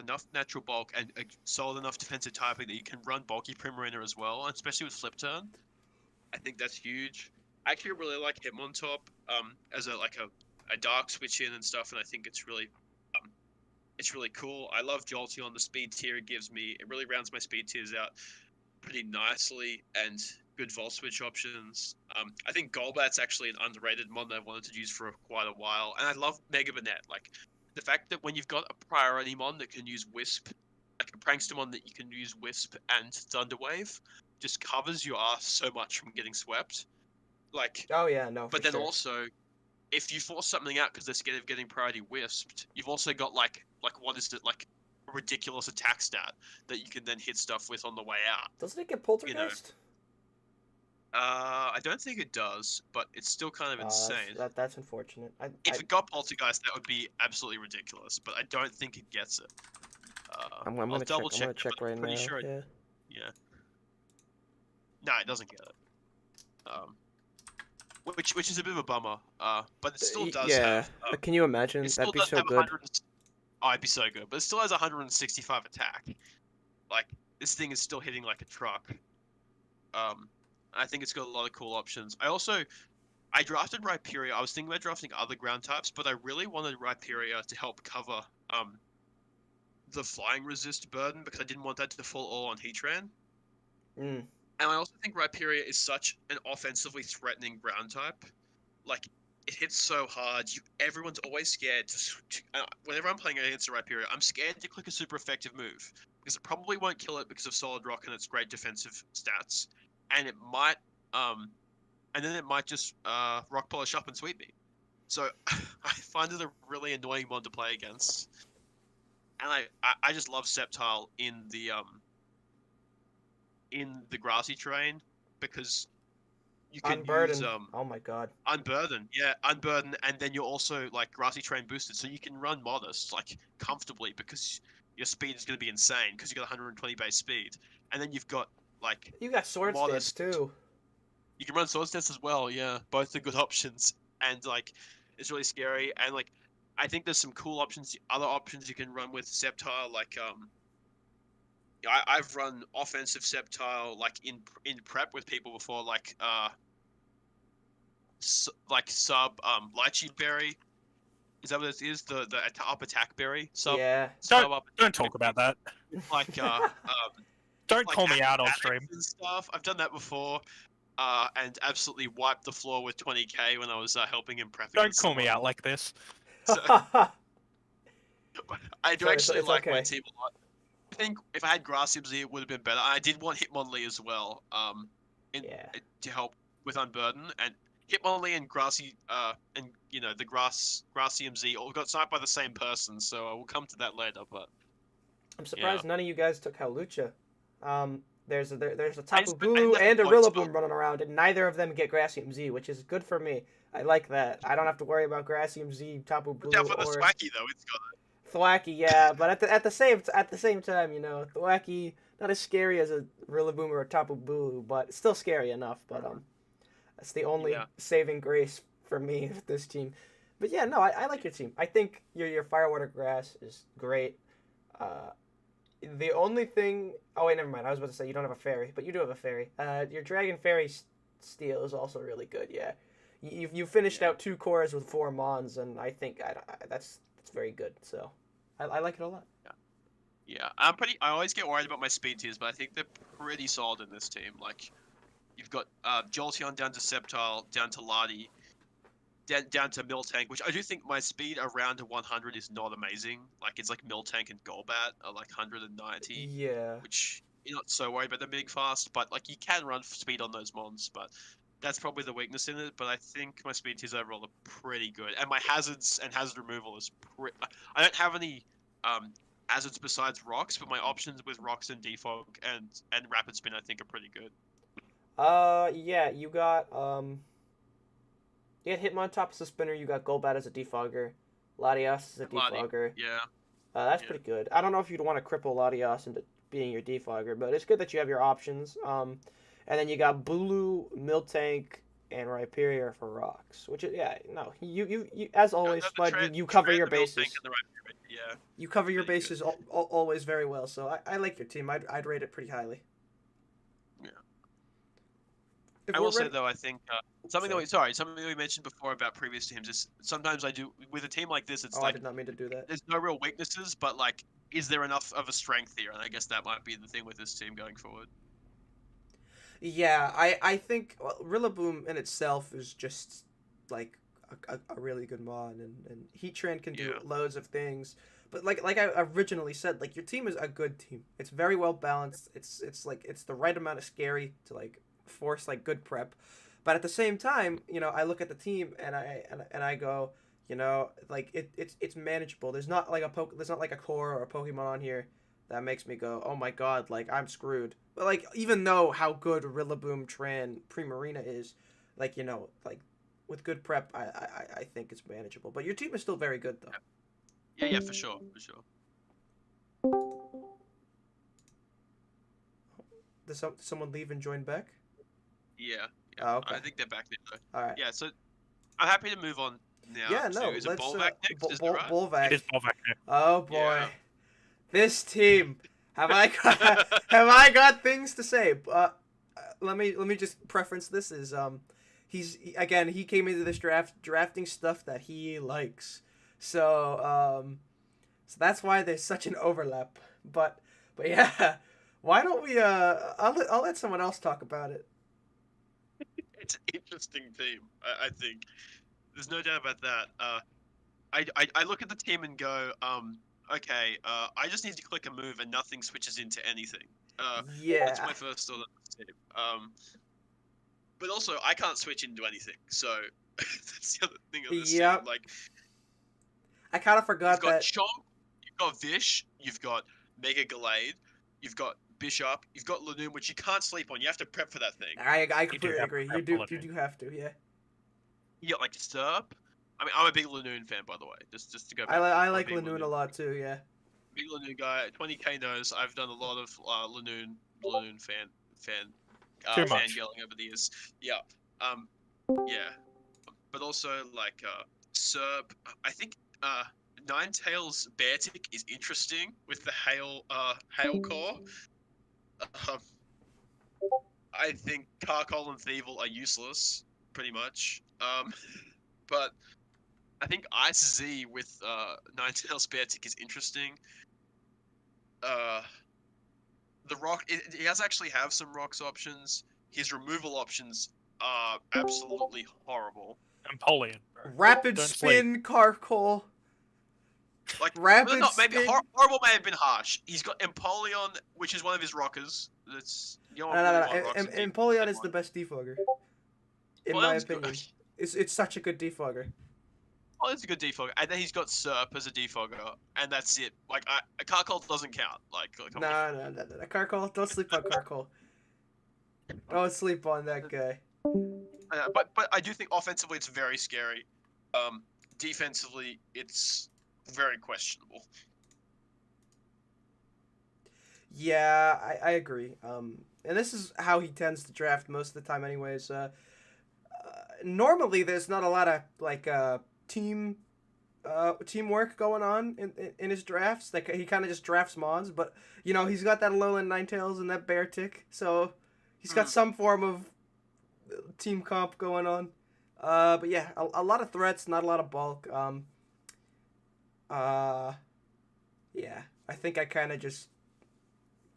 enough natural bulk and a solid enough defensive typing that you can run bulky Primarina as well, especially with flip turn. I think that's huge. I actually really like Hitmontop as a dark switch in and stuff, and I think it's really cool. I love Jolteon. The speed tier it gives me, it really rounds my speed tiers out pretty nicely, and good Volt Switch options. I think Golbat's actually an underrated mod that I've wanted to use for quite a while, and I love Mega Banette. Like, the fact that when you've got a priority mon that can use Wisp, like a Prankster mon that you can use Wisp and Thunderwave, just covers your ass so much from getting swept. Like, Oh yeah, no, for but then sure. also, if you force something out because they're scared of getting priority wisped, you've also got like what is it, like a ridiculous attack stat that you can then hit stuff with on the way out. Doesn't it get You know, poltergeist? I don't think it does, but it's still kind of insane. That's unfortunate. If it got Poltergeist, that would be absolutely ridiculous, but I don't think it gets it. I'm I'll gonna check. double I'm check gonna that, but check I'm right pretty now. sure Yeah. yeah. No, it doesn't get it. Which is a bit of a bummer. But it still does Yeah. have. Can you imagine? It That'd still be does so have good. 100. Oh, it'd be so good, but it still has 165 attack. Like, this thing is still hitting like a truck. I think it's got a lot of cool options. I drafted Rhyperior. I was thinking about drafting other ground types, but I really wanted Rhyperior to help cover the flying resist burden because I didn't want that to fall all on Heatran. Mm. And I also think Rhyperior is such an offensively threatening ground type. Like, it hits so hard. Everyone's always scared whenever I'm playing against a Rhyperior, I'm scared to click a super effective move because it probably won't kill it because of Solid Rock and its great defensive stats, and it might and then it might just rock polish up and sweep me. So I find it a really annoying mod to play against, and I just love Sceptile in the grassy terrain because you can use Unburden. Oh my god. Unburden, yeah, Unburden, and then you're also like grassy terrain boosted, so you can run Modest like comfortably because your speed is going to be insane because you got 120 base speed, and then you've got like You got sword stance Modest. too. You can run Sword Stance as well, yeah, both are good options, and like it's really scary, and like I think there's some cool options, other options you can run with Sceptile, like I've run offensive Sceptile like in prep with people before, like like sub Lychee Berry. Is that what it is? The up attack berry Yeah. sub up Don't attack talk berry? about that. Like Don't like call me out on stream. and stuff. I've done that before. And absolutely wiped the floor with 20k when I was helping him prep Don't against call me someone. out like this. So I do actually it's like my okay. team a lot. I think if I had Grass Sims, it would have been better. I did want Hitmonlee as well, Yeah. to help with Unburden, and Hitmonlee and Grassy, and you know the Grassy MZ all got sniped by the same person, so we'll come to that later. But I'm yeah, surprised none of you guys took Hawlucha. There's a I Tapu didn't Bulu have and a the points for. Rillaboom running around, and neither of them get Grassium Z, which is good for me. I like that. I don't have to worry about Grassium Z, Tapu Watch out Bulu, for the or Swacky though. It's got Thwacky. Yeah, but at the same time, Thwacky not as scary as a Rillaboom or a Tapu Bulu, but still scary enough. But that's the only yeah. saving grace for me with this team. But yeah, no, I like your team. I think your Firewater Grass is great. Uh, the only thing. Oh wait, never mind. I was about to say you don't have a fairy, but you do have a fairy. Your Dragon Fairy Steel is also really good. Yeah, you finished Yeah. out 2 cores with 4 Mons, and I think that's very good. So, I like it a lot. Yeah, I always get worried about my speed tiers, but I think they're pretty solid in this team. Like, you've got Jolteon down to Sceptile, down to Lardy, down to Miltank, which I do think my speed around to 100 is not amazing. Like, it's like Miltank and Golbat are like 190, Yeah. which you're not so worried about them being fast, but like you can run speed on those mons, but that's probably the weakness in it. But I think my speed tiers overall are pretty good, and my hazards and hazard removal is I don't have any hazards besides rocks, but my options with rocks and defog and rapid spin I think are pretty good. Yeah, you got Hitmontop as a spinner. You got Golbat as a defogger. Latias as a Ladi, defogger. yeah, That's yeah, pretty good. I don't know if you'd want to cripple Latias into being your defogger, but it's good that you have your options. And then you got Bulu, Miltank, and Rhyperior for rocks. Which is yeah, no, you as always, Spud. You cover your the Miltank bases. and the right, yeah, You cover your pretty good. bases always very well. So I like your team. I'd rate it pretty highly. Yeah. If I we're will say ready, though, I think something that we mentioned before about previous teams is sometimes I do with a team like this. It's oh, I like did not mean to do that. there's no real weaknesses, but like, is there enough of a strength here? And I guess that might be the thing with this team going forward. Yeah, I think Rillaboom in itself is just like a really good mod, and Heatran can do Yeah, loads of things. But like I originally said, like your team is a good team. It's very well balanced. It's like it's the right amount of scary to like force like good prep, but at the same time, I look at the team and I go, like it's manageable. There's not like a core or a Pokemon on here that makes me go, oh my god, like I'm screwed. But like even though how good Rillaboom, Tran, Primarina is, like like with good prep, I think it's manageable. But your team is still very good though. yeah, for sure, for sure. Does someone leave and join back? Yeah, yeah. Oh, okay. I think they're back there though. All right. Yeah, so I'm happy to move on now Yeah, to no, is it let's Bolvac next? Is that right? Bolvac. It is Volvac. Oh boy, Yeah. this team. Have I got have I got things to say? Let me just preference this is again he came into this drafting stuff that he likes, so that's why there's such an overlap. But yeah, why don't we I'll let someone else talk about it. It's an interesting team. I think there's no doubt about that. I look at the team and go, okay, I just need to click a move and nothing switches into anything. That's Yeah. my first thought on this team. But also I can't switch into anything, so that's the other thing on this team. Yep. Like I kind of you've forgot got that. Chomp, you've got Vish, you've got Mega Gallade, you've got Bishop, you've got Lanoon, which you can't sleep on. You have to prep for that thing. I You do completely have to agree. prep You for it. do have to. Yeah. You got like Serp. I mean, I'm a big Lanoon fan, by the way. Just to go back. I I'm a like big Lanoon a lot too. Yeah. Big Lanoon guy. 20k knows I've done a lot of Lanoon Too fan much. yelling over the years. Yeah. Yeah. But also like Serp. I think Ninetales Beartic is interesting with the Hail Core. Um, I think Carcol and Thievel are useless, pretty much. But I think Ice Z with Ninetales Beartic is interesting. The rock, he does actually have some rocks options. His removal options are absolutely horrible. Empoleon, bro. Rapid Don't spin, Carkol. Like, Rapid maybe spin. horrible may have been harsh. He's got Empoleon, which is one of his rockers. That's you don't really want rocks in Empoleon is the best defogger, in my Empoleon's opinion. good. It's such a good defogger. Oh, that's a good defogger. And then he's got Serp as a defogger, and that's it. Like, Carcol doesn't count. Like come on. No. Carkol, don't sleep on Carkol. Don't sleep on that guy. But I do think offensively it's very scary. Defensively it's very questionable. Yeah, I agree. And this is how he tends to draft most of the time, anyways. Normally, there's not a lot of like teamwork going on in his drafts. Like he kind of just drafts mons, but you know he's got that Alolan Ninetales and that Beartic, so he's got some form of team comp going on. But yeah, a lot of threats, not a lot of bulk. Yeah, I think I kind of just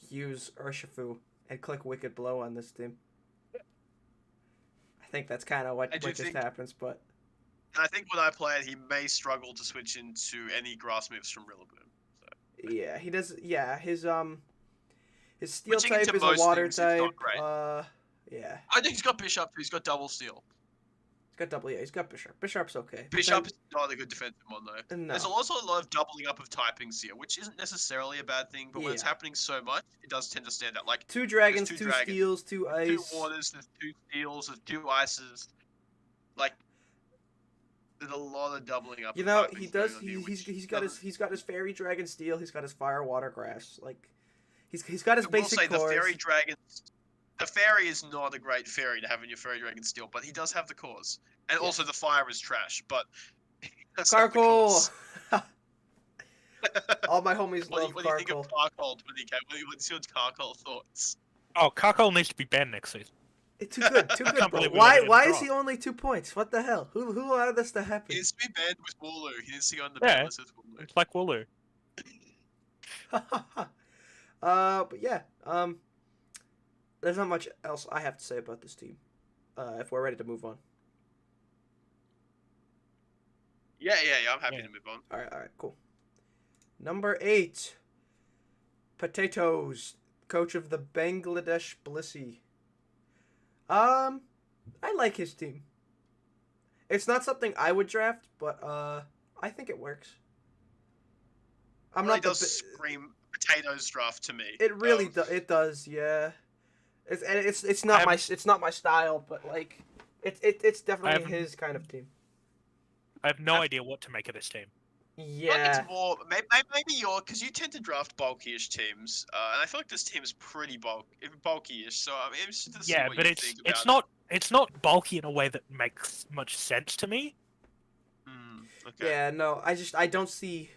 use Urshifu and click Wicked Blow on this team. I think that's kind of what just happens, but. I think when I play it, he may struggle to switch into any grass moves from Rillaboom. So. Yeah, he does. Yeah, his steel Switching type into is a most water things is type. not great. Yeah. I think he's got Bishop. He's got double steel. He's got double. Yeah, he's got Bishop. Bishop's okay. Bishop is not a good defensive one though. No. There's also a lot of doubling up of typings here, which isn't necessarily a bad thing. But when it's happening so much, it does tend to stand out. Like 2 dragons, 2 steels, 2 ice, 2 waters, there's 2 steels, there's 2 ices. Like there's a lot of doubling up. You know, he does. He's got his fairy dragon steel. He's got his fire water grass. Like he's got his basic cores. The fairy dragon. The fairy is not a great fairy to have in your fairy dragon steel, but he does have the cores. And also the fire is trash, but Carkol. All my homies love Carkol. What do you think of Carkol 20k? What's your Carkol thoughts? Oh, Carkol needs to be banned next season. Too good, bro. Why is he only 2 points? What the hell? Who allowed this to happen? He needs to be banned with Wooloo. He needs to go on the ban list with Wooloo. It's like Wooloo. But yeah, there's not much else I have to say about this team. If we're ready to move on. Yeah. I'm happy to move on. All right, cool. Number 8, Potatoes, coach of the Bangladesh Blissey. I like his team. It's not something I would draft, but I think it works. Does scream Potatoes draft to me. It really does. It does, yeah. It's not my style, but like it's definitely his kind of team. I have no idea what to make of this team. Yeah. It's more maybe because you tend to draft bulky-ish teams, and I feel like this team is pretty bulky-ish. So I'm interested to see what you think about it's not bulky in a way that makes much sense to me. Okay. Yeah, no, I don't see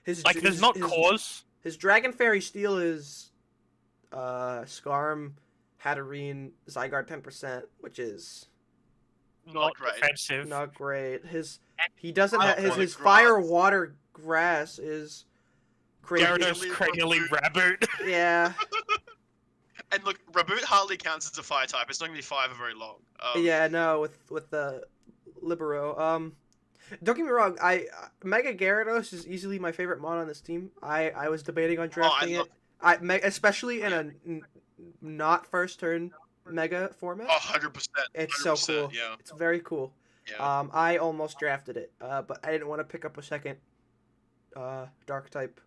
his there's not cores. His Dragon Fairy Steel is Skarm, Hatterene, Zygarde 10%, which is not great. Defensive. Not great. His fire water grass is Gyarados, Cranially, Raboot. Yeah. And look, Raboot hardly counts as a fire type. It's not gonna be fire for very long. Yeah, no, with the Libero. Don't get me wrong. Mega Gyarados is easily my favorite mon on this team. I was debating on Oh, I drafting love. it. Especially in a not first turn Mega format. Oh, 100%, It's so 100%. cool. Yeah, It's very cool. yeah. I almost drafted it, but I didn't want to pick up a second Dark type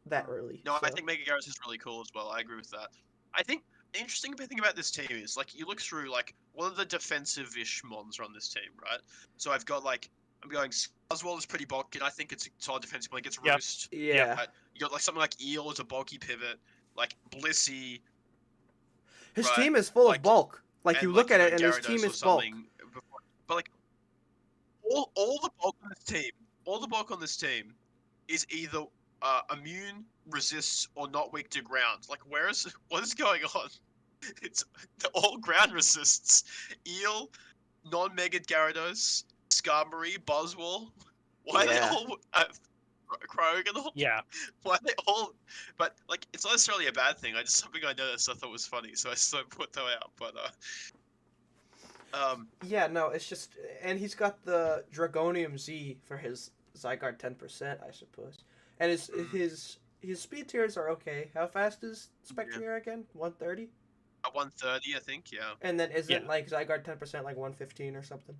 that early. No, I So think Mega Gyarados is really cool as well. I agree with that. I think the interesting thing about this team is like you look through like what are the defensive-ish mons are on this team, right? So I've got like I'm going Oswald is pretty bulky, and I think it's a solid defensive mon. It gets Yep. Roost. yeah, Right? You got like something like Eel is a bulky pivot, like Blissey, his right? team is full of Like bulk. Like you and look like at it, and his Gyarados team or is bulk. something. But like all the bulk on this team, all the bulk on this team is either immune, resists, or not weak to ground. Like, what is going on? It's all ground resists. Eel, non-mega Gyarados, Skarmory, Buzzwole. Why are they Yeah. all Krogan? Yeah. Why are they all? But like, it's not necessarily a bad thing. I just something I noticed I thought was funny, so I still put that out. But Yeah, no, it's just, and he's got the Dragonium Z for his Zygarde 10%, I suppose. And his speed tiers are okay. How fast is Spectrier again? 130? at 130, I think. Yeah. And then isn't Yeah. like Zygarde 10% like 115 or something?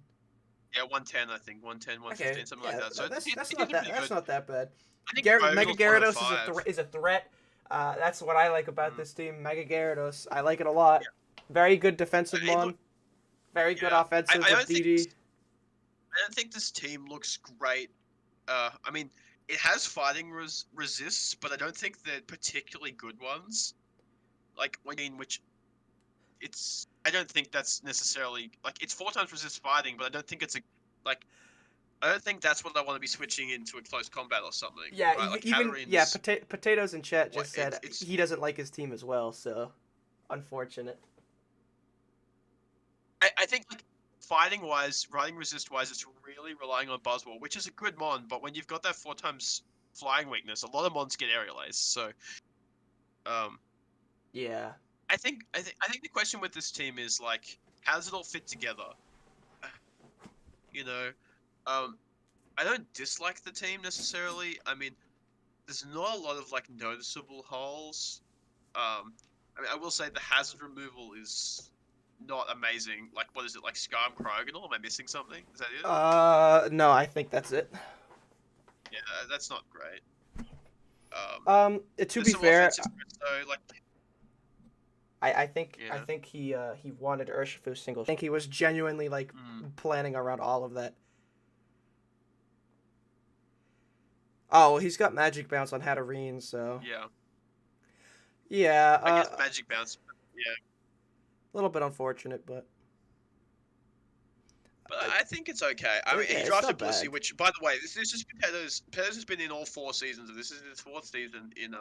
Yeah, 110, I think. 110, 115, Okay, something yeah, like that. So that's it's not that pretty that's good. not that bad. I think Mega Gyarados is a 105. is a threat. That's what I like about this team. Mega Gyarados, I like it a lot. Very good defensive mon. Very good Yeah. offensive I with DD. I don't think this team looks great. I mean, it has fighting resists, but I don't think they're particularly good ones. Like, which it's. I don't think that's necessarily like it's 4 times resist fighting, but I don't think it's a like. I don't think that's what I want to be switching into a close combat or something. Yeah, right? Like even Hatterin's, potatoes in chat just said it's he doesn't like his team as well. So, unfortunate. I think like fighting wise, riding resist wise, it's really relying on Buzzwole, which is a good mon. But when you've got that 4 times flying weakness, a lot of mons get aerialized. So, um, Yeah. I think the question with this team is like, how does it all fit together? You know, I don't dislike the team necessarily. I mean, there's not a lot of like noticeable holes. I mean, I will say the hazard removal is not amazing. Like, what is it, like Skarm Kroganal? Am I missing something? Is that it? No, I think that's it. Yeah, that's not great. To there's be some fair, offensive threats, though, like I think Yeah. he wanted Urshifu single. I think he was genuinely like planning around all of that. Oh, he's got Magic Bounce on Hatterene, so yeah, yeah, I guess Magic Bounce. Yeah, a little bit unfortunate, but but I think it's okay. I mean, Yeah, he it's drafted not Blissey, bad. which, by the way, this is Potatoes. Potatoes has been in all 4 seasons. This is his 4th season in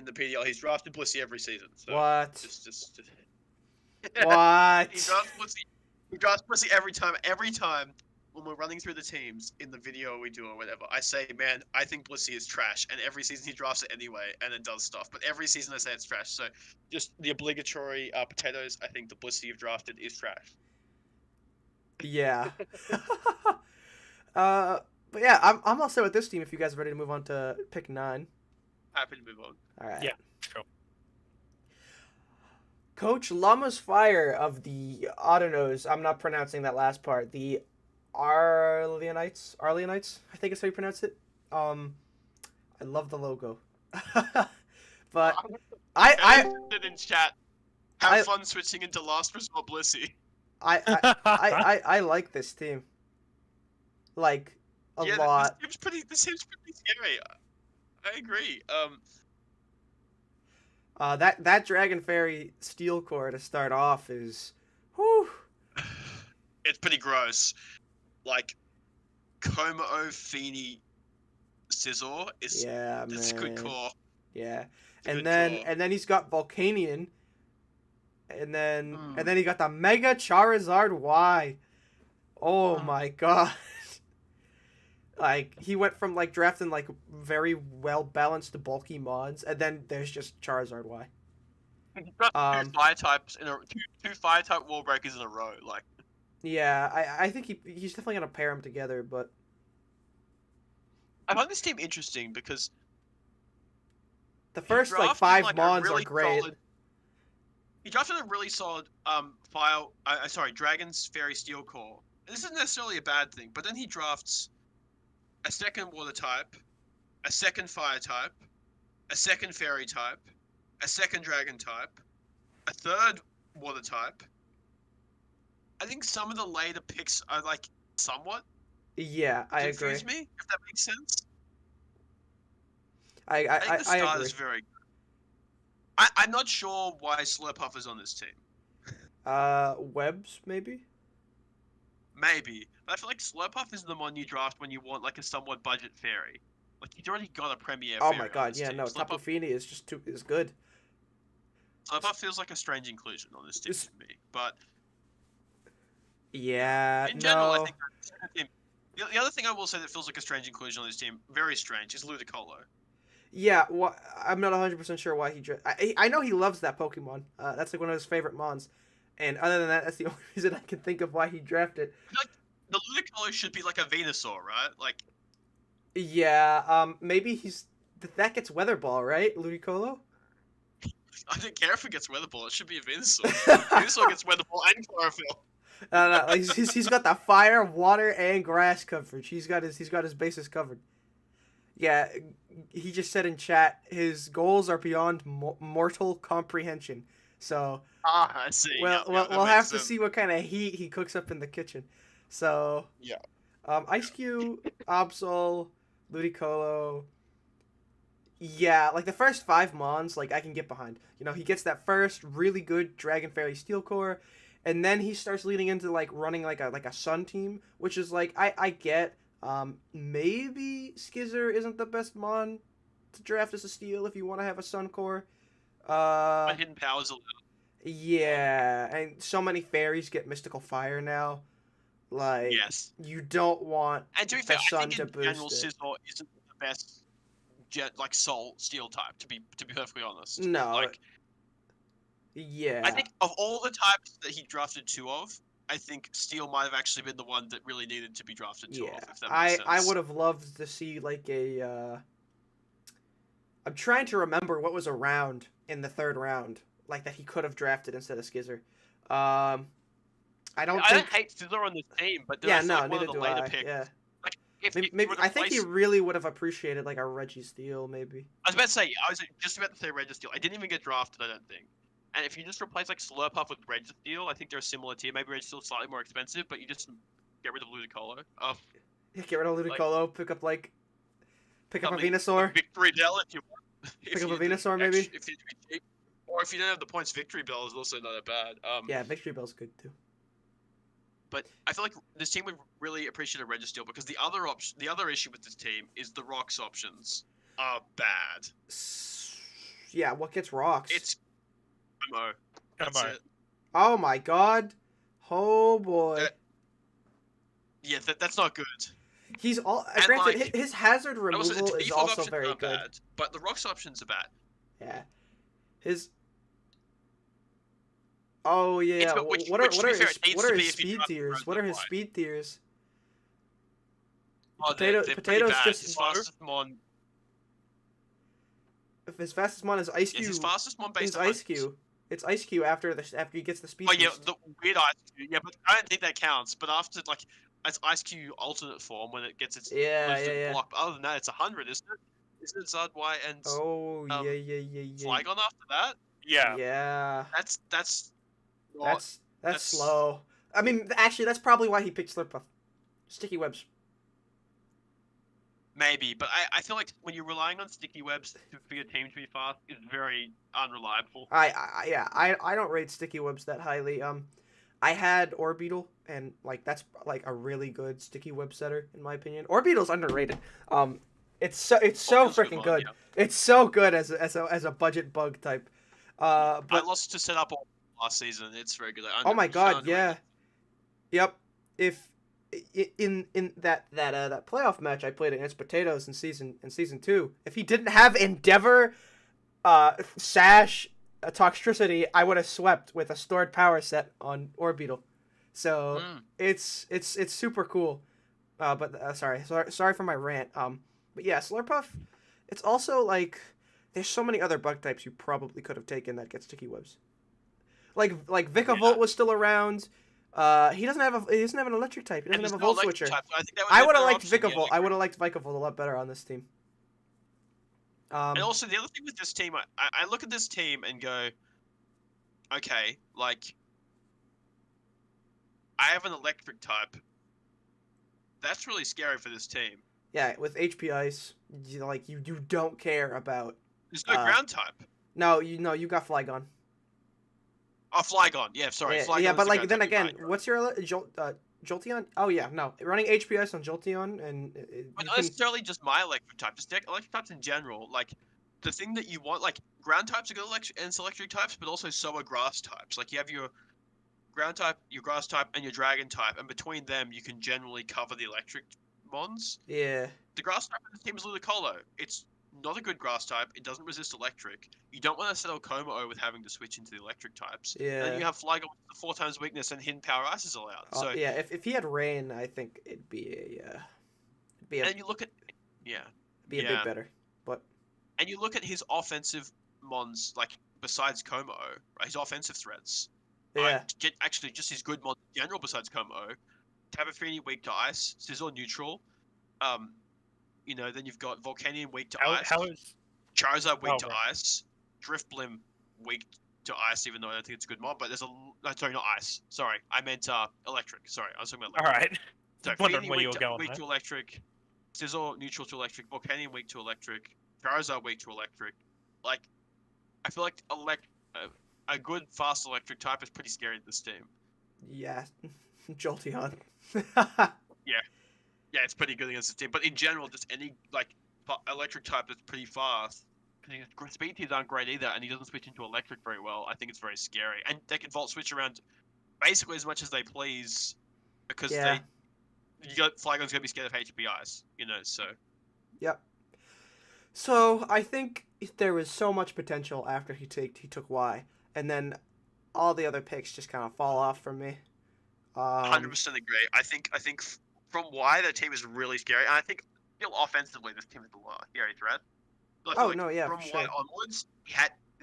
the PDL. He's drafted Blissey every season. So what? just What? He drafts Blissey every time. Every time when we're running through the teams in the video we do or whatever, I say, man, I think Blissey is trash. And every season he drafts it anyway, and it does stuff. But every season I say it's trash. So just the obligatory Potatoes, I think the Blissey you've drafted is trash. Yeah. But yeah, I'm all set with this team. If you guys are ready to move on to pick 9. Happy to move on. All right. Yeah, sure. Coach Llama's Fire of the Autonos. I'm not pronouncing that last part. The Arleonites, I think is how you pronounce it. I love the logo. But I in chat. Have fun switching into Last Resort Blissey. I like this team. Like a lot. This seems pretty scary. I agree. That Dragon Fairy Steel Core to start off is, whew. It's pretty gross. Like, Como Fini Scizor is that's a good core. Yeah, and then he's got Volcanion, and then he got the Mega Charizard Y. Oh my god. Like, he went from, like, drafting, like, very well-balanced bulky mods, and then there's just Charizard Y. He's got two fire types two fire type wall breakers in a row. Like, Yeah, I think he's definitely gonna pair them together, but I find this team interesting because the he first like drafted five like a Mons are really great. solid. He drafted a really solid Dragon's Fairy Steel Core. This isn't necessarily a bad thing, but then he drafts a second Water type, a second Fire type, a second Fairy type, a second Dragon type, a third Water type. I think some of the later picks are like somewhat Yeah, I agree. confuse me, if that makes sense. I I, I think I the I start agree. is very good. I'm not sure why Slurpuff is on this team. Webs maybe. Maybe. But I feel like Slurpuff is the one you draft when you want like a somewhat budget fairy. Like he's already got a premier Oh my fairy on god, this yeah, team. no, Tapufini is just too is good. Slurpuff feels like a strange inclusion on this team This, to me. But yeah, in general, I no. think that team. The other thing I will say that feels like a strange inclusion on this team, very strange, is Ludicolo. Yeah, I'm not 100% sure why I know he loves that Pokemon. That's like one of his favorite Mons. And other than that, that's the only reason I can think of why he drafted. I feel like the Ludicolo should be like a Venusaur, right? Like Yeah, maybe that gets Weather Ball, right? Ludicolo? I don't care if it gets Weather Ball, it should be a Venusaur. Venusaur gets Weather Ball and Chlorophyll. No, like he's got the fire, water, and grass coverage. He's got his bases covered. Yeah, he just said in chat his goals are beyond mortal comprehension. So Ah, I see. well, Yeah, that we'll makes have to sense. see what kind of heat he cooks up in the kitchen. So Yeah. Ice Cube, Absol, Ludicolo. Yeah, like the first five Mons, like I can get behind. You know, he gets that first really good Dragon Fairy Steel Core, and then he starts leading into like running like a Sun team, which is like I get. Maybe Skizzer isn't the best Mon to draft as a Steel if you want to have a Sun Core. My Uh, hidden powers a little. yeah, and so many fairies get Mystical Fire now. Like Yes. you don't want And to be fair, the I Sun think to in general, boost it. Scizor isn't the best jet like Soul Steel type. To be perfectly honest, No, like I yeah. think of all the types that he drafted two of, I think Steel might have actually been the one that really needed to be drafted two Yeah, of, if that makes I sense. would have loved to see like a. I'm trying to remember what was around in the third round, like that he could have drafted instead of Skizzer. I don't I don't think. hate Scizor on this team, but then I Yeah, feel no, like one neither of the do later I. picks, Yeah, like if maybe you were to I think he place, really would have appreciated like a Reggie Steele, maybe. I was about to say, I was just about to say Registeel. I didn't even get drafted, I don't think. And if you just replace like Slurpuff with Registeel, I think they're a similar tier. Maybe Registeel's slightly more expensive, but you just get rid of Ludicolo. Yeah, get rid of Like Ludicolo, pick up a something Venusaur, like Victory Bell if you want. pick If up a you did Venusaur, maybe. extra, if you be cheap, or if you don't have the points, Victory Bell is also not that bad. Yeah, Victory Bell's good too. But I feel like this team would really appreciate a Registeel because the other issue with this team is the rocks options are bad. Yeah, what gets rocks? It's MO. That's MO. it. Oh my god. Oh boy. Yeah, that's not good. He's all And, granted like, his hazard I was removal the is default also options very aren't good. bad, but the rocks options are bad. Yeah. His Oh yeah. Which What are to be fair, it needs to be his if you speed draft tiers? Road What are his White. speed tiers? Oh, they're pretty Potatoes bad. just His fastest mon, if his fastest mon is Ice yeah, his Cube. fastest mon Is based Ice Cube. It's Ice Cube after he gets the speed Oh yeah, boost. the weird Ice Cube. Yeah, but I don't think that counts. But after like as Ice Cube alternate form when it gets its Yeah, lifted yeah. block. But other than that, it's 100, isn't it? Isn't it Zard White and Oh yeah. Flygon after that? Yeah. Yeah. That's not, That's slow. I mean, actually, that's probably why he picked Slurpuff. Sticky webs. maybe. But I feel like when you're relying on sticky webs for your team to be fast is very unreliable. I don't rate sticky webs that highly. I had Orbeetle, and like that's like a really good sticky web setter in my opinion. Orbeetle's underrated. It's so Orbeetle's a good freaking one, good. yeah. It's so good as a budget bug type. I But lost to set up all last season. It's very good. oh my god, underrated. yeah, yep. If in that playoff match I played against Potatoes in season 2, if he didn't have Endeavor, Sash, Toxtricity, I would have swept with a stored power set on Orbeetle. So Mm. it's super cool. But sorry for my rant. But yeah, Slurpuff. It's also like there's so many other bug types you probably could have taken that get sticky webs. Like Vikavolt Yeah. was still around. He doesn't have an electric type. He And doesn't have there's a no Volt electric switcher. type, so I think that would I be a would have better liked option. Yeah, Vikavolt. I I would agree. have liked Vikavolt a lot better on this team. And Um, also the other thing with this team, I look at this team and go, okay, like I have an electric type. That's really scary for this team. yeah, with HP Ice, you don't care about. There's no Uh, ground type. no, you got Flygon. Oh, Flygon. Yeah, sorry, Yeah, Flygon is but the like ground then type. You're again, right, you're right. what's your Jolteon? Oh yeah, no, running HPS on Jolteon and But you not can. necessarily just my electric type, just electric types in general. Like the thing that you want, like ground types are good electric types, but also so are grass types. Like you have your ground type, your grass type, and your dragon type, and between them you can generally cover the electric mons. Yeah, The grass type in this team is Ludicolo. It's not a good grass type. It doesn't resist electric. You don't want to settle Como with having to switch into the electric types. And then yeah, you have Flygon with the 4 times weakness and hidden power ice is allowed. So yeah. If he had Rain, I think and then you look at yeah, be a bit yeah. better. But And you look at his offensive mons, like besides Como, right? His offensive threats. yeah, Actually just his good mons in general besides Como. Tabafini weak to ice, Sizzle neutral. Then you've got Volcanion weak to ice, How is Charizard weak Oh, to right. ice, Driftblim weak to ice, even though I don't think it's a good mod. But there's sorry, not ice. Sorry, I meant electric. Sorry, I was talking about all electric. right? So Wondering Feeny where you weak were to going weak there. to electric, Sizzle neutral to electric, Volcanion weak to electric, Charizard weak to electric. Like, I feel like a good fast electric type is pretty scary in this team. yeah, Jolteon. Yeah, it's pretty good against this team. But in general, just any like electric type that's pretty fast. Because speed tiers aren't great either, and he doesn't switch into electric very well. I think it's very scary, and they can volt switch around basically as much as they please, because Yeah. Flygon's gonna be scared of HPIs, So Yep. So I think there was so much potential after he took Y, and then all the other picks just kind of fall off from me. 100% agree. I think from why the team is really scary, and I think still offensively this team is a scary threat. But I feel Oh like no, yeah, from for why sure. onwards,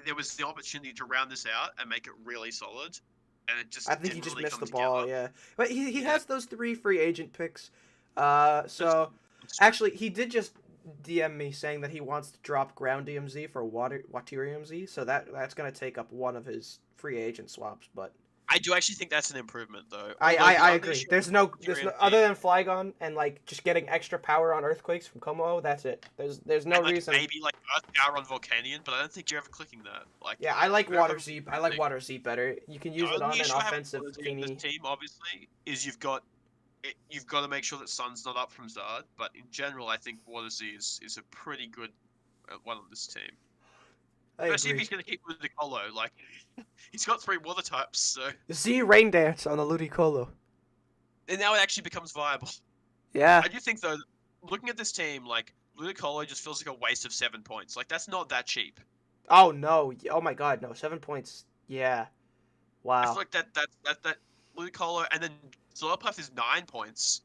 there was the opportunity to round this out and make it really solid, and it just I think he didn't just really missed come the together. ball. Yeah, but he Yeah. has those 3 free agent picks. So That's actually, he did just DM me saying that he wants to drop Ground DMZ for Waterium Z. So that's gonna take up one of his free agent swaps. But I do actually think that's an improvement, though. I Although I, the I only agree. issue There's with no Tyrion other than Flygon and like just getting extra power on Earthquakes from Como. That's it. There's no and, like, reason. maybe like Earth Power on Volcanion, but I don't think you're ever clicking that. Like, Yeah, I like you're ever Water Z. I like clicking. Water Z better. You can The use it only on an issue I have with offensive Water Z in this Feeny. team, obviously, is you've got to make sure that Sun's not up from Zard. But in general, I think Water Z is a pretty good one on this team. I Especially if agree. he's going to keep with the Colo. Like, he's got 3 water types, so Z Rain Dance on the Ludicolo. and now it actually becomes viable. Yeah. I do think though, looking at this team, like Ludicolo just feels like a waste of 7 points. Like that's not that cheap. Oh no. Oh my God. No. 7 points. Yeah. I feel Wow. like that Ludicolo and then Slurpuff is 9 points.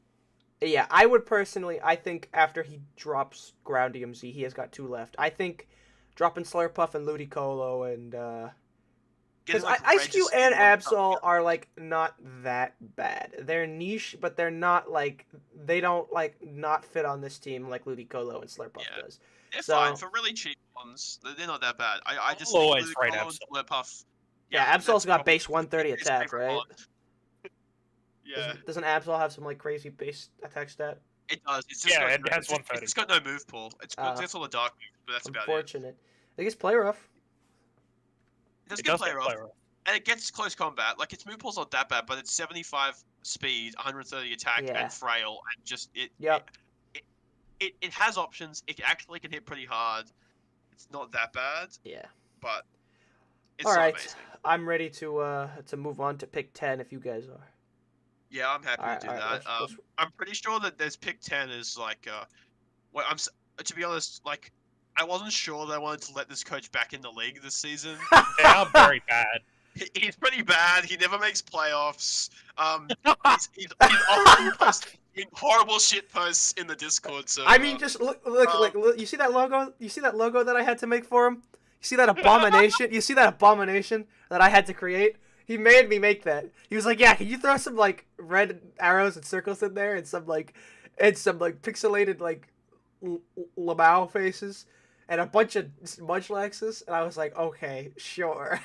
Yeah. I would personally. I think after he drops Ground DMZ, he has got 2 left. I think dropping Slurpuff and Ludicolo and because Getting like Ice Cube Regis and and one Absol are like not that bad. They're niche, but they're not like they don't like not fit on this team like Ludicolo and Slurpuff Yeah. does. They're So fine for really cheap ones. They're not that bad. I just I'll think always rate Ludicolo and Absol. Slurpuff. yeah, Absol's that's got probably base 130 his attack, favorite right? mod. Yeah, Doesn't Absol have some like crazy base attack stat? it does. It's just Yeah, got it has it's 130. just got no move pool. It's got all the dark moves, but that's about it. Unfortunate. I guess play rough. It does It get does play get rough. play rough. And it gets close combat. Like its move pool's not that bad, but it's 75 speed, 130 attack, Yeah. and frail, and just Yep. it has options. It actually can hit pretty hard. It's not that bad, Yeah. but it's All not right. amazing. I'm ready to move on to pick 10 if you guys are. Yeah, I'm happy to do that. let's- I'm pretty sure that there's pick 10 is like well, to be honest, like I wasn't sure that I wanted to let this coach back in the league this season. They are very bad. He's pretty bad. He never makes playoffs. He's often posting horrible shit posts in the Discord server. I mean, just look. You see that logo? You see that logo that I had to make for him? You see that abomination? You see that abomination that I had to create? He made me make that. He was like, "Yeah, can you throw some like red arrows and circles in there and some pixelated like Lamau faces and a bunch of Munchlaxes?" And I was like, "Okay, sure."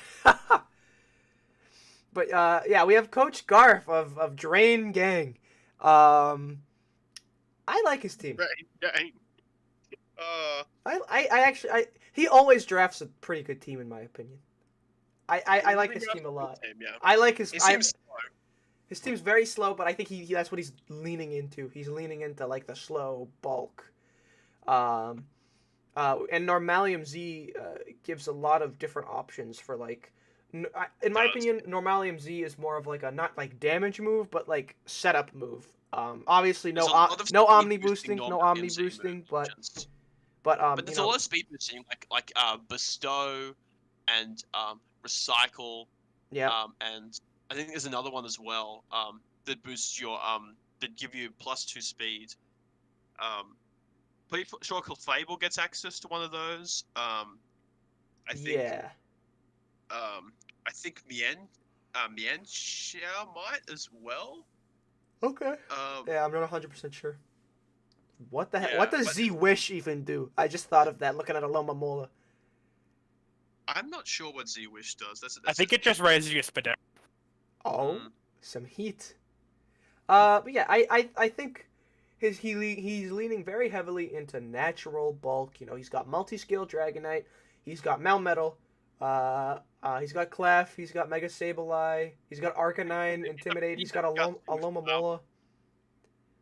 But yeah, we have Coach Garf of Drain Gang. I like his team. Right. He always drafts a pretty good team in my opinion. I like his team a lot. Yeah. I like his. It seems slow. His team's very slow, but I think that's what he's leaning into. He's leaning into like the slow bulk. And Normalium Z gives a lot of different options for like. In my opinion, Normalium Z is more of like a not like damage move, but like setup move. Obviously no omni boosting, but there's a lot of speed boosting like bestow and recycle. Yeah. And I think there's another one as well that boosts your that give you +2 speed. Pretty sure Fable gets access to one of those. I think. Yeah. I think Mienshao might as well. Okay. Yeah, I'm not 100% sure. What the heck? Yeah, what does Z Wish even do? I just thought of that looking at Aloma Mola. I'm not sure what Z Wish does. I think it just raises your speed. Oh, some heat. But yeah, I think he's leaning very heavily into natural bulk. You know, he's got multi-scale Dragonite, he's got Melmetal, he's got Clef, he's got Mega Sableye, he's got Arcanine, Intimidate, he's got Aloma Mola.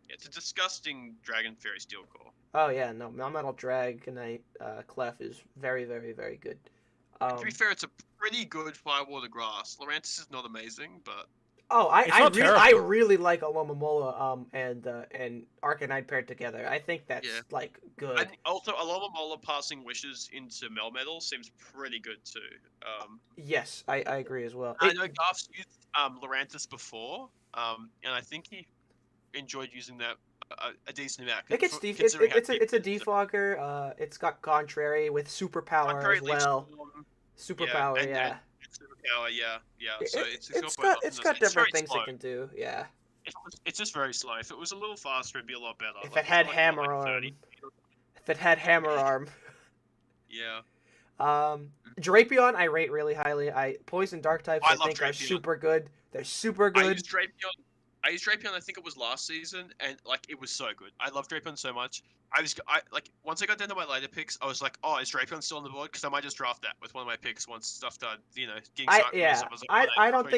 It's a disgusting Dragon Fairy Steel Core. Oh yeah, no, Melmetal Dragonite Clef is very, very, very good. To be fair, it's a pretty good Firewater Grass. Lorantis is not amazing, but I really like Aloma Mola and Arcanine paired together. I think that's like good. And also, Aloma Mola passing wishes into Melmetal seems pretty good too. Yes, I agree as well. I know Garth's used Lorantis before, and I think he enjoyed using that a decent amount. It's a defogger. It's got Contrary with superpower as well. Superpower, yeah. Superpower, yeah. So it's got different things it can do, yeah. It's just very slow. If it was a little faster, it'd be a lot better. If it had Hammer Arm. If it had Hammer Arm. Yeah. Drapion I rate really highly. Poison Dark types I think are super good. They're super good. I used Drapion, I think it was last season, and like it was so good. I love Drapion so much. Once I got down to my later picks, I was like, oh, is Drapion still on the board? Because I might just draft that with one of my picks once stuff started, getting I don't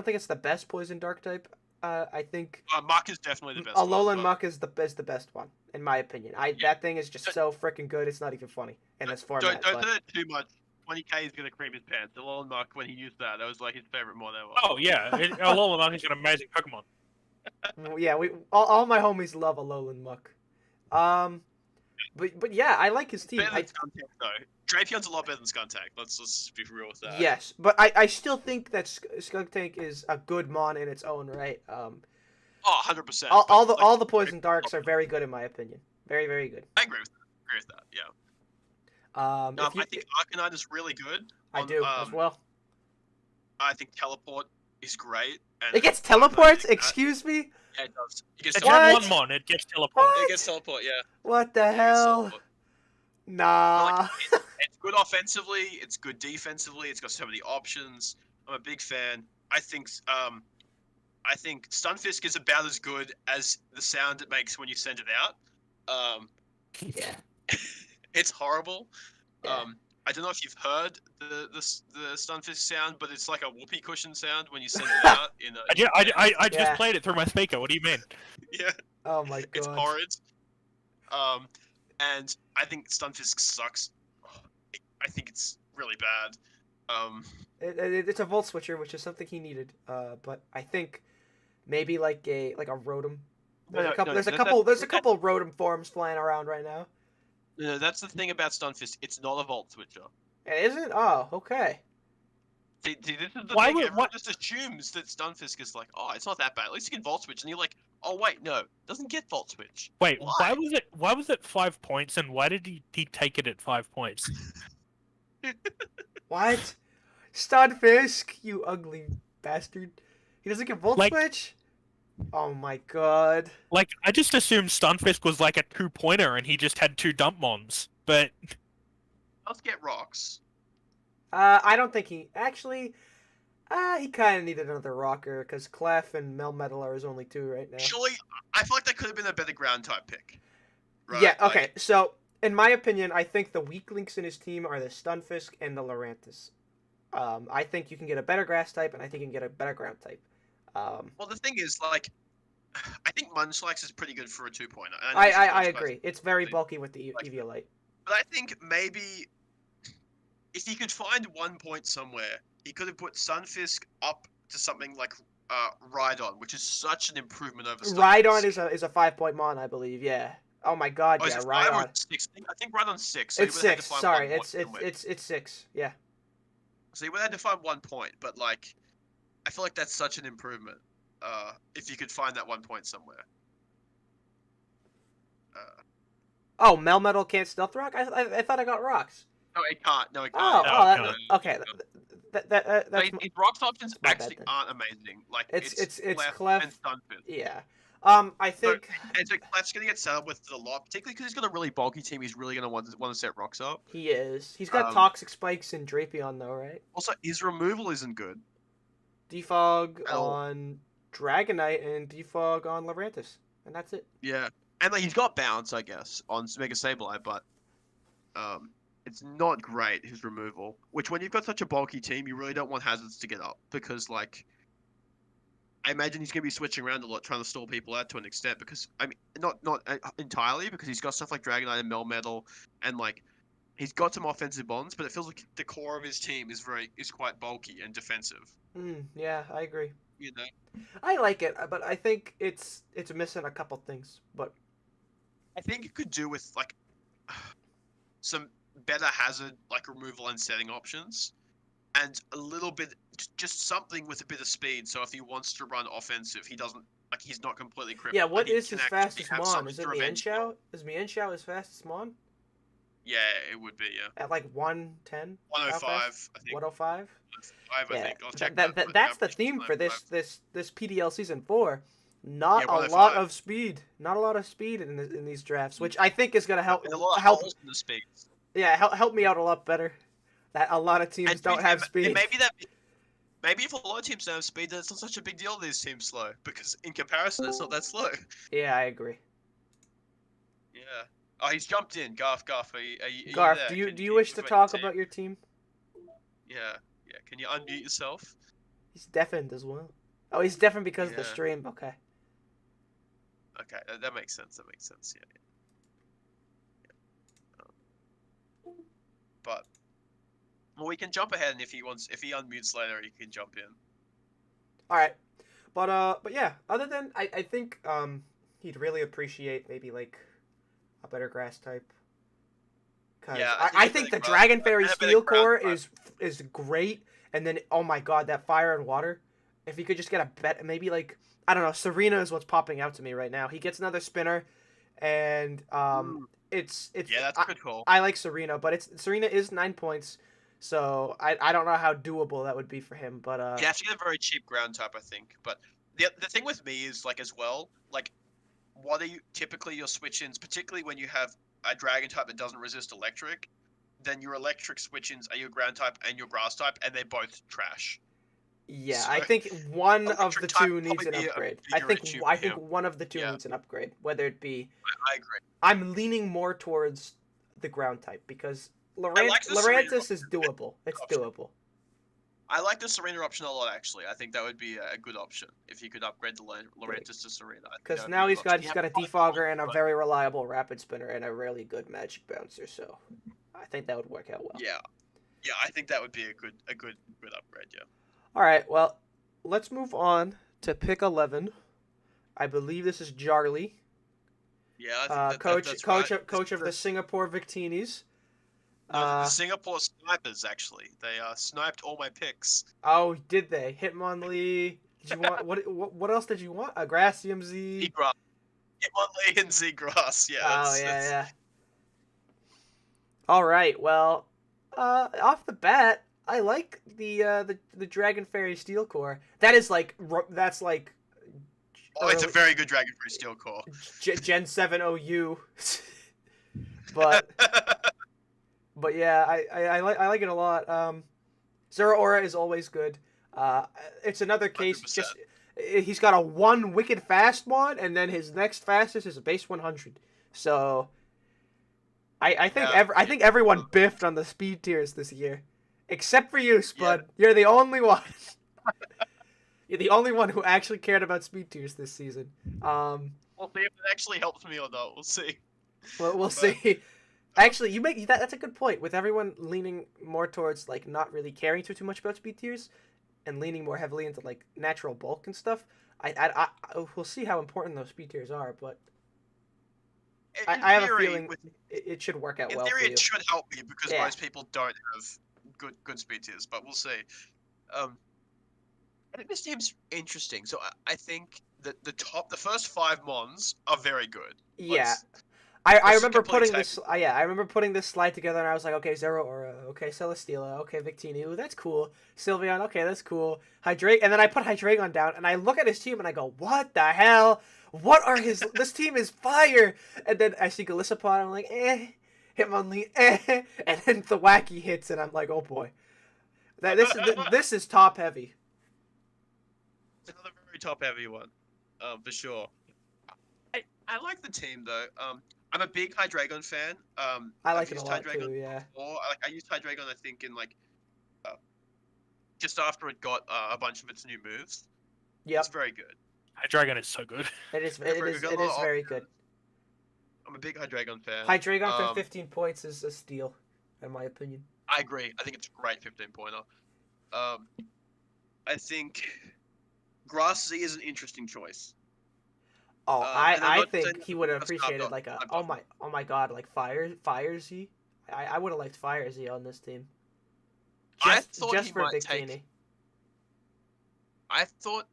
think it's the best Poison Dark type. I think Muck is definitely the best. Alolan Muck is the best one in my opinion. That thing is just so freaking good. It's not even funny in this format. Don't say it too much. 20k is gonna cream his pants. Alolan Muck, when he used that was like his favorite mod ever. Oh yeah, Alolan Muck is an amazing Pokemon. Yeah, all my homies love Alolan Muck. But yeah, I like his team. Drapion's a lot better than Skuntank. Let's be real with that. Yes, but I still think that Skuntank is a good mon in its own right. 100%. All the Poison Darks are very good in my opinion. Very, very good. I agree with that. Yeah. I think Arcanine is really good. I do as well. I think Teleport is great. And it gets teleports? Excuse me? Yeah, it does. It's one mon, it gets teleport. It gets teleport, yeah. What the hell? Nah. It's good offensively, it's good defensively, it's got so many options. I'm a big fan. I think Stunfisk is about as good as the sound it makes when you send it out. Yeah. It's horrible. Yeah. I don't know if you've heard the Stunfisk sound, but it's like a whoopee cushion sound when you send it out. I just played it through my speaker. What do you mean? Yeah. Oh my god. It's horrid. And I think Stunfisk sucks. I think it's really bad. It's a Volt Switcher, which is something he needed. But I think maybe like a Rotom. There's a couple Rotom forms flying around right now. No, that's the thing about Stunfisk. It's not a Volt Switcher. It isn't? Oh, okay. See, this is the Why thing. would- Everyone what- just assumes that Stunfisk is like, oh, it's not that bad. At least you can Volt Switch, and you're like, oh wait, no, it doesn't get Volt Switch. Wait, Why? why was it 5 points, and why did he take it at 5 points? What? Stunfisk, you ugly bastard. He doesn't get Volt Like- Switch? Oh my god. Like, I just assumed Stunfisk was like a 2-pointer, and he just had 2 dump mons. But Let's get rocks. I don't think he... Actually, he kind of needed another rocker, because Clef and Melmetal are his only 2 right now. Actually, I feel like that could have been a better ground type pick. Right? Yeah, Like, okay, so, in my opinion, I think the weak links in his team are the Stunfisk and the Lurantis. I think you can get a better grass type, and I think you can get a better ground type. well, the thing is, like, I think Munchlax is pretty good for a 2-pointer. and I this is Munchlax, agree. It's very like- bulky with the like- Eviolite. But I think maybe if he could find 1 point somewhere, he could have put Sunfisk up to something like Rhydon, which is such an improvement over Stunfisk. Rhydon is a 5-point mon, I believe. Yeah. Oh my god, Oh, is yeah, it 5 or Rhydon. 6? I think Rhydon's 6. So It's he would have had 6. to find Sorry, 1 point somewhere. it's 6. Yeah. So he would have had to find 1 point, but like, I feel like that's such an improvement. If you could find that 1 point somewhere. Oh, Melmetal can't stealth rock? I thought I got rocks. No, it can't. No, it Oh, can't. No, that, no. okay. That's Like, his rocks options my actually bad then. aren't amazing. Like It's Clef Clef. and Stunfisk. yeah. I think And so Clef's gonna get set up with a lot, particularly because he's got a really bulky team. He's really gonna want to set rocks up. he is. He's got Um, toxic spikes and Drapion though, right? Also, his removal isn't good. Defog Oh. on Dragonite and Defog on Lurantis, and that's it. Yeah, and like he's got bounce, I guess, on Mega Sableye, but it's not great his removal. Which when you've got such a bulky team, you really don't want hazards to get up because like. I imagine he's going to be switching around a lot, trying to stall people out to an extent. Because I mean, not entirely, because he's got stuff like Dragonite and Melmetal, and like he's got some offensive bonds. But it feels like the core of his team is quite bulky and defensive. Yeah, I agree. You know, I like it, but I think it's missing a couple things. But I think it could do with like some better hazard like removal and setting options, and a little bit just something with a bit of speed. So if he wants to run offensive, he doesn't like he's not completely crippled. yeah, what and he is can his actually fastest have mon? something Is to it revenge Mienshao? Is Mienshao his fastest mon? Yeah, it would be, yeah. At like 110? 105, I think. 105? 105, I Yeah, think. I'll check that's the average theme is for 105. this PDL season 4. Not Yeah, a 105. lot of speed. Not a lot of speed in these drafts, which I think is gonna help There's a lot of help holes in the speeds. yeah help me out a lot better. That a lot of teams And don't have speed. Maybe if a lot of teams don't have speed, then it's not such a big deal that this team's slow. Because in comparison, it's not that slow. Yeah, I agree. Yeah. Oh, he's jumped in. Garth, are you Garth, there? do you Can do you wish to explain talk the team? about your team? Yeah. Can you unmute yourself? He's deafened as well. Oh, he's deafened because of the Yeah. stream. Okay. Okay, that makes sense. Yeah. But well, we can jump ahead, and if he unmutes later, he can jump in. All right, but yeah. Other than I think he'd really appreciate maybe like a better grass type. Cause Yeah, I think the better Dragon ground- Fairy a better Steel ground Core type. is great, and then oh my god, that Fire and Water. If he could just get a bet, maybe like I don't know, Serena is what's popping out to me right now. He gets another spinner, and it's Yeah, that's a good call. I like Serena, but Serena is 9 points, so I don't know how doable that would be for him. But You have to get a very cheap ground type, I think. But the thing with me is like as well, like what are you typically your switch-ins, particularly when you have a dragon type that doesn't resist electric, then your electric switch-ins are your ground type and your grass type, and they're both trash. yeah, So, I think one of electric the type two would needs an probably be a upgrade. bigger issue I for think him. one of the two Yeah. needs an upgrade. Whether it be, I agree. I'm leaning more towards the ground type because like the Serena Lurantis is doable. It's option. doable. I like the Serena option a lot, actually. I think that would be a good option if you could upgrade the Laurentis to Serena. I think that Because would be now a he's good got option. a defogger and a very reliable rapid spinner and a really good magic bouncer. So I think that would work out well. Yeah, I think that would be a good upgrade. Yeah. All right, well, let's move on to pick 11. I believe this is Jarly, Yeah, I think coach that's coach right. of, coach of the Singapore Victinis. No, the Singapore snipers actually. They sniped all my picks. Oh, did they? Hitmonlee. Did you want what else did you want? A Gracium Z. Seagrass. Hitmonlee and Seagrass. Yeah, Oh that's yeah. All right. Well, off the bat, I like the Dragon Fairy Steel Core. That is like that's like. Oh, it's a very good Dragon Fruit Steel Core. Gen 7 OU. but yeah, I like it a lot. Zero Aura is always good. It's another case 100%. just he's got a 1 wicked fast one, and then his next fastest is a base 100. So I think I think everyone biffed on the speed tiers this year, except for you, Spud. Yeah. You're the only one. You're the only one who actually cared about speed tiers this season. We'll see if it actually helps me or not. We'll see. Well, we'll see. Actually, you make that's a good point. With everyone leaning more towards like not really caring too much about speed tiers, and leaning more heavily into like natural bulk and stuff, we'll see how important those speed tiers are. But I have a feeling it should work out well. In theory, for you. it should help me because most people don't have good speed tiers. But we'll see. I think this team's interesting. So I think that the first 5 mons are very good. Yeah. I remember putting this. I remember putting this slide together, and I was like, okay, Zero Aura, okay, Celesteela, okay, Victini, ooh, that's cool. Sylveon, okay, that's cool. Hydreigon, and then I put Hydreigon down, and I look at his team, and I go, what the hell? What are his? This team is fire. And then I see Golisopod, I'm like, Hitmonlee, and then the wacky hits, and I'm like, oh boy, this is top heavy. It's another very top heavy one, for sure. I like the team though. I'm a big Hydreigon fan. I like it a lot too. Yeah. Before. I used Hydreigon, I think, in like just after it got a bunch of its new moves. Yeah. It's very good. Hydreigon is so good. It is very good. I'm a big Hydreigon fan. Hydreigon for 15 points is a steal, in my opinion. I agree. I think it's a great 15-pointer. I think Grass Z is an interesting choice. Oh, I think he would have appreciated like a oh my god, like Fire Z. I would have liked Fire Z on this team. I thought he might Victini. take. I thought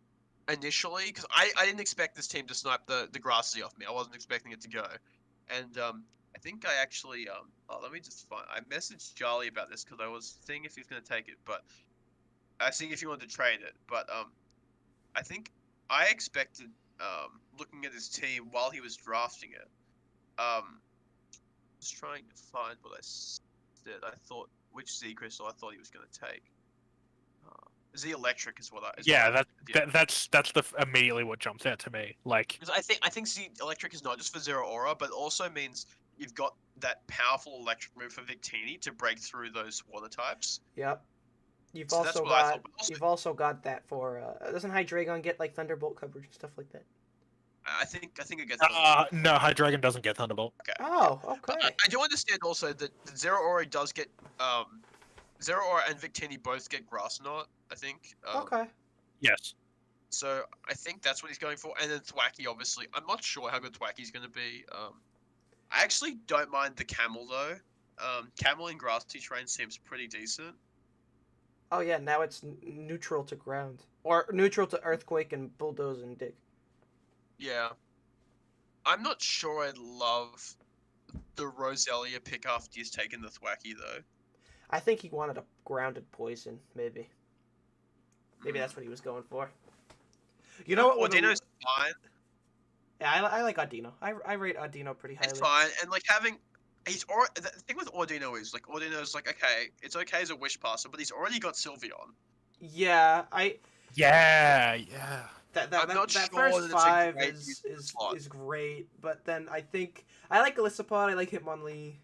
initially, because I didn't expect this team to snipe the Grass Z off me. I wasn't expecting it to go, and I think I actually let me just find. I messaged Charlie about this because I was seeing if he's gonna take it, but I think if he wanted to trade it, but I think I expected. Looking at his team while he was drafting it, just trying to find what I said. I thought which Z crystal I thought he was going to take. Z electric is what I. That's immediately what jumps out to me. Like, because I think Z electric is not just for Zero Aura, but also means you've got that powerful electric move for Victini to break through those water types. Yep. You've also got that for doesn't Hydreigon get like Thunderbolt coverage and stuff like that? I think it gets. No, Hydreigon doesn't get Thunderbolt. Okay. Oh, okay. I do understand also that Zero Aura does get Zero Aura and Victini both get Grass Knot. I think. Okay. Yes. So I think that's what he's going for, and then Thwacky obviously. I'm not sure how good Thwacky's going to be. I actually don't mind the Camel though. Camel in Grassy Terrain seems pretty decent. Oh yeah, now it's neutral to ground. Or neutral to Earthquake and Bulldoze and Dig. Yeah. I'm not sure I love the Roselia pick after he's taken the Thwacky, though. I think he wanted a grounded poison, maybe. Maybe that's what he was going for. You know what? Audino's fine. Yeah, I like Audino. I rate Audino pretty highly. It's fine, and like having... The thing with Audino is, like, Audino's like, okay, it's okay as a wish passer, but he's already got Sylveon. Yeah, Yeah. That first 5 is great, but then I think I like Golisopod, I like Hitmonlee.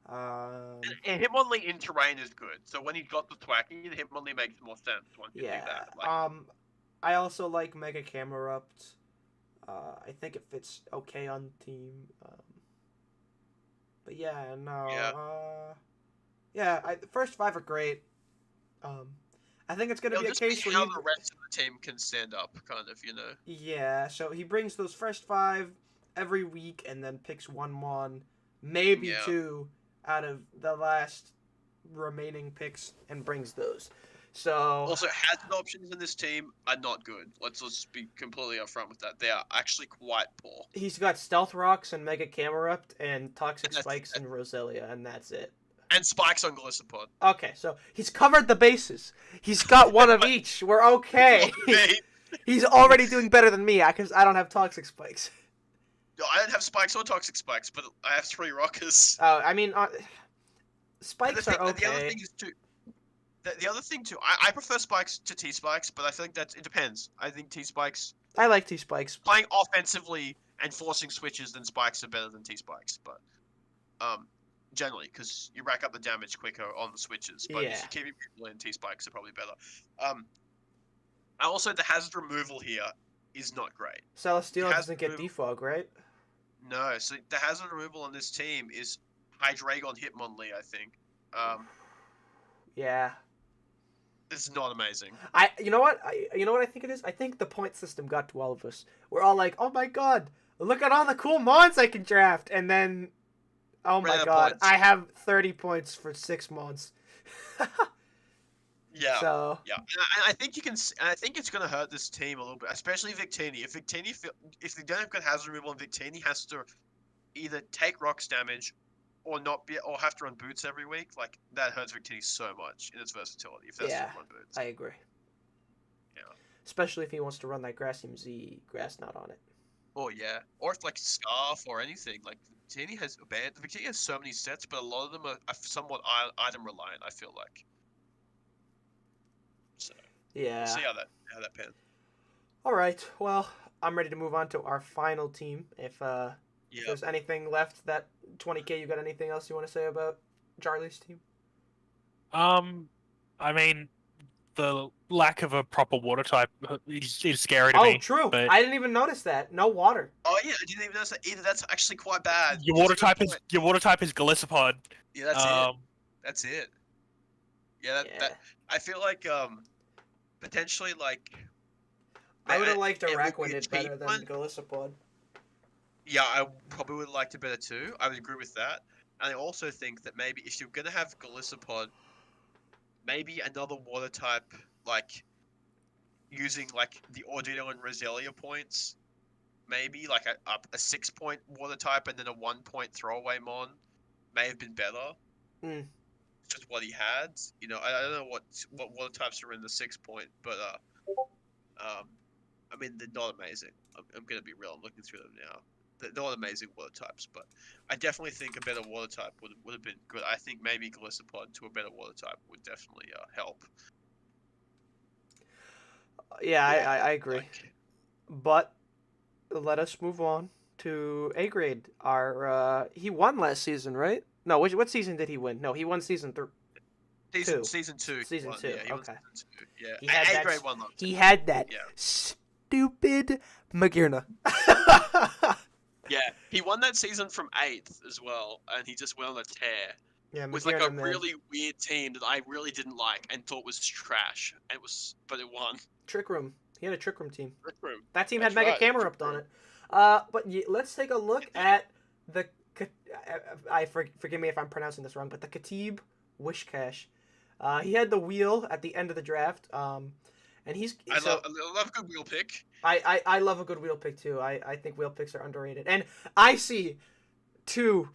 And Hitmonlee in terrain is good, so when he's got the Thwacky, the Hitmonlee makes more sense once you do that. Like, I also like Mega Camerupt. I think it fits okay on the team. But yeah, no. The first 5 are great. I think it's going to be a case where how the rest of the team can stand up, kind of, you know. Yeah, so he brings those first 5 every week, and then picks one, maybe 2 out of the last remaining picks and brings those. So Also, hazard options in this team are not good. Let's be completely upfront with that. They are actually quite poor. he's got Stealth Rocks and Mega Camerupt and Toxic And that's- Spikes and Roselia, and that's it. And spikes on Gliscopod. Okay, so he's covered the bases. He's got one of each. We're okay. He's already doing better than me because I don't have Toxic Spikes. No, I don't have spikes or toxic spikes, but I have 3 rockers. I mean, And Spikes are okay. The other thing is too. The other thing too, I prefer spikes to T spikes, but I think that it depends. I think T spikes I like T Spikes. playing offensively and forcing switches, then spikes are better than T spikes. But generally, because you rack up the damage quicker on the switches. But if Yeah. you're keeping people in, T spikes are probably better. Also, the hazard removal here is not great. Celestial He has doesn't get moved- defog, right? No, so the hazard removal on this team is Hydreigon Hitmonlee, I think. Yeah. It's not amazing. You know what I think it is? I think the point system got to all of us. We're all like, oh my god, look at all the cool mons I can draft, and then, oh Ran out my of god, points. I have 30 points for 6 mons. Yeah. So Yeah, and I think you can. And I think it's going to hurt this team a little bit, especially Victini. If they don't have good hazard removal, and Victini has to either take rocks damage, or have to run boots every week, like that hurts Victini so much in its versatility. If that's Yeah, to run boots, I agree. Yeah. Especially if he wants to run that Grassium Z grass knot on it. or if like Scarf or anything, like Victini has Victini has so many sets, but a lot of them are somewhat item reliant. I feel like. So Yeah. we'll see how that pans. All right. Well, I'm ready to move on to our final team. If Yeah. there's anything left, that 20K, you got anything else you want to say about Charlie's team? I mean, the lack of a proper water type is scary to Oh, me. true. but- I didn't even notice that. No water. Oh yeah, I didn't even notice that either. That's actually quite bad. Your That's water a good type is point. your water type is Galissapod. Yeah, that's it. That's it. Yeah, Yeah. that I feel like potentially like I would have liked it would be a Araquanid cheap better than one. Galissapod. Yeah, I probably would have liked it better too. I would agree with that. And I also think that maybe if you're gonna have Galissapod, maybe another water type, like using like the Ordino and Roselia points, maybe like a 6-point water type and then a 1-point throwaway mon, may have been better. Mm. Just what he had, you know. I don't know what water types are in the 6-point, but I mean they're not amazing. I'm gonna be real. I'm looking through them now. They're not amazing water types, but I definitely think a better water type would have been good. I think maybe Galissapod to a better water type would definitely help. Yeah, I agree. Like, But let us move on to A grade. Our he won last season, right? No, what season did he win? No, he won season 3. season 2. Season won, 2, Yeah, he won okay. season 2. Yeah, He had that grade 1 though. He had that Yeah. stupid Magirna. Yeah, he won that season from 8th as well, and he just went on a tear Yeah, with like a Magirna, man. really weird team that I really didn't like and thought was trash. But it won. Trick Room. He had a Trick Room team. Trick Room. That team That's had Mega right, Camera Trick up on Room. it. But let's take a look at the. Forgive me if I'm pronouncing this wrong, but the Khatib Wish Cash. He had the wheel at the end of the draft. And he's. I love a good wheel pick. I love a good wheel pick too. I think wheel picks are underrated. And I see 2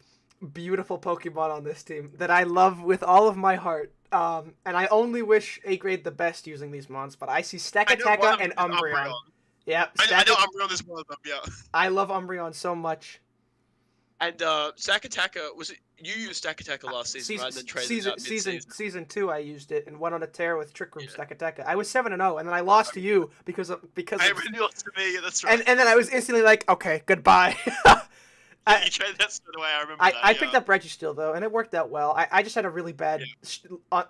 beautiful Pokemon on this team that I love with all of my heart. And I only wish A grade the best using these mons, but I see I know one Stakataka of and them is Umbreon. Yeah, I know Umbreon is one of them. Yeah. I love Umbreon so much. And Stakataka, was it you used Stakataka last season, right? And then traded it out mid-season. Season 2, I used it and went on a tear with Trick Room Yeah. Stakataka. I was 7-0, and then I lost to you because I of, really lost to me. That's right. and then I was instantly like, okay, goodbye. You traded that straight away. I remember that. I picked up Registeel though, and it worked out well. I just had a really bad,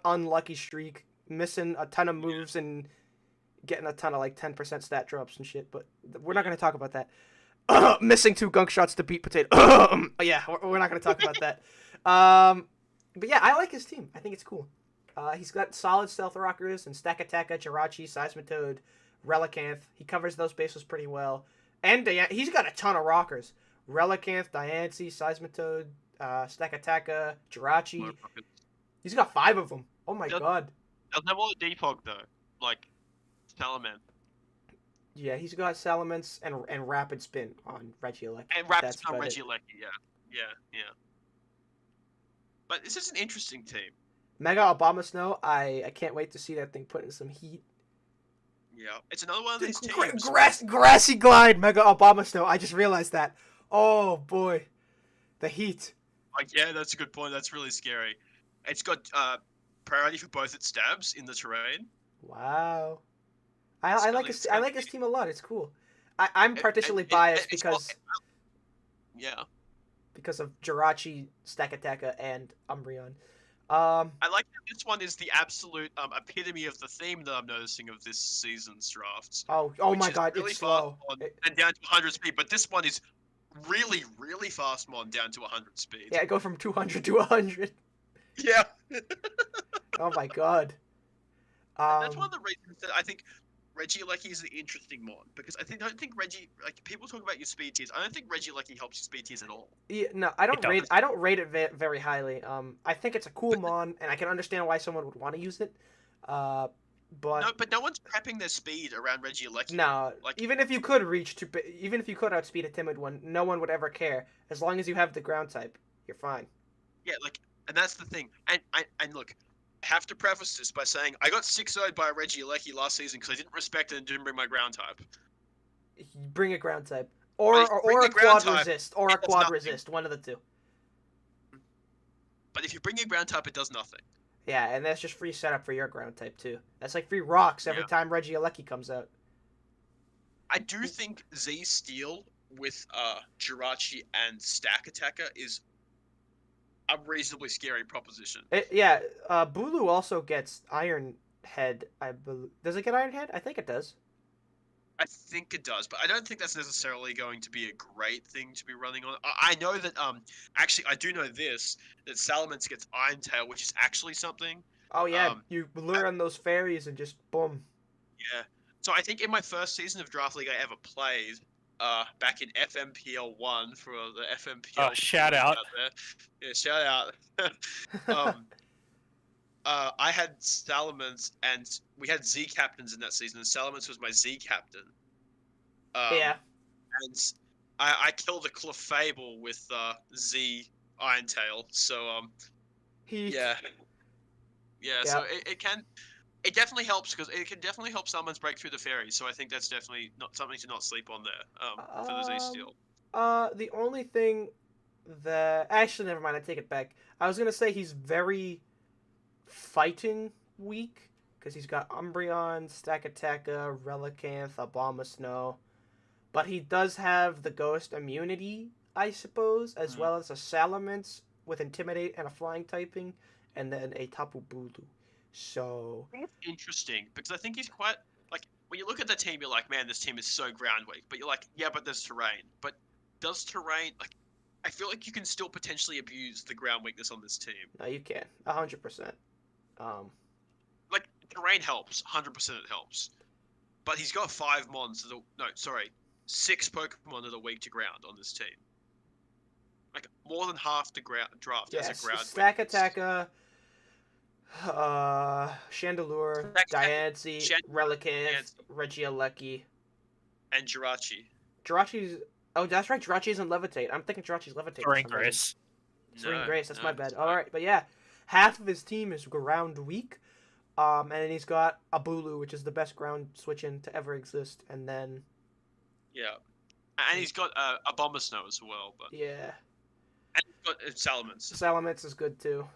unlucky streak, missing a ton of moves and getting a ton of like 10% stat drops and shit. But we're not gonna talk about that. Missing 2 gunk shots to beat Potato. Yeah, we're not gonna talk about that. But yeah, I like his team. I think it's cool. He's got solid Stealth Rockers and Stakataka, Jirachi, Seismitoad, Relicanth. He covers those bases pretty well. And he's got a ton of Rockers. Relicanth, Diancie, Seismitoad, Stakataka, More Jirachi. rockets. He's got 5 of them. Oh my Doesn't god. doesn't have all the defog though. Like Salaman. Yeah, he's got Salamence and Rapid Spin on Regieleki. And But Rapid that's Spin on about it. Regieleki, yeah. But this is an interesting team. Mega Obama Snow, I can't wait to see that thing put in some heat. Yeah, it's another one of these teams. Grassy Glide, Mega Obama Snow. I just realized that. Oh boy, the heat. Like, yeah, that's a good point. That's really scary. It's got priority for both its stabs in the terrain. Wow. It's I gonna, like it's I gonna like his team a lot. It's cool. I'm it, partially it, biased it's all, yeah. because of Jirachi, Stakataka, and Umbreon. I like that this one is the absolute epitome of the theme that I'm noticing of this season's drafts, Oh which my is god, really it's fast slow. mon and down to 100 speed. But this one is really, really fast mon down to 100 speed. Yeah, I go from 200 to 100. Yeah. Oh my god. And that's one Um, of the reasons that I think Regieleki is an interesting mod, because I don't think Reggie, like, people talk about your speed tiers. I don't think Regieleki helps your speed tiers at all. yeah, no, It does. I don't rate it very highly. I think it's a cool But mon, and I can understand why someone would want to use it. no, But but no one's prepping their speed around Regieleki. no, Like, even if you could even if you could outspeed a timid one, no one would ever care. As long as you have the ground type, you're fine. yeah, like, and that's the thing. And look, I have to preface this by saying I got 6-0'd by a Regieleki last season because I didn't respect it and didn't bring my ground type. Bring a ground type, But if you bring or a a ground quad type, resist, or a it does quad nothing. resist, one of the two. But if you bring a ground type, it does nothing. Yeah, and that's just free setup for your ground type too. That's like free rocks every Yeah. time Regieleki comes out. I do think Z Steel with Jirachi and Stack Attacker is a reasonably scary proposition. Yeah, Bulu also gets Iron Head. I believe. Does it get Iron Head? I think it does. I think it does, but I don't think that's necessarily going to be a great thing to be running on. I know that actually I do know this, that Salamence gets Iron Tail, which is actually something. Oh yeah, Um you lure on those fairies and just boom. yeah. So I think in my first season of Draft League I ever played, back in FMPL 1 for the FMPL Shout out. there. Yeah, shout out. um I had Salamence, and we had Z captains in that season, and Salamence was my Z captain. Yeah. And I killed a Clefable with Z Iron Tail. So He. yeah, Yeah. So it definitely helps, because it can definitely help Salamence break through the fairies. So I think that's definitely not something to not sleep on there. For the Z Steel. The only thing that actually never mind. I take it back. I was gonna say he's very fighting weak because he's got Umbreon, Stakataka, Relicanth, Abomasnow, but he does have the Ghost immunity, I suppose, as well as a Salamence with Intimidate and a Flying typing, and then a Tapu Bulu. So I think it's interesting, because I think he's quite, like, when you look at the team, you're like, man, this team is so ground weak. But you're like, yeah, but there's terrain. But does terrain, like, I feel like you can still potentially abuse the ground weakness on this team. no, you can 100%. Like, terrain helps, 100% it helps. But he's got 5 mons that are, no, sorry, 6 Pokemon that are weak to ground on this team. Like, more than half the draft has a ground weakness. Stakataka, Chandelure, Diancie, Relicanth, Regieleki, and Jirachi. Jirachi's. Oh, that's right. Jirachi isn't Levitate. I'm thinking Jirachi's Levitate. Serene Grace. Serene No, Grace. That's no, my bad. it's All not. right, but yeah, half of his team is ground weak. And then he's got a Bulu, which is the best ground switch-in to ever exist. And then Yeah. And he's got Abomasnow as well, but yeah, and he's got Salamence. Salamence is good too.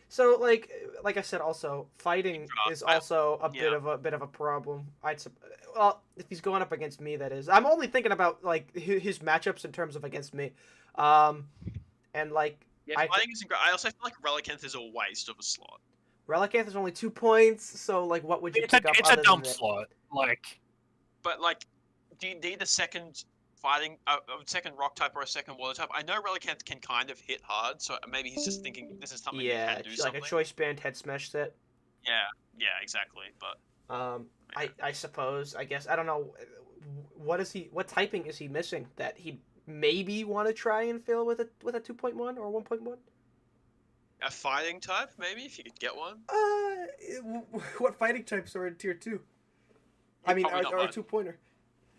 So like I said, also fighting is also a bit of a problem. Well, if he's going up against me, that is. I'm only thinking about like his matchups in terms of against me. And like Yeah, fighting isn't great. I also feel like Relicanth is a waste of a slot. Relicanth is only 2 points, so like what would you pick up? It's a dump slot. Like, but like, do you need a second fighting, a second rock type or a second water type? I know Relicanth can kind of hit hard, so maybe he's just thinking this is something Yeah, that can do like something. a choice band head smash set. Yeah, exactly. But I suppose, I guess, I don't know, what typing is he missing that he maybe want to try and fill with a 2.1 or 1.1. A fighting type, maybe, if you could get one. What fighting types are in tier 2? Yeah, I mean, probably not are a much. 2-pointer.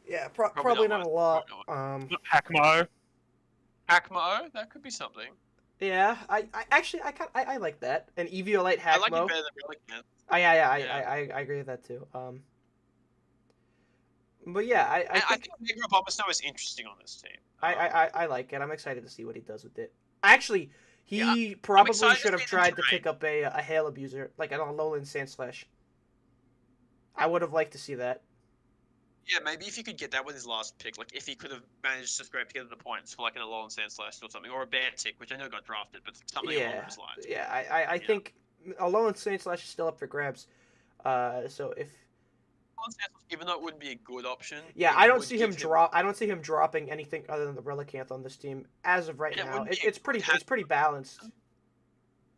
Yeah, Probably probably not not a much. lot. Probably not much. Hackmo. Hakmo, that could be something. Yeah, I actually I like that. An Eviolite I like it Hackmo. better than Relicanth. Yeah, Yeah. I agree with that too. But yeah, I And I think think Mega Bulbasaur is interesting on this team. I like it. I'm excited to see what he does with it. Actually, Yeah, he I'm probably excited to should have see them tried to train. pick up a Hail Abuser, like an Alolan Sandslash. I would have liked to see that. Yeah, maybe if you could get that with his last pick, like if he could have managed to scrape together the points for like an Alolan Sandslash or something, or a Beartic, which I know got drafted, but something along Yeah, those lines. yeah. I Yeah. think Alolan Sandslash is still up for grabs. So if Alolan Sandslash, even though it wouldn't be a good option, yeah, it would give him, I don't see him dropping anything other than the Relicanth on this team as of right and it now. wouldn't be a It's good it's pretty balanced.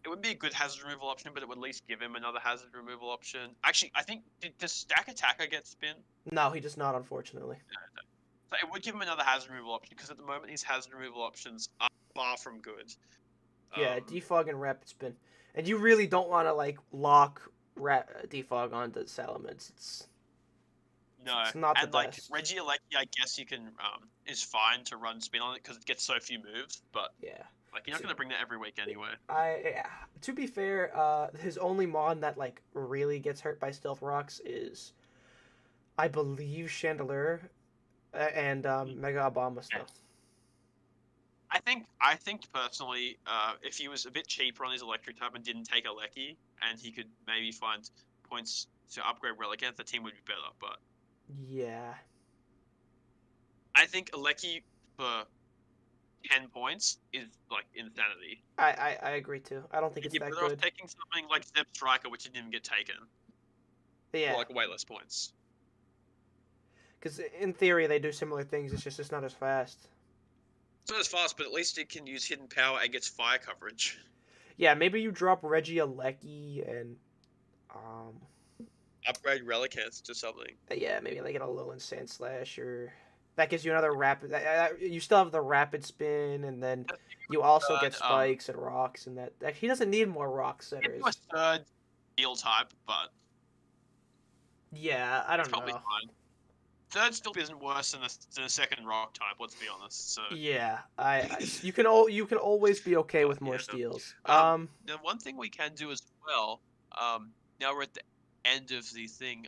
it would be a good hazard removal option, but it would at least give him another hazard removal option. Actually, I think does Stack Attacker get spin? No, he does not, unfortunately. So it would give him another hazard removal option because at the moment his hazard removal options are far from good. Yeah, Um, defog and rapid spin, and you really don't want to like lock defog onto Salamence. no, It's not the and like best. Regieleki, I guess you can is fine to run spin on it because it gets so few moves, but Yeah. like you're not gonna bring that every week anyway. Yeah. To be fair, his only mon that like really gets hurt by stealth rocks is, I believe, Chandelier, and Mega Abomasnow. Yeah. I think personally, if he was a bit cheaper on his electric type and didn't take a Lecky, and he could maybe find points to upgrade Relicanth, the team would be better. But Yeah. I think a Lecky for 10 points is like insanity. I agree too. I don't think And it's you're that better off good. taking something like Zep Striker, which didn't even get taken, for Yeah, like way less points. because in theory they do similar things. It's not as fast. It's not as fast, but at least it can use hidden power and gets fire coverage. Yeah, maybe you drop Regieleki and um Upgrade Relicanth to something. yeah, maybe like an Alolan Sandslash, or that gives you another rapid. You still have the rapid spin, and then you also get Third, spikes and rocks, and that he doesn't need more rock into a setters. third steel type, but Yeah, I it's don't probably know. fine. Third still isn't worse than the second rock type. Let's be honest. So, Yeah, you can always be okay but with more yeah. steals. Now one thing we can do as well. Now we're at the end of the thing.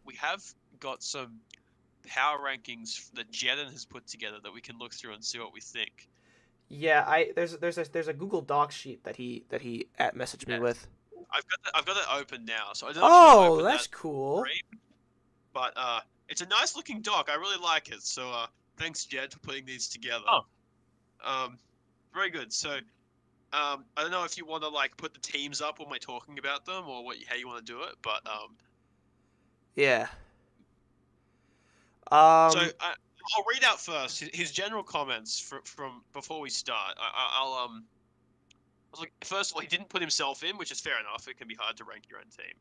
We have got some power rankings that Jeden has put together that we can look through and see what we think. Yeah, there's a Google Docs sheet that he at messaged me Yes. with. I've got it open now, so I don't know if you want to Oh, open that's that cool. screen, but it's a nice looking doc. I really like it. So thanks, Jed, for putting these together. Oh. Very good. So I don't know if you want to like put the teams up when we're talking about them, or how you want to do it, but Yeah. so I'll read out first his general comments from before we start. I was like, first of all, he didn't put himself in, which is fair enough. It can be hard to rank your own team.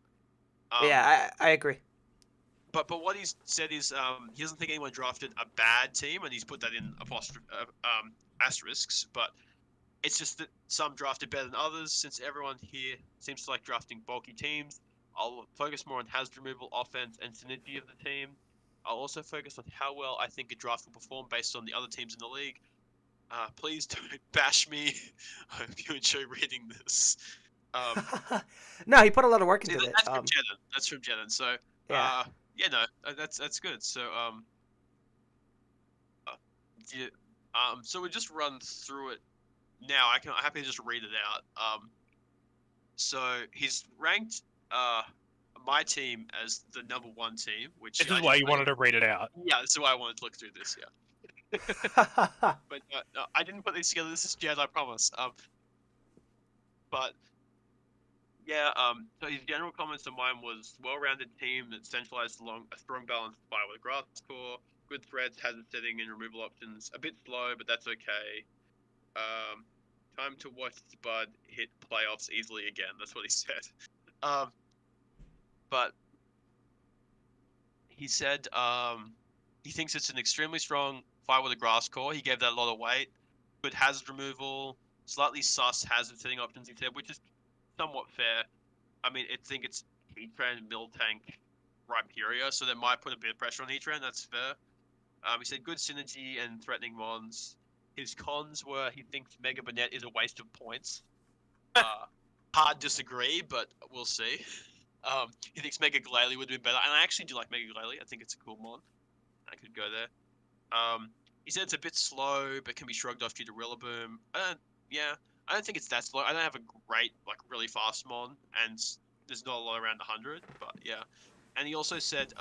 Yeah, I agree. But what he's said is he doesn't think anyone drafted a bad team, and he's put that in asterisks. But it's just that some drafted better than others. Since everyone here seems to like drafting bulky teams, I'll focus more on hazard removal, offense, and synergy of the team. I'll also focus on how well I think a draft will perform based on the other teams in the league. Please don't bash me. I hope you enjoy reading this. No, he put a lot of work into it. That's from Jeden. That's from Jeden. So Yeah. yeah, no, that's good. So yeah, so we just run through it now. I'm happy to just read it out. So he's ranked my team as the number 1 team, which This is why you wanted to read it out. Yeah, this is why I wanted to look through this. Yeah. But no, I didn't put these together. This is Jed, I promise. But yeah, so his general comments on mine was well-rounded team that centralized along a strong balance of fire with a grass core, good threads, hazard setting, and removal options. A bit slow, but that's okay. Time to watch Spud hit playoffs easily again. That's what he said. But he said he thinks it's an extremely strong Fire with a grass core. He gave that a lot of weight. Good hazard removal, slightly sus hazard setting options he said, which is somewhat fair. I mean, I think it's Heatran, Miltank, Rhyperior, so that might put a bit of pressure on Heatran. That's fair. He said good synergy and threatening mons. His cons were he thinks Mega Banette is a waste of points. Hard disagree, but we'll see. He thinks Mega Glalie would have been better, and I actually do like Mega Glalie. I think it's a cool mon. I could go there. He said it's a bit slow, but can be shrugged off due to Rillaboom. Yeah, I don't think it's that slow. I don't have a great, like, really fast mon, and there's not a lot around 100, but yeah. And he also said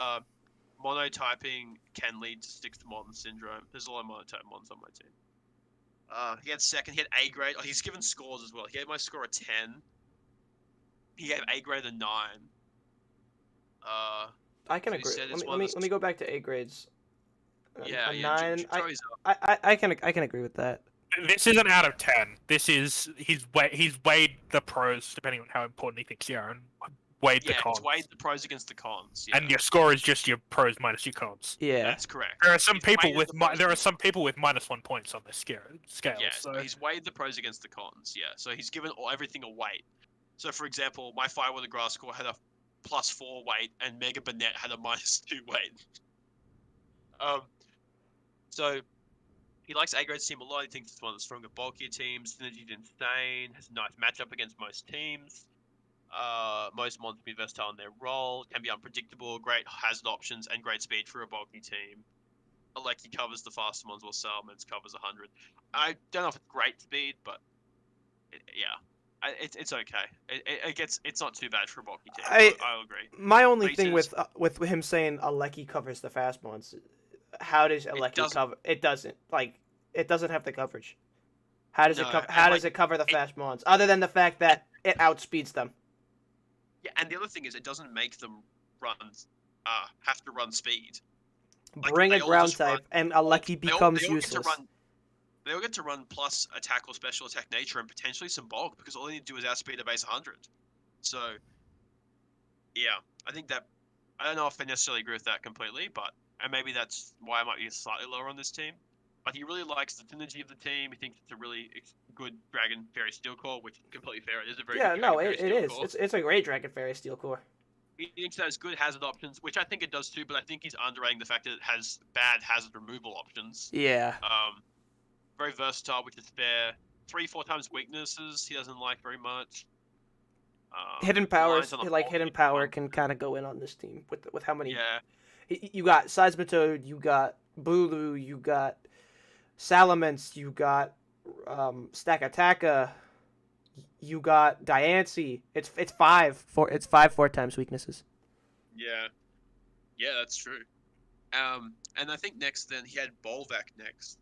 monotyping can lead to sixth mon syndrome. There's a lot of monotype mons on my team. He had second. He had A grade. Oh, he's given scores as well. He had my score a 10. He gave A grade a 9. I can so he agree. said Let it's me one let of me the let me go back to A grades. Yeah, A yeah. 9. Joey's I can agree with that. This isn't out of 10. This is he's weighed the pros depending on how important he thinks they are, and weighed the Yeah, cons. he's weighed the pros against the cons. Yeah, And your score is just your pros minus your cons. Yeah. that's correct. There are some He's people weighed with the pros there are against some the people with -1 points on this scale. Yeah, So he's weighed the pros against the cons. Yeah, so he's given everything a weight. So, for example, my Fire with a Grass score had a +4 weight, and Mega Banette had a -2 weight. So he likes A grade team a lot. He thinks it's one of the stronger, bulkier teams. Synergy's insane. Has a nice matchup against most teams. Most mons can be versatile in their role. Can be unpredictable. Great hazard options and great speed for a bulky team. Aleki covers the faster mons while Salamence covers 100. I don't know if it's great speed, but it's okay. It's not too bad for a bulky team. I'll agree. My only But he thing says- with him saying Aleki covers the fast ones, how does Aleki doesn't. cover? It doesn't. Like, it doesn't have the coverage. How does No, it cover? and, How like, does it cover the fast ones? Other than the fact that it outspeeds them. Yeah, and the other thing is it doesn't make them have to run speed. Like, Bring they a all ground just run- type, and Aleki they all- becomes they all useless. They all get to run plus attack or special attack nature and potentially some bulk because all they need to do is outspeed a base 100. So, yeah, I think that I don't know if I necessarily agree with that completely, and maybe that's why I might be slightly lower on this team. But he really likes the synergy of the team. He thinks it's a really good Dragon Fairy Steel Core, which is completely fair. It is a very Yeah, good no, Dragon it Fairy Steel is. Core. It's a great Dragon Fairy Steel Core. He thinks that has good hazard options, which I think it does too, but I think he's underrating the fact that it has bad hazard removal options. Yeah. Very versatile, which is fair. 3-4 times weaknesses he doesn't like very much. Hidden powers, reliance on the like bulk hidden is power, fun. can kind of go in on this team with how many. Yeah, You got Seismitoad, you got Bulu, you got Salamence, you got Stakataka, you got Diancie. It's 4 times weaknesses. yeah, that's true. And I think next then he had Bolvac next,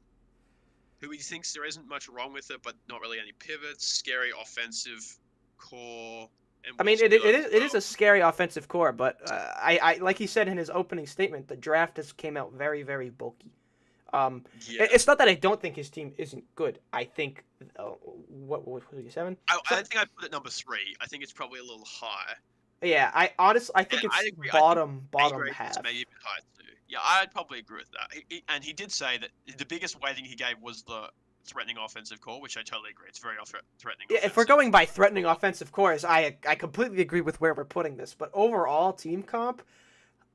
who he thinks there isn't much wrong with it, but not really any pivots. Scary offensive core. And I mean, will it speed is as it is well. a scary offensive core, but I like he said in his opening statement, the draft just came out very, very bulky. Yeah. It's not that I don't think his team isn't good. I think what was he, 7? I think I put it number 3. I think it's probably a little high. Yeah, I think And it's I agree. bottom A-grade half. is maybe a bit high too. Yeah, I'd probably agree with that. And he did say that the biggest weighting he gave was the threatening offensive core, which I totally agree. It's very threatening. Yeah, if we're going by threatening offensive cores, I completely agree with where we're putting this. But overall team comp,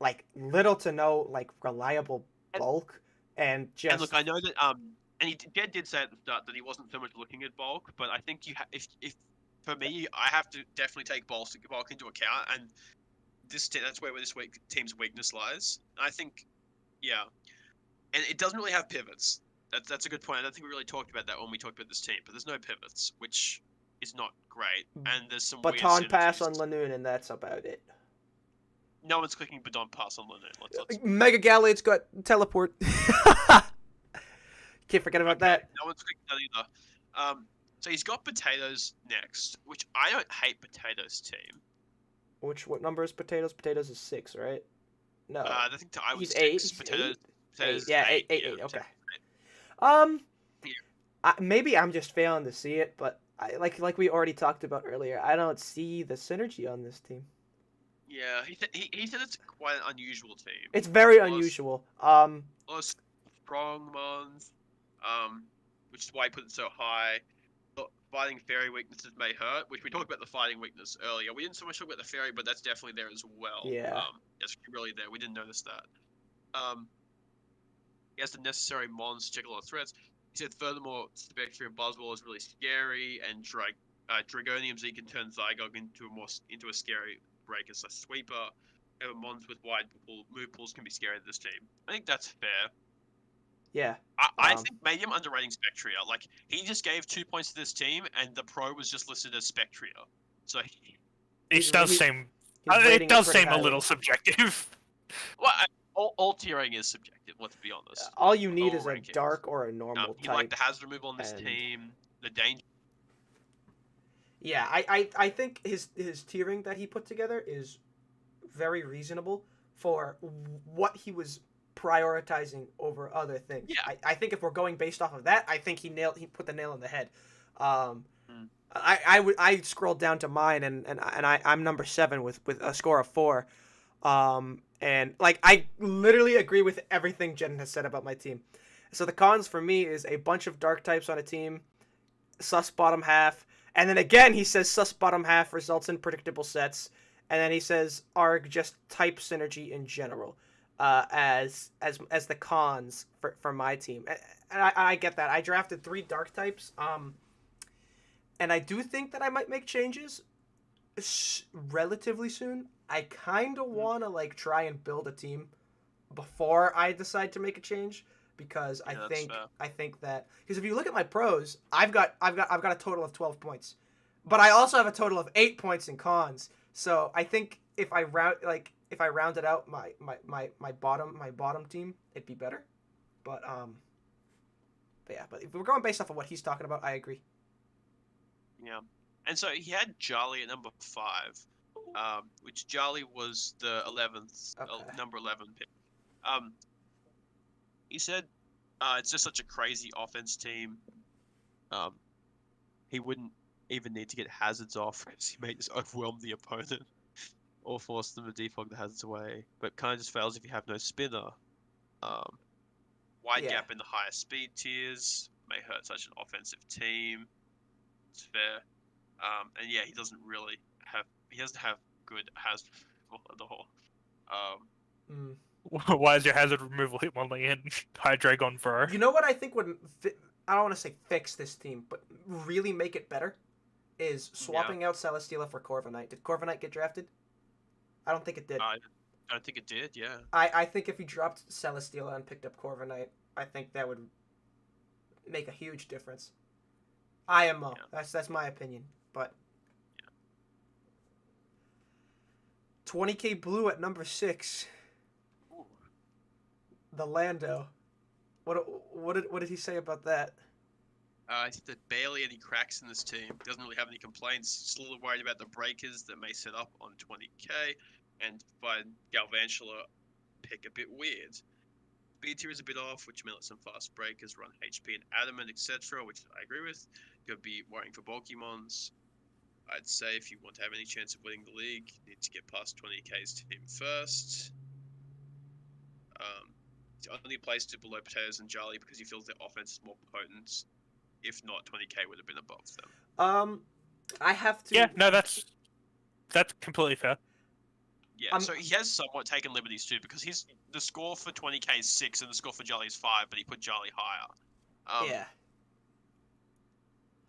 like little to no like reliable bulk, and just And look, I know that and Jed did say at the start that he wasn't so much looking at bulk, but I think if for me, I have to definitely take bulk into account, and that's where this team's weakness lies. And I think, yeah, and it doesn't really have pivots. That's a good point. I don't think we really talked about that when we talked about this team, but there's no pivots, which is not great. And there's some weird baton pass synergies. on Lanoon, and that's about it. No one's clicking baton pass on Lanoon. Let's Mega Galade's got teleport. Can't forget about that. No one's clicking that either. So he's got Potatoes next, which I don't hate Potatoes team. What number is Potatoes? Potatoes is 6, right? No. I think I was He's 6. 8. Potatoes. Eight. Potatoes. Yeah, 8. yeah, Okay. Yeah. Maybe I'm just failing to see it, but like we already talked about earlier, I don't see the synergy on this team. Yeah, he said it's quite an unusual team. It's very Well, unusual. Well, strong mons, which is why he put it so high. But fighting fairy weaknesses may hurt, which we talked about the fighting weakness earlier. We didn't so much talk about the fairy, but that's definitely there as well. Yeah. It's really there. We didn't notice that. He has the necessary mons to check a lot of threats. He said, furthermore, Spectre and Buzzwole is really scary, and Dragonium Z can turn Zygarde into a scary breaker / sweeper. And mons with wide move pools can be scary to this team. I think that's fair. Yeah. I think maybe I'm underrating Spectria. Like, he just gave 2 points to this team, and the pro was just listed as Spectria. So It does seem he's rating it does pretty seem a highly. little subjective. well, all tiering is subjective. Let's be honest. All you need All is a rankings. dark or a normal You type. like the hazard removal on this and- team, the danger. Yeah, I think his tiering that he put together is very reasonable for what he was prioritizing over other things. Yeah. I think if we're going based off of that, I think he put the nail on the head. Mm. I scrolled down to mine and I'm number 7 with a score of 4. And like I literally agree with everything Jen has said about my team. So the cons for me is a bunch of dark types on a team, sus bottom half, and then again he says sus bottom half results in predictable sets, and then he says arg just type synergy in general, as the cons for my team. And I get that. I drafted 3 dark types, and I do think that I might make changes relatively soon. I kind of want to like try and build a team before I decide to make a change, because Yeah, I think that because if you look at my pros, I've got a total of 12 points, but I also have a total of 8 points in cons. So I think if I rounded out my bottom team, it'd be better. But yeah, but if we're going based off of what he's talking about, I agree. Yeah. And so he had Charlie at number 5, which Charlie was the 11th, number 11 pick. He said it's just such a crazy offense team. He wouldn't even need to get hazards off because he may just overwhelm the opponent or force them to defog the hazards away. But kind of just fails if you have no spinner. Wide gap in the higher speed tiers may hurt such an offensive team. It's fair. And yeah, he doesn't have good hazard removal at all. Why is your hazard removal Hitmonlee in Hydreigon Fur? You know what I think would I don't want to say fix this team, but really make it better is swapping out Celesteela for Corviknight. Did Corviknight get drafted? I don't think it did. I don't think it did, yeah. I think if you dropped Celesteela and picked up Corviknight, I think that would make a huge difference. IMO. Yeah. That's my opinion. But 20k blue at number 6. Ooh. The Lando. What did he say about that? He said barely any cracks in this team. Doesn't really have any complaints. Just a little worried about the breakers that may set up on 20k, and find Galvantula pick a bit weird. Speed tier is a bit off, which may let some fast breakers run HP and Adamant, etc., which I agree with. You'll be worrying for Pokemons. I'd say if you want to have any chance of winning the league, you need to get past 20k's team first. He's only placed it below Potatoes and Jolly because he feels their offense is more potent. If not, 20k would have been above them. I have to. Yeah, no, that's completely fair. Yeah, so he has somewhat taken liberties too, because the score for 20k is 6 and the score for Jolly is 5, but he put Jolly higher. Yeah.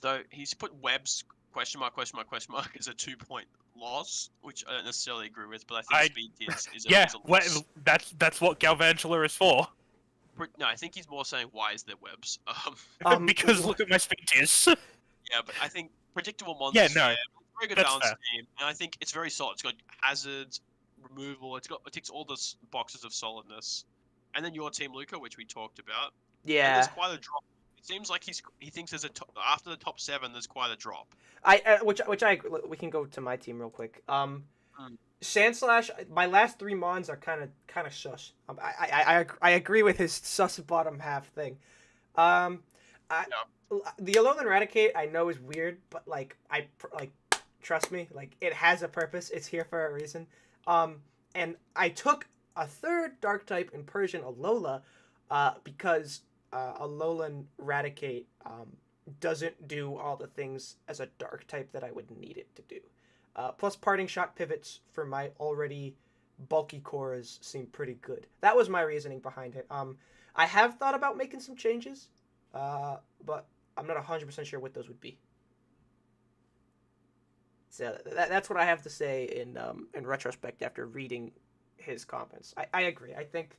So he's put Webb's question mark as a 2-point loss, which I don't necessarily agree with, but I think speed is a loss. That's what Galvantula is for. No, I think he's more saying why is there Webbs? Because look at my speed tiers. Yeah, but I think predictable monsters. Yeah, no, very good balance team, and I think it's very solid. It's got hazards, removal. It ticks all the boxes of solidness, and then your team, Luca, which we talked about. Yeah. There's quite a drop. It seems like he thinks there's after the top 7, there's quite a drop. We can go to my team real quick. Sandslash, my last 3 mons are kind of sus. I agree with his sus bottom half thing. The Alolan Raticate I know is weird, but trust me, like it has a purpose. It's here for a reason. And I took a 3rd dark type in Persian Alola, because Alolan Raticate doesn't do all the things as a dark type that I would need it to do. Plus, parting shot pivots for my already bulky cores seem pretty good. That was my reasoning behind it. I have thought about making some changes, but I'm not 100% sure what those would be. So that's what I have to say in retrospect after reading his comments. I agree. I think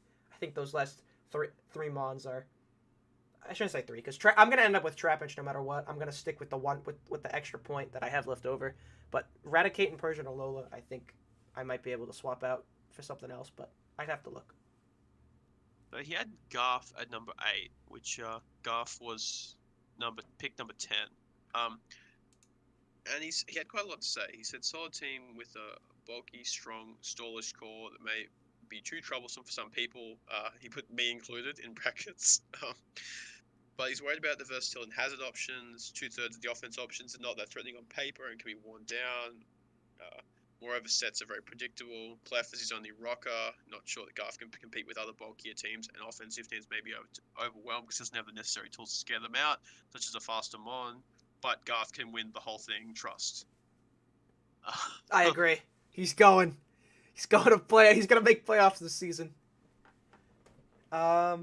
those last three mons are. I shouldn't say three because I'm gonna end up with Trapinch no matter what. I'm gonna stick with the one with the extra point that I have left over. But Raticate and Persian Alola, I think I might be able to swap out for something else, but I'd have to look. But he had Garth at number 8, which Garth was pick number 10. Um, and he had quite a lot to say. He said solid team with a bulky, strong, stallish core that may be too troublesome for some people. He put me included in brackets. But he's worried about the versatility and hazard options. 2/3 of the offense options are not that threatening on paper and can be worn down. Moreover, sets are very predictable. Clef is his only rocker. Not sure that Garth can compete with other bulkier teams, and offensive teams may be overwhelmed because there's never necessary tools to scare them out, such as a faster Mon. But Garth can win the whole thing. Trust. I agree. He's going. He's going to play. He's going to make playoffs this season. I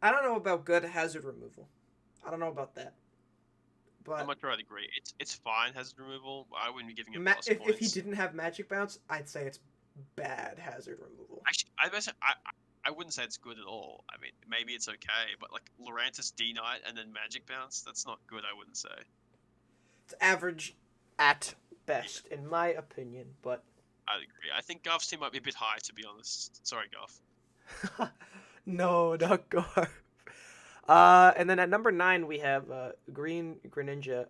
don't know about good hazard removal. I don't know about that. But I'm much rather agree. It's fine hazard removal. I wouldn't be giving it plus if points. if he didn't have Magic Bounce, I'd say it's bad hazard removal. Actually, I wouldn't say it's good at all. I mean, maybe it's okay, but like Lurantis D Knight and then Magic Bounce, that's not good. I wouldn't say. It's average at best, in my opinion. But I'd agree. I think Garth's team might be a bit high, to be honest. Sorry, Garth. no, not Garf. And then at number 9 we have Green Greninja.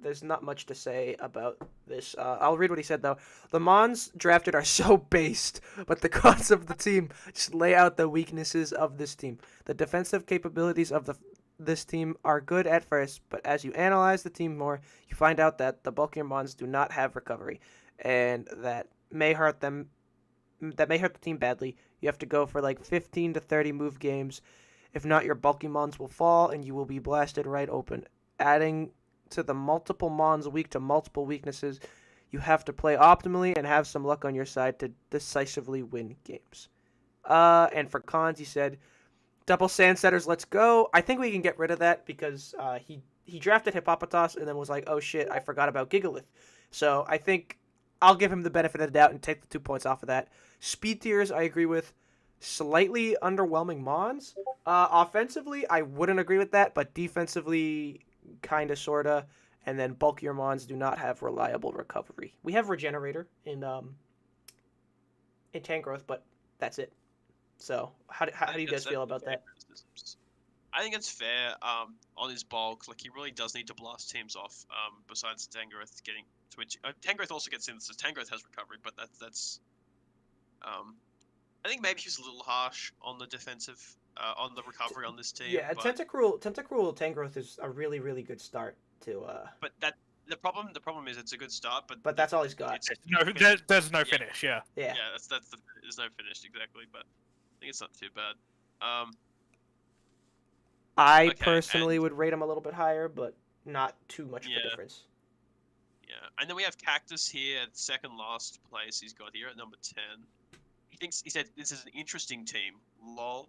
There's not much to say about this. I'll read what he said though. The Mons drafted are so based, but the cons of the team just lay out the weaknesses of this team. The defensive capabilities of this team are good at first, but as you analyze the team more, you find out that the bulkier Mons do not have recovery, and that may hurt them. That may hurt the team badly. You have to go for like 15 to 30 move games. If not, your bulky Mons will fall and you will be blasted right open. Adding to the multiple Mons weak to multiple weaknesses, you have to play optimally and have some luck on your side to decisively win games. And for cons, he said, double Sandsetters, let's go. I think we can get rid of that because he drafted Hippopotas and then was like, oh shit, I forgot about Gigalith. So I think I'll give him the benefit of the doubt and take the 2 points off of that. Speed tiers, I agree with. Slightly underwhelming Mons. Offensively, I wouldn't agree with that, but defensively, kind of, sort of. And then bulkier Mons do not have reliable recovery. We have Regenerator in Tangrowth, but that's it. So, how do you guys feel about that? I think it's fair on his bulk. Like, he really does need to blast teams off, besides Tangrowth getting Twitch. Tangrowth also gets synthesis. Tangrowth has recovery, but that's I think maybe he was a little harsh on the defensive, on the recovery on this team. Yeah, but... Tentacruel Tangrowth is a really, really good start to. But the problem is it's a good start, but that's all he's got. There's no finish. Yeah. Yeah. There's no finish exactly, but I think it's not too bad. I personally would rate him a little bit higher, but not too much of a difference. Yeah, and then we have Cactus here at second last place. He's got here at number 10. He said this is an interesting team. Lol.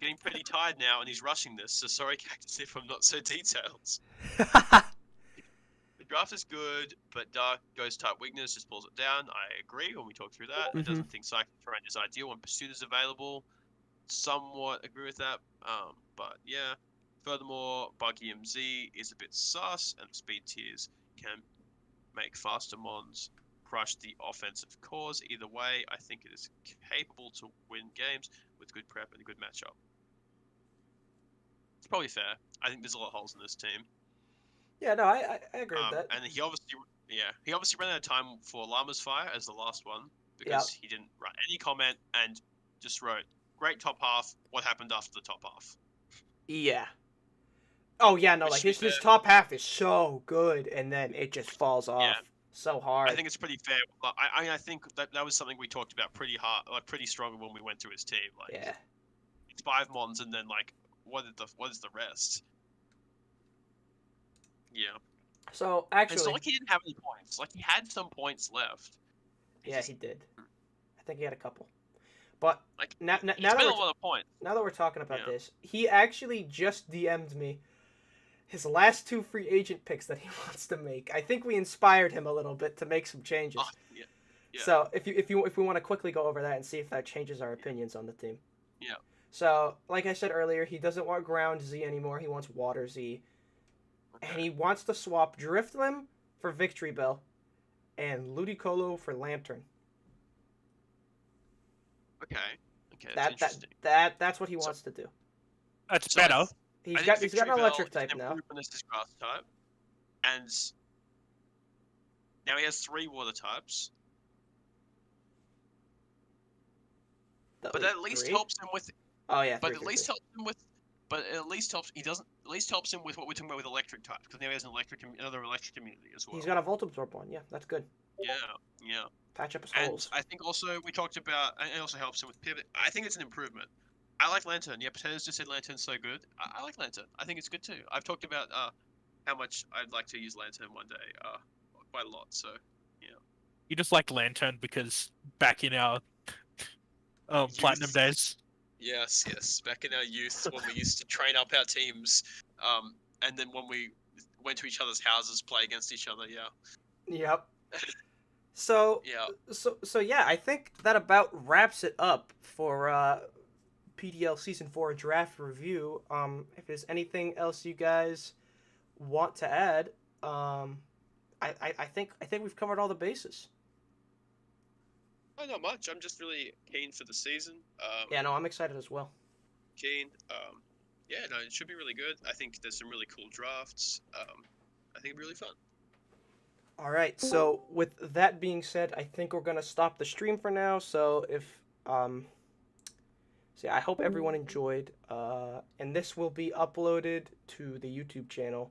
Getting pretty tired now, and he's rushing this. So sorry, Cactus, if I'm not so detailed. The draft is good, but Dark Ghost type weakness just pulls it down. I agree when we talk through that. I doesn't think Psychic Terrain is ideal when Pursuit is available. Somewhat agree with that. But yeah. Furthermore, Buggy MZ is a bit sus, and speed tiers can make faster Mons crush the offensive cores. Either way, I think it is capable to win games with good prep and a good matchup. It's probably fair. I think there's a lot of holes in this team. Yeah, no, I agree with that. And he obviously ran out of time for Llama's Fire as the last one because he didn't write any comment and just wrote, great top half, what happened after the top half? Yeah. Oh, yeah, no, like, his top half is so good, and then it just falls off. Yeah. So hard. I think it's pretty fair. I think that was something we talked about pretty hard, like pretty strongly when we went through his team. Like Yeah. it's 5 mons, and then like what is the rest? Yeah. So It's actually, not like he didn't have any points. Like he had some points left. yeah, he did. I think he had a couple. But Like now he that spent a we're lot of points. now that we're talking about Yeah. this, he actually just DM'd me his last 2 free agent picks that he wants to make. I think we inspired him a little bit to make some changes. Oh, yeah. Yeah. So if we want to quickly go over that and see if that changes our opinions on the team. Yeah. So like I said earlier, he doesn't want ground Z anymore. He wants water Z, and he wants to swap Driftlim for Victory Bell, and Ludicolo for Lantern. Okay. That's interesting. That's what he wants to do. That's So better. He's got an electric type now. Improvement is his grass type, and now he has 3 water types. But that at least 3? helps him with. Oh yeah, But 3, at least 3. helps him with. But it at least helps. He doesn't. At least helps him with what we're talking about with electric types, because now he has another electric immunity as well. He's got a Volt Absorb one. Yeah, that's good. Yeah. Yeah. Patch up his And holes. I think also we talked about. It also helps him with pivot. I think it's an improvement. I like Lantern. Yeah, Potatoes just said Lantern's so good. I like Lantern. I think it's good too. I've talked about how much I'd like to use Lantern one day. Quite a lot. So yeah. You just like Lantern because back in our Platinum days. Yes, yes. Back in our youth, when we used to train up our teams, and then when we went to each other's houses, play against each other. Yeah. Yep. So Yeah. so yeah, I think that about wraps it up for PDL Season 4 draft review. If there's anything else you guys want to add, I think we've covered all the bases. Oh, not much. I'm just really keen for the season. Yeah, no, I'm excited as well. Keen. Yeah, no, it should be really good. I think there's some really cool drafts. I think it'll be really fun. All right. So with that being said, I think we're gonna stop the stream for now. So if so yeah, I hope everyone enjoyed. And this will be uploaded to the YouTube channel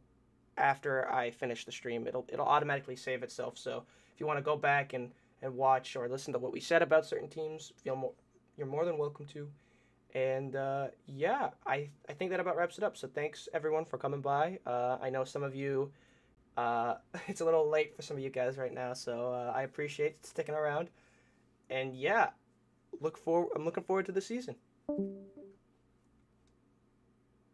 after I finish the stream. It'll automatically save itself. So if you want to go back and watch or listen to what we said about certain teams, you're more than welcome to. And yeah, I think that about wraps it up. So thanks everyone for coming by. I know some of you, it's a little late for some of you guys right now, so I appreciate sticking around. And yeah, I'm looking forward to the season.